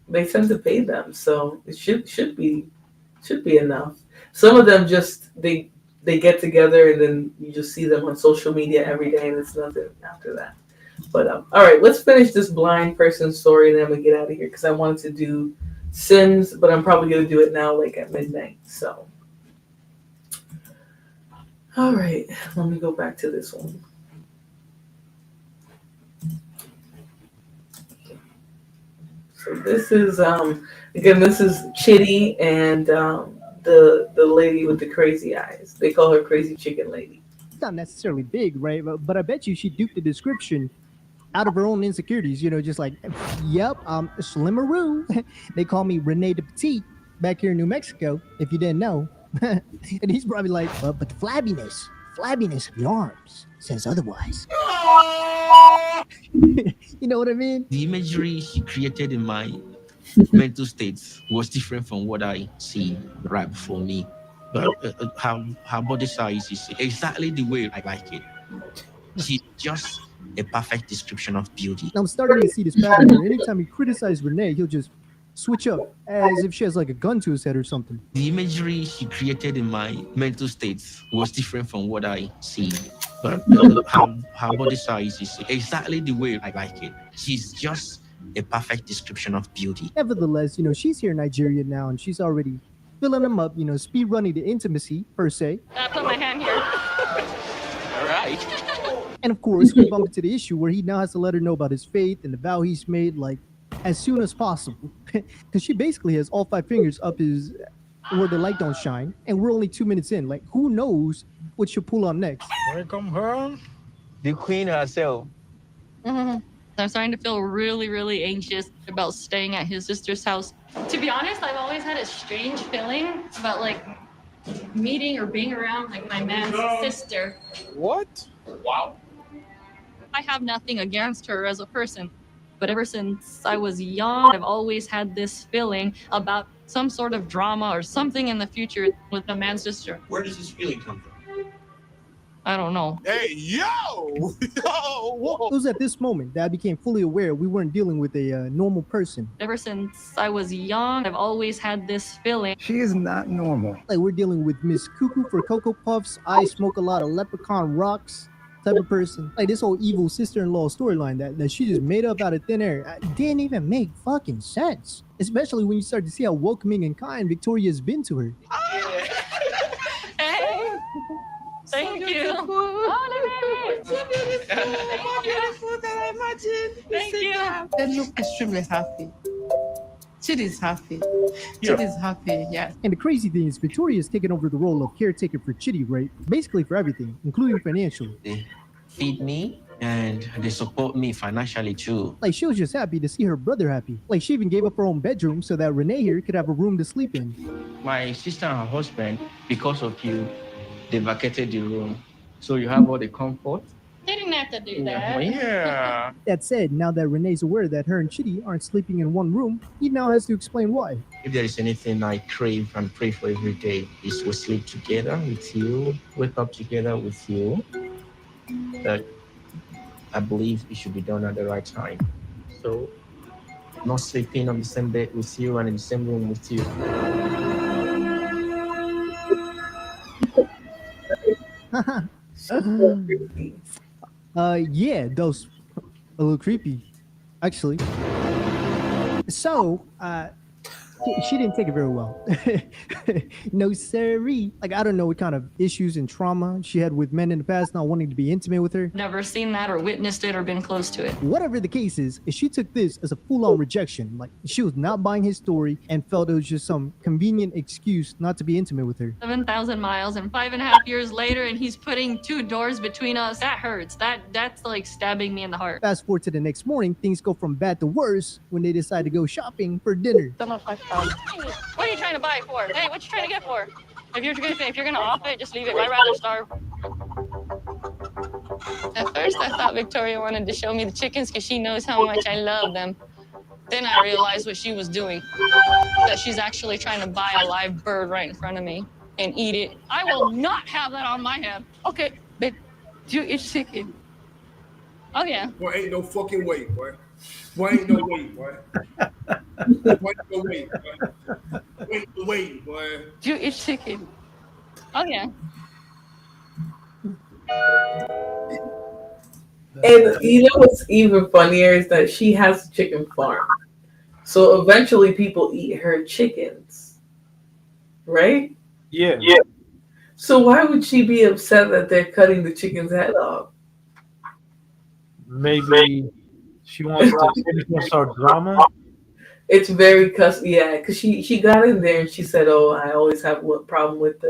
they tend to pay them, so it should be enough. Some of them just they get together and then you just see them on social media every day, and it's nothing after that. But all right, let's finish this blind person story, and then I'm gonna get out of here because I wanted to do Sims, but I'm probably gonna do it now, like at midnight. So, all right, let me go back to this one. So this is this is Chitty and the lady with the crazy eyes. They call her Crazy Chicken Lady. It's not necessarily big, right? But I bet you she duped the description out of her own insecurities. Just like, yep, Slimmeroo. They call me Renee the Petite back here in New Mexico, if you didn't know. And he's probably like, but the flabbiness of your arms says otherwise. You know what I mean? The imagery she created in my mental states was different from what I see right before me. But her body size is exactly the way I like it. She's just a perfect description of beauty. I'm starting to see this pattern where anytime he criticizes Renee, he'll just switch up as if she has like a gun to his head or something. The imagery she created in my mental states was different from what I see. But her body size is exactly the way I like it. She's just a perfect description of beauty. Nevertheless, she's here in Nigeria now, and she's already filling them up, speed running the intimacy, per se. I put my hand here. All right. And of course, we bump into the issue where he now has to let her know about his faith and the vow he's made, like, as soon as possible. Because she basically has all 5 fingers up his, where the light don't shine, and we're only 2 minutes in. Like, who knows what she'll pull on next? Welcome home. The queen herself. I'm starting to feel really, really anxious about staying at his sister's house. To be honest, I've always had a strange feeling about like meeting or being around like my man's sister. What? Wow. I have nothing against her as a person, but ever since I was young, I've always had this feeling about some sort of drama or something in the future with my man's sister. Where does this feeling come from? I don't know. Hey, yo! It was at this moment that I became fully aware we weren't dealing with a normal person. Ever since I was young, I've always had this feeling. She is not normal. Like, we're dealing with Miss Cuckoo for Cocoa Puffs, I smoke a lot of leprechaun rocks type of person. Like, this whole evil sister-in-law storyline that she just made up out of thin air didn't even make fucking sense. Especially when you start to see how welcoming and kind Victoria's been to her. Hey! Thank you. Oh, So beautiful, more beautiful than I imagined. Thank you. They look extremely happy. Chitty's happy. Yeah. Chitty's happy, yes. And the crazy thing is, Victoria's taken over the role of caretaker for Chitty, right? Basically for everything, including financial. They feed me and they support me financially too. Like, she was just happy to see her brother happy. Like, she even gave up her own bedroom so that Renee here could have a room to sleep in. My sister and her husband, because of you, they vacated the room. So you have all the comfort. They didn't have to do that. Yeah. That said, now that Renee's aware that her and Chitty aren't sleeping in one room, he now has to explain why. If there is anything I crave and pray for every day, is to sleep together with you, wake up together with you. That I believe it should be done at the right time. So, not sleeping on the same bed with you and in the same room with you. Yeah, those a little creepy, actually. So, She didn't take it very well. No, sirree. Like, I don't know what kind of issues and trauma she had with men in the past not wanting to be intimate with her. Never seen that or witnessed it or been close to it. Whatever the case is, she took this as a full-on rejection. Like, she was not buying his story and felt it was just some convenient excuse not to be intimate with her. 7,000 miles and 5.5 years later, and he's putting 2 doors between us. That hurts. That's like stabbing me in the heart. Fast forward to the next morning, things go from bad to worse when they decide to go shopping for dinner. What are you trying to buy for? Hey, what you trying to get for? If you're gonna off it, just leave it. I'd rather starve. At first, I thought Victoria wanted to show me the chickens because she knows how much I love them. Then I realized what she was doing. That she's actually trying to buy a live bird right in front of me and eat it. I will not have that on my head. Okay, but do you eat chicken? Oh yeah. Boy, ain't no fucking way, boy. Boy, ain't no way, boy. Boy, ain't no way, boy. Ain't no way, boy. Do you eat chicken? Oh yeah. And you know what's even funnier is that she has a chicken farm. So eventually people eat her chickens. Right? Yeah. So why would she be upset that they're cutting the chicken's head off? Maybe she wants to start drama. It's very because she got in there and she said, "Oh, I always have a problem with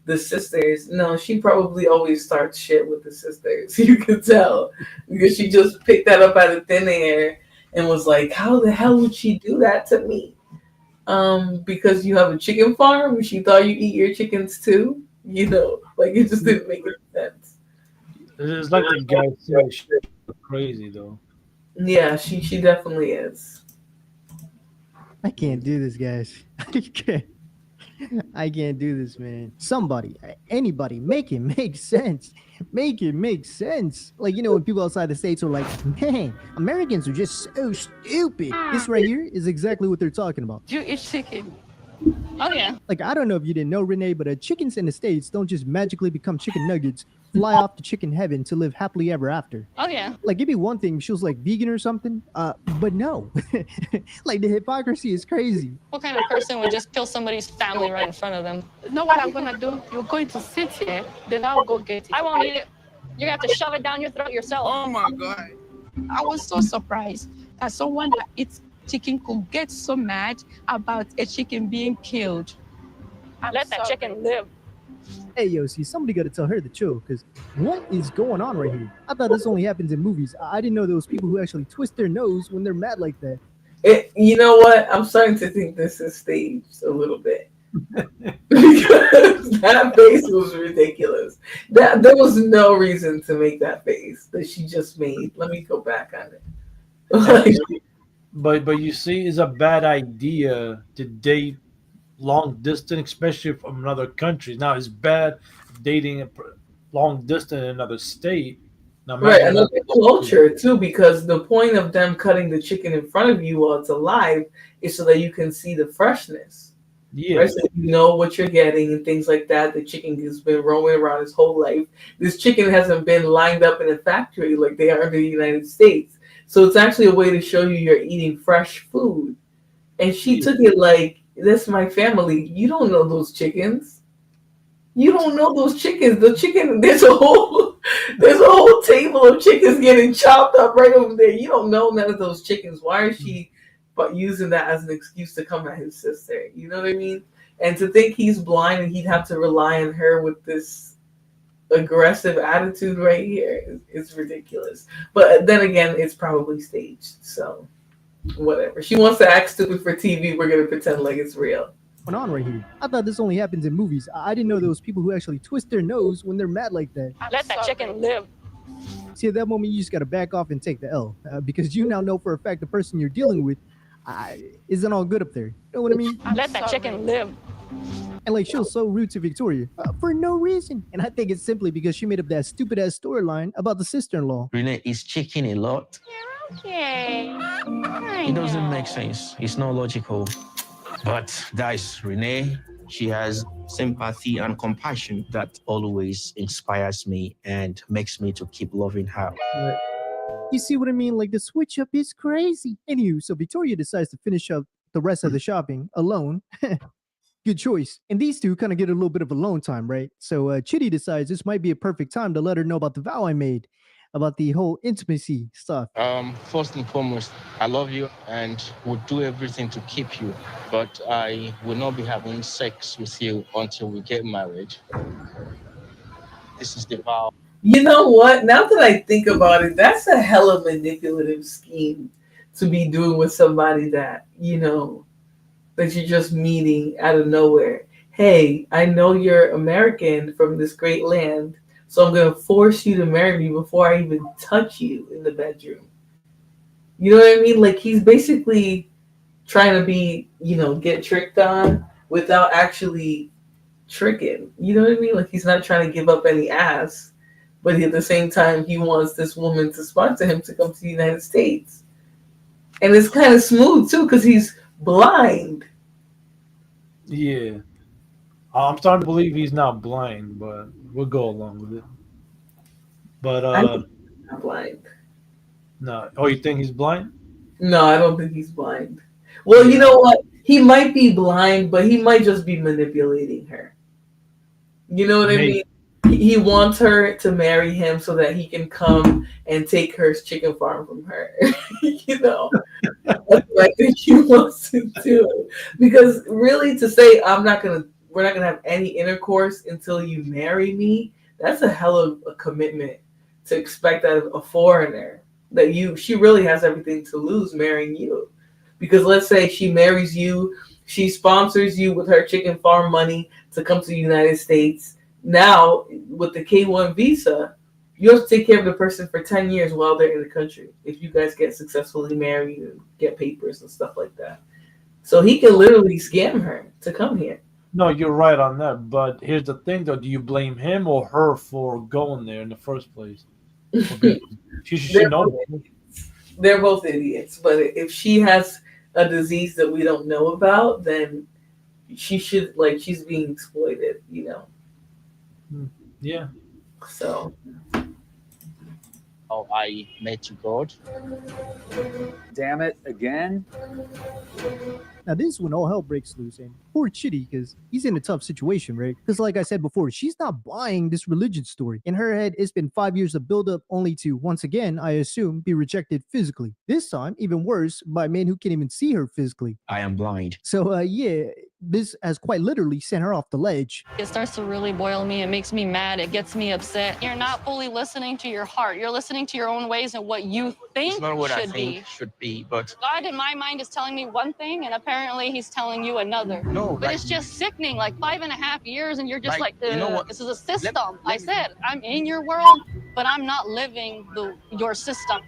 the sisters." No, she probably always starts shit with the sisters. You can tell because she just picked that up out of thin air and was like, "How the hell would she do that to me?" Because you have a chicken farm and she thought you eat your chickens too. You know, like it just didn't make any sense. It's like the guy said, she's crazy though. Yeah, she definitely is. I can't do this, guys. I can't do this, man. Somebody, anybody, make it make sense. Make it make sense. Like, you know, when people outside the States are like, man, Americans are just so stupid. This right here is exactly what they're talking about. Do you eat chicken? Oh yeah. Like, I don't know if you didn't know, Renee, but chickens in the States don't just magically become chicken nuggets, fly off to chicken heaven to live happily ever after. Oh yeah. Like, it'd be one thing if she was like vegan or something, but no. Like, the hypocrisy is crazy. What kind of person would just kill somebody's family right in front of them? You know what I'm gonna do? You're going to sit here, then I'll go get it. I won't eat it. You're gonna have to shove it down your throat yourself. Oh my God. I was so surprised that someone that eats chicken could get so mad about a chicken being killed. Let that chicken live. Hey, yo, see, somebody got to tell her to chill, because what is going on right here? I thought this only happens in movies. I didn't know there was people who actually twist their nose when they're mad like that. You know what? I'm starting to think this is staged a little bit. Because that face was ridiculous. There was no reason to make that face that she just made. Let me go back on it. Like, But you see, it's a bad idea to date long distance, especially from another country. Now it's bad dating a long distance in another state. Now, right, another culture too, because the point of them cutting the chicken in front of you while it's alive is so that you can see the freshness. Yeah, right? So you know what you're getting and things like that. The chicken has been roaming around his whole life. This chicken hasn't been lined up in a factory like they are in the United States. So it's actually a way to show you you're eating fresh food. And she took it like, that's my family. You don't know those chickens. You don't know those chickens. The chicken, there's a whole table of chickens getting chopped up right over there. You don't know none of those chickens. Why is she using that as an excuse to come at his sister? You know what I mean? And to think he's blind and he'd have to rely on her with this aggressive attitude right here is ridiculous. But then again, it's probably staged, so whatever. She wants to act stupid for TV. We're gonna pretend like it's real. What's going on right here? I thought this only happens in movies. I didn't know there was people who actually twist their nose when they're mad like that. Let that chicken live. See, at that moment, you just gotta back off and take the L, because you now know for a fact the person you're dealing with isn't all good up there. You know what I mean? Let that chicken live. And like, she was so rude to Victoria for no reason. And I think it's simply because she made up that stupid ass storyline about the sister-in-law. Renee is chicken a lot. Okay. It doesn't make sense. It's not logical. But that is Renee. She has sympathy and compassion that always inspires me and makes me to keep loving her. You see what I mean? Like, the switch up is crazy. Anywho, so Victoria decides to finish up the rest of the shopping alone. Good choice. And these two kind of get a little bit of alone time, right? So Chitty decides this might be a perfect time to let her know about the vow I made, about the whole intimacy stuff. First and foremost, I love you and would do everything to keep you, but I will not be having sex with you until we get married. This is the vow. You know what? Now that I think about it, that's a hella manipulative scheme to be doing with somebody that, that you're just meeting out of nowhere. Hey, I know you're American from this great land, so I'm going to force you to marry me before I even touch you in the bedroom. You know what I mean? Like, he's basically trying to be, get tricked on without actually tricking. You know what I mean? Like, he's not trying to give up any ass, but at the same time, he wants this woman to sponsor him to come to the United States. And it's kind of smooth, too, because he's blind. Yeah. I'm starting to believe he's not blind, but we'll go along with it. But I think he's not blind. No. Oh, you think he's blind? No, I don't think he's blind. Well, you know what? He might be blind, but he might just be manipulating her. You know what I mean? He wants her to marry him so that he can come and take her chicken farm from her. That's what I think he wants to do. Because really, to say we're not gonna have any intercourse until you marry me, that's a hell of a commitment to expect out of a foreigner. That she really has everything to lose marrying you. Because let's say she marries you, she sponsors you with her chicken farm money to come to the United States. Now, with the K-1 visa, you have to take care of the person for 10 years while they're in the country if you guys get successfully married and get papers and stuff like that. So he can literally scam her to come here. No, you're right on that. But here's the thing, though. Do you blame him or her for going there in the first place? They're both idiots. But if she has a disease that we don't know about, then she's being exploited, Yeah. So. Oh, I met you, God. Damn it, again? Now this is when all hell breaks loose, and poor Chitty, because he's in a tough situation, right? Because like I said before, she's not buying this religion story. In her head, it's been 5 years of buildup only to, once again, I assume, be rejected physically. This time, even worse, by men who can't even see her physically. I am blind. So, this has quite literally sent her off the ledge. It starts to really boil me. It makes me mad. It gets me upset. You're not fully listening to your heart. You're listening to your own ways and what you think It's not what I should think be. should be, but God in my mind is telling me one thing, and apparently he's telling you another. No, but it's just sickening. Like 5.5 years, and you're just like, you know what? this is a system. I said, I'm in your world, but I'm not living your system.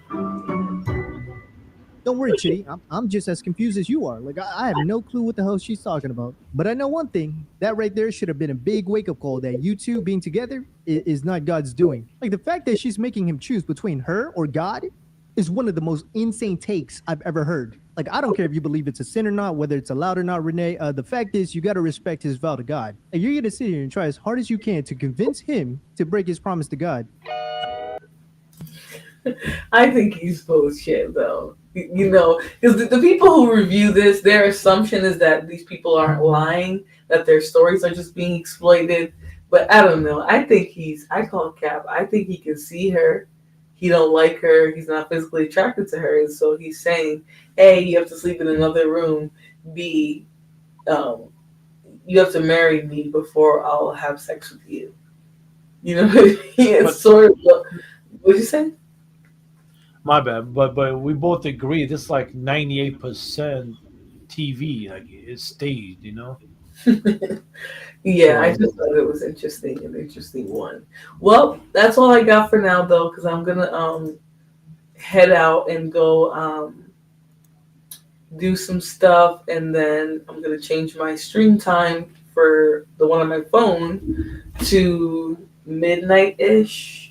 Don't worry, Chitty. I'm just as confused as you are. Like, I have no clue what the hell she's talking about. But I know one thing. That right there should have been a big wake-up call that you two being together is not God's doing. Like, the fact that she's making him choose between her or God is one of the most insane takes I've ever heard. Like, I don't care if you believe it's a sin or not, whether it's allowed or not, Renee. The fact is, you got to respect his vow to God. And you're going to sit here and try as hard as you can to convince him to break his promise to God. I think he's full of shit, though. Because the people who review this, their assumption is that these people aren't lying, that their stories are just being exploited. But I don't know. I think I call it cap. I think he can see her. He don't like her. He's not physically attracted to her. And so he's saying, A, you have to sleep in another room. B, you have to marry me before I'll have sex with you. You know what I mean? It's sort of, what'd you say? My bad, but we both agree this is like 98% TV, like it's staged, Yeah, I just thought it was an interesting one. Well, that's all I got for now, though, because I'm gonna head out and go do some stuff, and then I'm gonna change my stream time for the one on my phone to midnight-ish.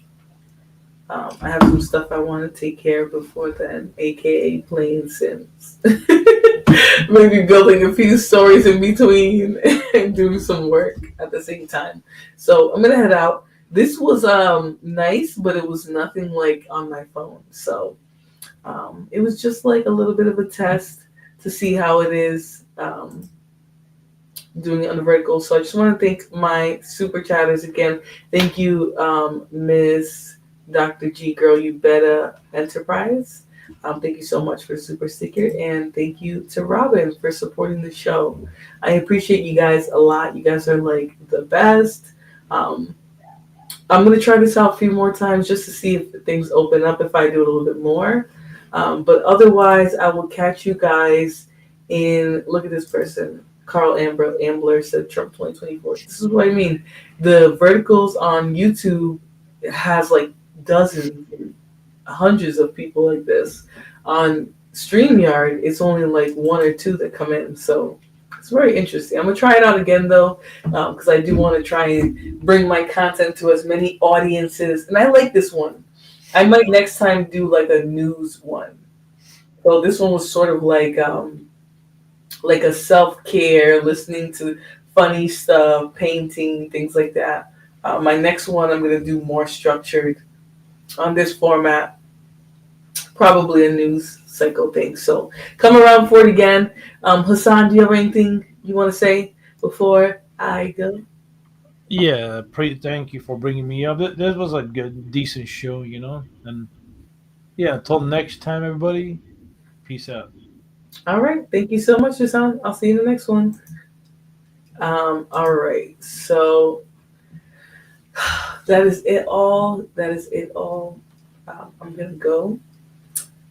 I have some stuff I want to take care of before then, aka playing Sims. Maybe building a few stories in between and doing some work at the same time. So I'm gonna head out. This was nice, but it was nothing like on my phone. So it was just like a little bit of a test to see how it is doing it on the vertical. So I just want to thank my super chatters again. Thank you, Ms. Dr. G Girl, You Better Enterprise. Thank you so much for the super sticker, and thank you to Robin for supporting the show. I appreciate you guys a lot. You guys are like the best. I'm gonna try this out a few more times just to see if things open up, if I do it a little bit more. But otherwise, I will catch you guys in. Look at this person. Carl Ambler said Trump 2024. This is what I mean. The verticals on YouTube has like dozens, hundreds of people like this. On StreamYard, it's only like one or two that come in. So it's very interesting. I'm going to try it out again, though, because I do want to try and bring my content to as many audiences. And I like this one. I might next time do like a news one. So this one was sort of like a self-care, listening to funny stuff, painting, things like that. My next one, I'm going to do more structured on this format, probably a news cycle thing. So come around for it again. Hassan, do you have anything you want to say before I go? Yeah, thank you for bringing me up. This was a good, decent show, you know. And yeah, until next time, everybody, peace out. All right. Thank you so much, Hassan. I'll see you in the next one. All right. So that is it all. I'm going to go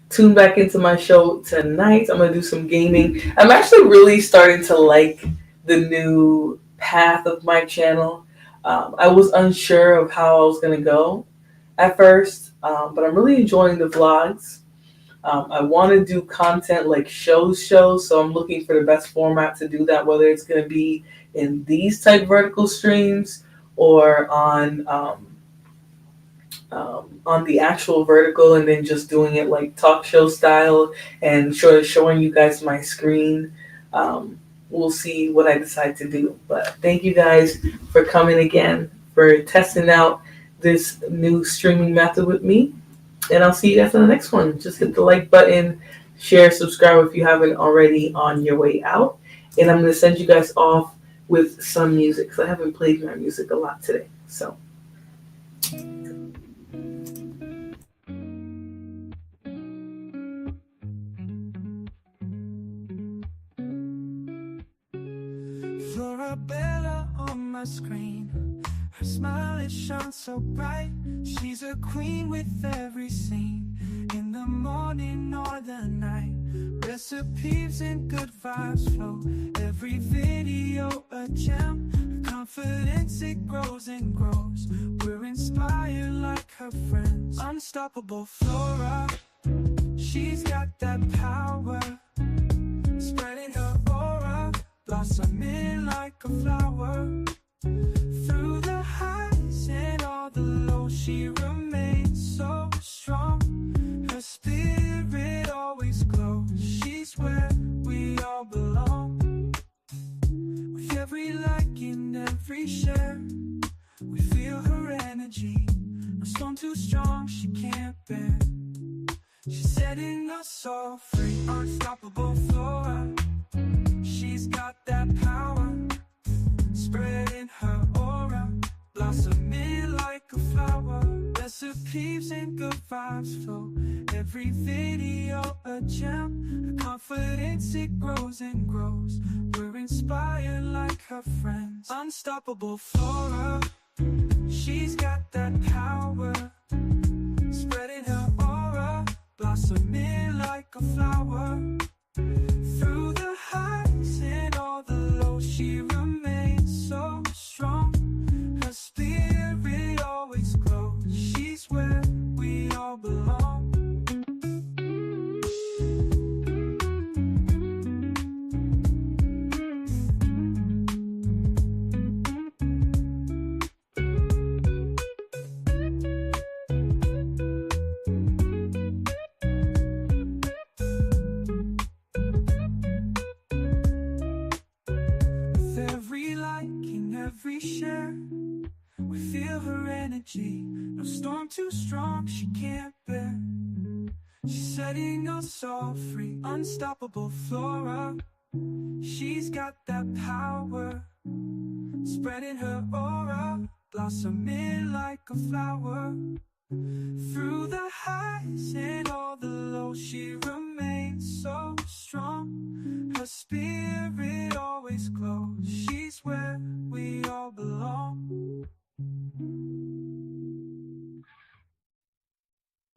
tune back into my show tonight. I'm going to do some gaming. I'm actually really starting to like the new path of my channel. I was unsure of how I was going to go at first, but I'm really enjoying the vlogs. I want to do content like shows, so I'm looking for the best format to do that, whether it's going to be in these type vertical streams or on the actual vertical, and then just doing it like talk show style and showing you guys my screen. We'll see what I decide to do. But thank you guys for coming again, for testing out this new streaming method with me. And I'll see you guys on the next one. Just hit the like button, share, subscribe if you haven't already on your way out. And I'm going to send you guys off with some music because I haven't played my music a lot today. So. Florabella on my screen, her smile, it shines so bright. She's a queen with every scene, in the morning or the night. Recipes and good vibes flow, every video a gem. Her confidence, it grows and grows. We're inspired like her friends. Unstoppable Flora, she's got that power, spreading her aura, blossoming like a flower. Through the highs and all the lows, she remains so strong. Her spirit always glows. She's where we all belong. With every like and every share, we feel her energy. No storm too strong, she can't bear. She's setting us all free. Unstoppable Flora, she's got that power, spreading her aura, blossoming like a flower. Recipes and good vibes flow, every video a gem. Her confidence, it grows and grows. We're inspired like her friends. Unstoppable Flora, she's got that power, spreading her aura, blossoming like a flower. Through the highs and all the lows, she remains so strong. Her spirit always glows. She's where we all belong. Every share, we feel her energy. No storm too strong, she can't bear. She's setting us all free, unstoppable flora. She's got that power, spreading her aura, blossoming like a flower. Through the highs and all the lows, she remains so strong. Her spirit always glows. She's where